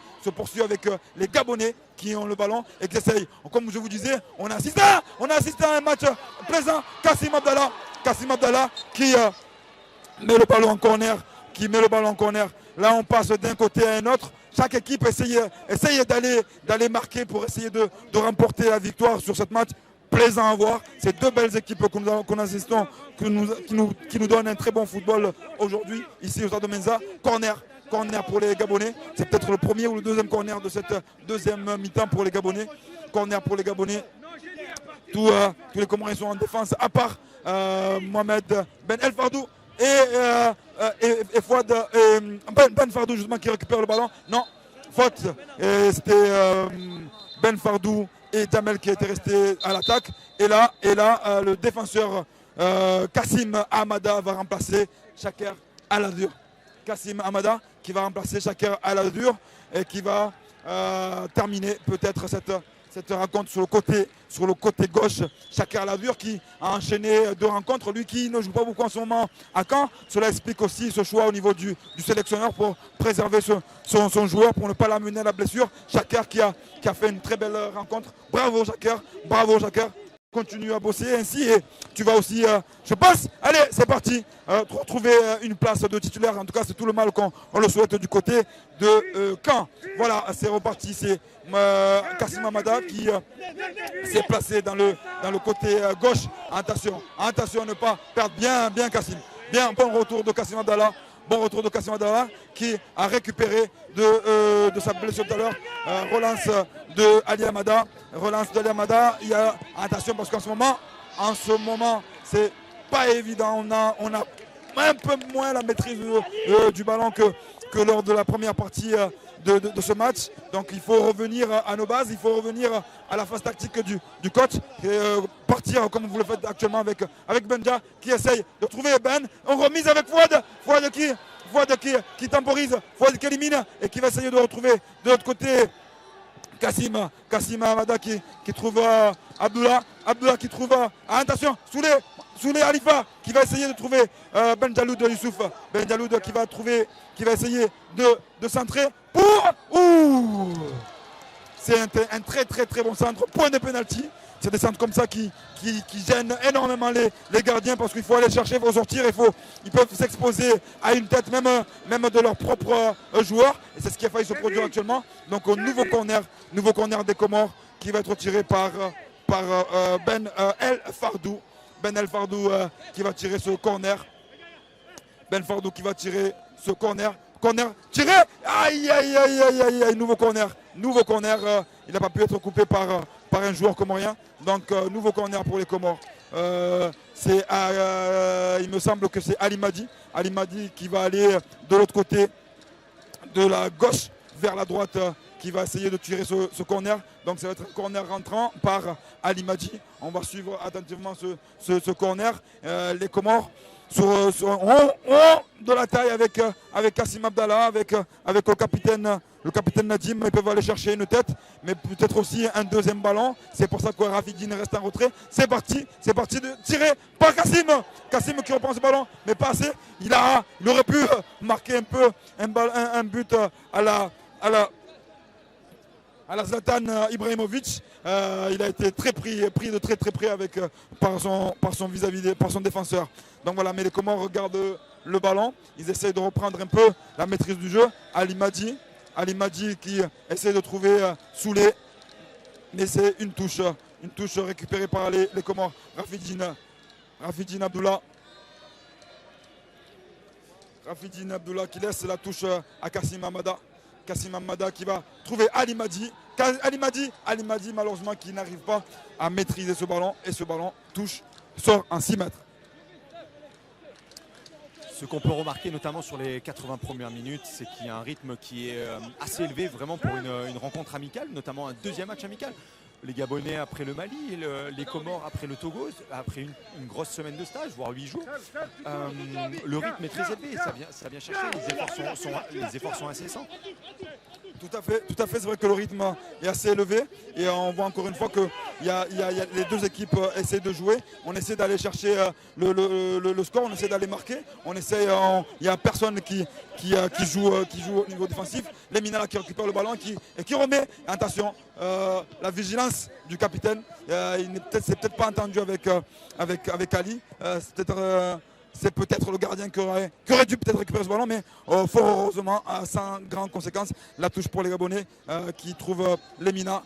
avec les Gabonais qui ont le ballon et qui essayent. Comme je vous disais, on a assisté à un match plaisant. Kassim Abdallah qui met le ballon en corner. Là, on passe d'un côté à un autre. Chaque équipe essaye d'aller marquer pour essayer de remporter la victoire sur cette match. Plaisant à voir, c'est deux belles équipes qu'on assistons, qui nous donnent un très bon football aujourd'hui, ici au stade de Menza. Corner pour les Gabonais, c'est peut-être le premier ou le deuxième corner de cette deuxième mi-temps pour les Gabonais. Corner pour les Gabonais, tous les Comoriens sont en défense, à part Mohamed Ben El Fardou et Fouad, Ben Fardou justement qui récupère le ballon. Non, faute, c'était Ben Fardou et Jamel qui était resté à l'attaque. Et là, le défenseur Kassim Hamada va remplacer Chaker Aladur. Kassim Hamada qui va remplacer Chaker Aladur et qui va terminer peut-être cette rencontre sur le côté gauche. Chaker Aladur qui a enchaîné 2 rencontres, lui qui ne joue pas beaucoup en ce moment à Caen. Cela explique aussi ce choix au niveau du sélectionneur pour préserver son joueur, pour ne pas l'amener à la blessure. Chaker qui a fait une très belle rencontre. Bravo Chaker, bravo Chaker. Continue à bosser ainsi et tu vas aussi, je pense, allez c'est parti, retrouver une place de titulaire. En tout cas c'est tout le mal qu'on le souhaite du côté de Caen. Voilà, c'est reparti, c'est Kassim Hamada qui s'est placé dans le côté gauche. Attention à ne pas perdre, bien Kassim, bien, bon retour de Kassim Hamada. Bon retour de Kassim Hamada qui a récupéré de sa blessure tout à l'heure. Relance de Ali Hamada. Relance de Ali Hamada. Il y a attention parce qu'en ce moment, c'est pas évident. On a un peu moins la maîtrise du ballon que lors de la première partie de ce match. Donc il faut revenir à nos bases, il faut revenir à la phase tactique du coach et partir comme vous le faites actuellement avec Benja qui essaye de trouver Ben. On remise avec Fouad qui temporise, Fouad qui élimine et qui va essayer de retrouver de l'autre côté Kassim Hamada qui trouve Abdullah qui trouve attention Souley Alifa qui va essayer de trouver Benjaloud Youssouf. Benjaloud qui va essayer de centrer pour c'est un très très très bon centre, point de pénalty. C'est des centres comme ça qui gênent énormément les gardiens parce qu'il faut aller chercher, il faut sortir, ils peuvent s'exposer à une tête même de leur propre joueur. Et c'est ce qui a failli se produire actuellement. Donc au nouveau corner des Comores qui va être tiré par Ben El Fardou. Ben El Fardou qui va tirer ce corner. Ben Fardou qui va tirer ce corner. Corner tiré. Aïe. Nouveau corner. Il n'a pas pu être coupé par un joueur comorien. Donc nouveau corner pour les Comores. Il me semble que c'est Ali Madi. Ali Madi qui va aller de l'autre côté, de la gauche vers la droite, qui va essayer de tirer ce corner. Donc ça va être un corner rentrant par Ali Madi. On va suivre attentivement ce corner. Les Comores ont de la taille avec Kassim Abdallah, avec le capitaine Nadim. Ils peuvent aller chercher une tête, mais peut-être aussi un deuxième ballon. C'est pour ça que Rafidine reste en retrait. C'est parti de tirer par Kassim. Kassim qui reprend ce ballon, mais pas assez. Il aurait pu marquer un peu un but à la Zlatan Ibrahimovic. Il a été pris de très très près par son défenseur. Donc voilà, mais les Comores regardent le ballon. Ils essayent de reprendre un peu la maîtrise du jeu. Ali Madi qui essaie de trouver Souley. Mais c'est une touche récupérée par les Comores. Rafidine Abdullah. Rafidine Abdullah qui laisse la touche à Kassim Hamada. Kassim Hamada qui va trouver Ali Madi. Ali Madi malheureusement qui n'arrive pas à maîtriser ce ballon. Et ce ballon sort en 6 mètres. Ce qu'on peut remarquer notamment sur les 80 premières minutes, c'est qu'il y a un rythme qui est assez élevé vraiment pour une rencontre amicale, notamment un deuxième match amical. Les Gabonais après le Mali, et les Comores après le Togo, après une grosse semaine de stage, voire 8 jours. Le rythme est très élevé, ça vient chercher, les efforts sont incessants. Tout à fait, c'est vrai que le rythme est assez élevé et on voit encore une fois que les deux équipes essaient de jouer. On essaie d'aller chercher le score, on essaie d'aller marquer. Il n'y a personne qui joue au niveau défensif. Lemina qui récupère le ballon et qui remet. Attention, la vigilance du capitaine. Il s'est peut-être pas entendu avec Ali. C'est peut-être le gardien qui aurait dû peut-être récupérer ce ballon, mais fort heureusement, sans grande conséquence, la touche pour les Gabonais qui trouvent Lemina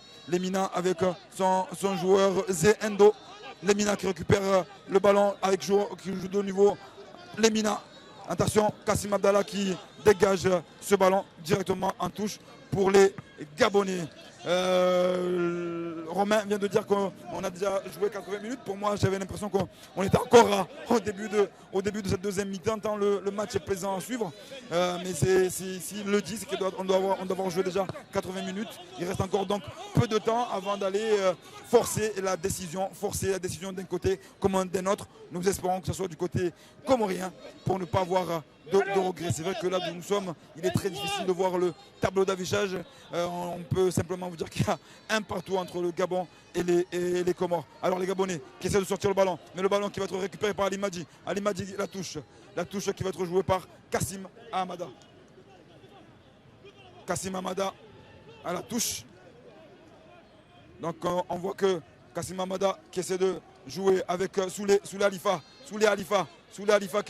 avec son joueur Zendo. Lemina qui récupère le ballon qui joue de niveau. Lemina, attention, Kassim Abdallah qui dégage ce ballon directement en touche pour les Gabonais. Romain vient de dire qu'on a déjà joué 80 minutes. Pour moi, j'avais l'impression qu'on était encore au début de cette deuxième mi-temps. Tant le match est plaisant à suivre. Mais s'il le dit, c'est qu'on doit avoir joué déjà 80 minutes. Il reste encore donc peu de temps avant d'aller forcer la décision d'un côté comme d'un autre. Nous espérons que ce soit du côté comorien pour ne pas avoir de regrets. C'est vrai que là où nous sommes, il est très difficile de voir le tableau d'affichage. On peut simplement vous dire qu'il y a un partout entre le Gabon et les Comores. Alors les Gabonais qui essaient de sortir le ballon, mais le ballon qui va être récupéré par Ali Madi. Ali Madi, la touche qui va être jouée par Kassim Ahmada. Kassim Ahmada à la touche. Donc on voit que Kassim Ahmada qui essaie de jouer avec Soulé Alifa qui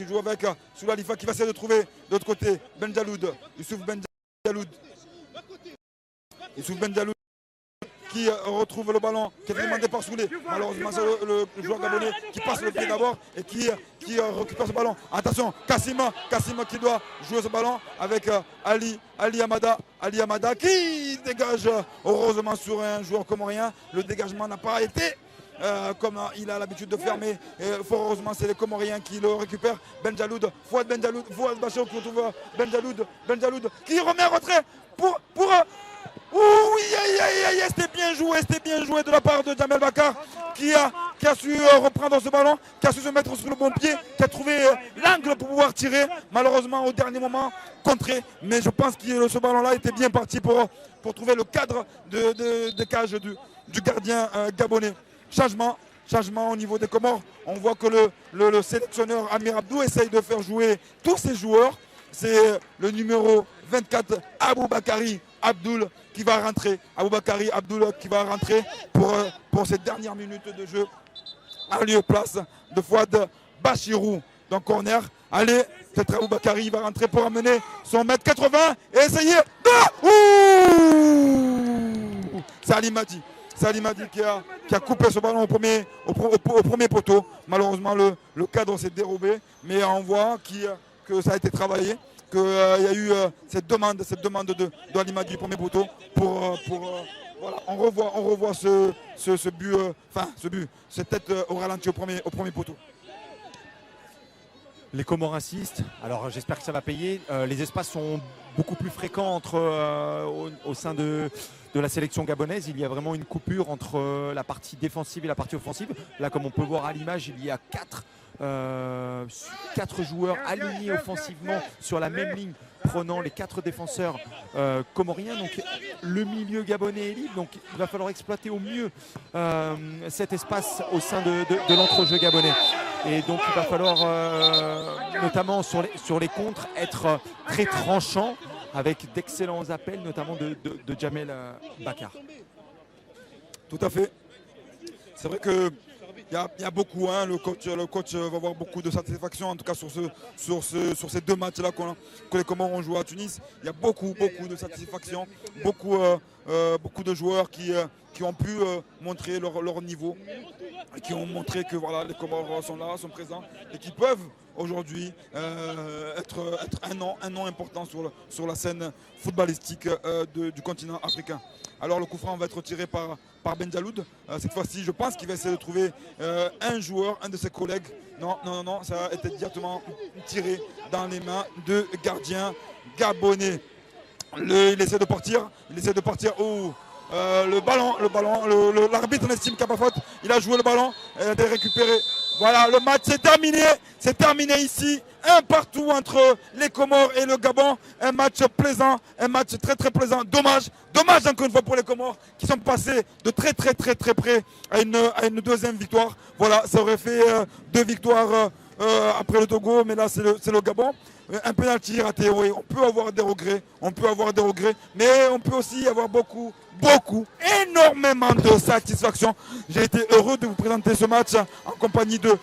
joue avec Soulé Alifa qui va essayer de trouver de l'autre côté Youssouf Benjaloud qui retrouve le ballon qui est demandé par Soulé. Malheureusement c'est le joueur gabonais qui passe le pied d'abord et qui récupère ce ballon. Attention, Kassim qui doit jouer ce ballon avec Ali Amada qui dégage heureusement sur un joueur comorien. Le dégagement n'a pas été comme il a l'habitude de faire, mais fort heureusement c'est les Comoriens qui le récupèrent. Fouad Bachir qui retrouve Benjaloud qui remet un retrait pour oui, c'était bien joué de la part de Jamel Bakar qui a su reprendre ce ballon, qui a su se mettre sur le bon pied, qui a trouvé l'angle pour pouvoir tirer. Malheureusement au dernier moment contré, mais je pense que ce ballon-là était bien parti pour trouver le cadre de cage du gardien gabonais. Changement au niveau des Comores. On voit que le sélectionneur Amir Abdou essaye de faire jouer tous ses joueurs. C'est le numéro 24, Aboubakari Abdoul qui va rentrer. Aboubakari Abdoul qui va rentrer pour ces dernières minutes de jeu en lieu place de Fouad Bachirou. Donc corner. Allez, peut-être Aboubakari va rentrer pour amener son mètre 80 et essayer de... Ouh, c'est Ali Madi qui a coupé ce ballon au premier poteau. Malheureusement, le cadre s'est dérobé, mais on voit que ça a été travaillé, qu'il y a eu cette demande de Ali Madi du premier poteau voilà, on revoit ce but, cette tête au ralenti au premier poteau. Les Comores insistent, alors j'espère que ça va payer. Les espaces sont beaucoup plus fréquents au sein de la sélection gabonaise. Il y a vraiment une coupure entre la partie défensive et la partie offensive. Là, comme on peut voir à l'image, il y a 4 joueurs alignés offensivement sur la même ligne, prenant les 4 défenseurs comoriens. Donc le milieu gabonais est libre, donc il va falloir exploiter au mieux cet espace au sein de l'entrejeu gabonais. Et donc il va falloir notamment sur les contres être très tranchant avec d'excellents appels, notamment de Jamel Bakar. Tout à fait. C'est vrai que il y a beaucoup, le coach va avoir beaucoup de satisfaction, en tout cas sur ces 2 matchs-là que les Comores ont joué à Tunis. Il y a beaucoup de satisfaction, beaucoup de joueurs qui ont pu montrer leur niveau, et qui ont montré que voilà, les Comores sont là, sont présents et qui peuvent aujourd'hui être un nom important sur la scène footballistique du continent africain. Alors le coup franc va être tiré par Benjaloud. Cette fois-ci, je pense qu'il va essayer de trouver un joueur, un de ses collègues. Non, ça a été directement tiré dans les mains de gardien gabonais. Il essaie de partir. Le ballon, l'arbitre n'estime qu'il n'y a pas faute. Il a joué le ballon, il a été récupéré. Voilà, le match c'est terminé. C'est terminé ici. Un partout entre les Comores et le Gabon. Un match plaisant, un match très très plaisant. Dommage encore une fois pour les Comores qui sont passés de très près à une deuxième victoire. Voilà, ça aurait fait 2 victoires après le Togo, mais là c'est le Gabon. Un penalty raté, oui, on peut avoir des regrets, mais on peut aussi avoir énormément de satisfaction. J'ai été heureux de vous présenter ce match en compagnie de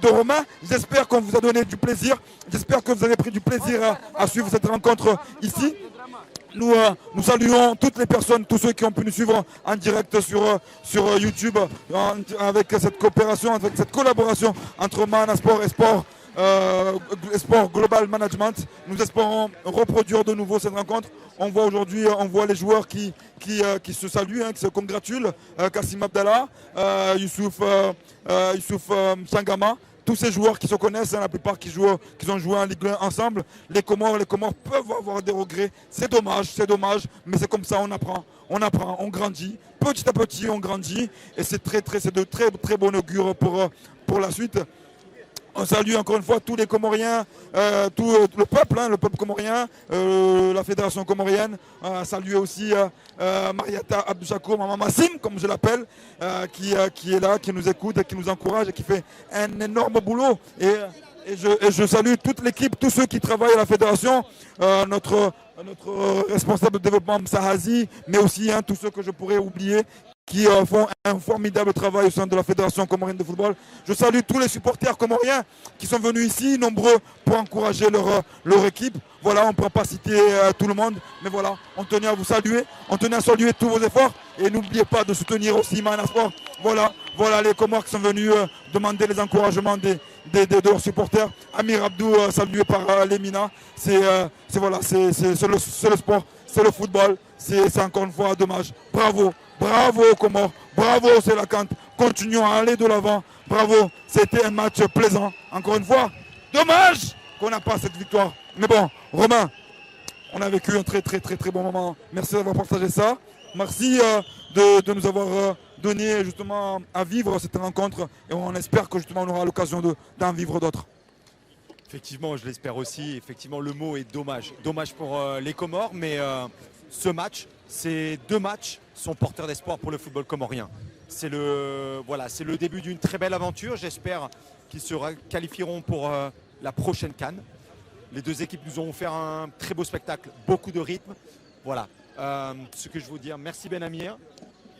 Romain. J'espère qu'on vous a donné du plaisir, j'espère que vous avez pris du plaisir à suivre cette rencontre ici. Nous saluons toutes les personnes, tous ceux qui ont pu nous suivre en direct sur YouTube avec cette coopération, avec cette collaboration entre Mana Sport et Sport Sport Global Management. Nous espérons reproduire de nouveau cette rencontre. On voit aujourd'hui, on voit les joueurs qui se saluent, qui se congratulent. Kassim Abdallah, Youssouf Changama. Tous ces joueurs qui se connaissent, la plupart qui ont joué en Ligue 1 ensemble. Les Comores peuvent avoir des regrets. C'est dommage, mais c'est comme ça, on apprend, on grandit. Petit à petit, on grandit. Et c'est de très bon augure pour la suite. On salue encore une fois tous les Comoriens, tout le peuple comorien, la fédération comorienne. Saluer aussi Mariata Abdouchakour, Maman Massim, comme je l'appelle, qui est là, qui nous écoute, qui nous encourage et qui fait un énorme boulot. Et je salue toute l'équipe, tous ceux qui travaillent à la fédération, notre responsable de développement Sahazi, mais aussi tous ceux que je pourrais oublier, qui font un formidable travail au sein de la Fédération comorienne de football. Je salue tous les supporters comoriens qui sont venus ici, nombreux, pour encourager leur équipe. Voilà, on ne peut pas citer tout le monde, mais voilà, on tenait à vous saluer, on tenait à saluer tous vos efforts, et n'oubliez pas de soutenir aussi Mana Sport. Voilà les Comores qui sont venus demander les encouragements de leurs supporters. Amir Abdou, salué par Lemina. C'est le sport, c'est le football, c'est encore une fois dommage. Bravo aux Comores, bravo au Sélacante, continuons à aller de l'avant, bravo, c'était un match plaisant, encore une fois, dommage qu'on n'a pas cette victoire, mais bon, Romain, on a vécu un très bon moment, merci d'avoir partagé ça, merci de nous avoir donné justement à vivre cette rencontre, et on espère que justement on aura l'occasion d'en vivre d'autres. Effectivement, je l'espère aussi, effectivement le mot est dommage, dommage pour les Comores, mais ce match, ces deux matchs sont porteurs d'espoir pour le football comorien. C'est le début d'une très belle aventure. J'espère qu'ils se qualifieront pour la prochaine CAN. Les deux équipes nous ont offert un très beau spectacle, beaucoup de rythme. Voilà ce que je veux dire. Merci Ben Amir,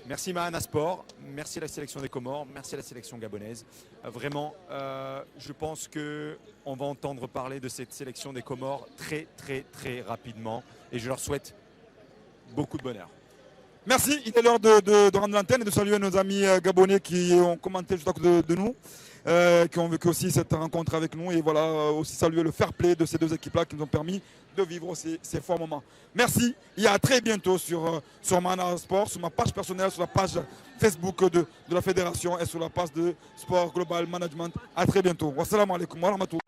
merci Mana Sport, merci à la sélection des Comores, merci à la sélection gabonaise. Vraiment, je pense qu'on va entendre parler de cette sélection des Comores très rapidement. Et je leur souhaite beaucoup de bonheur. Merci, il est l'heure de rendre l'antenne et de saluer nos amis gabonais qui ont commenté juste à côté de nous, qui ont vécu aussi cette rencontre avec nous, et voilà, aussi saluer le fair play de ces deux équipes-là qui nous ont permis de vivre ces forts moments. Merci, et à très bientôt sur Mana Sport, sur ma page personnelle, sur la page Facebook de la fédération et sur la page de Sport Global Management. À très bientôt. Wassalamu alaikum wa rahmatullahi.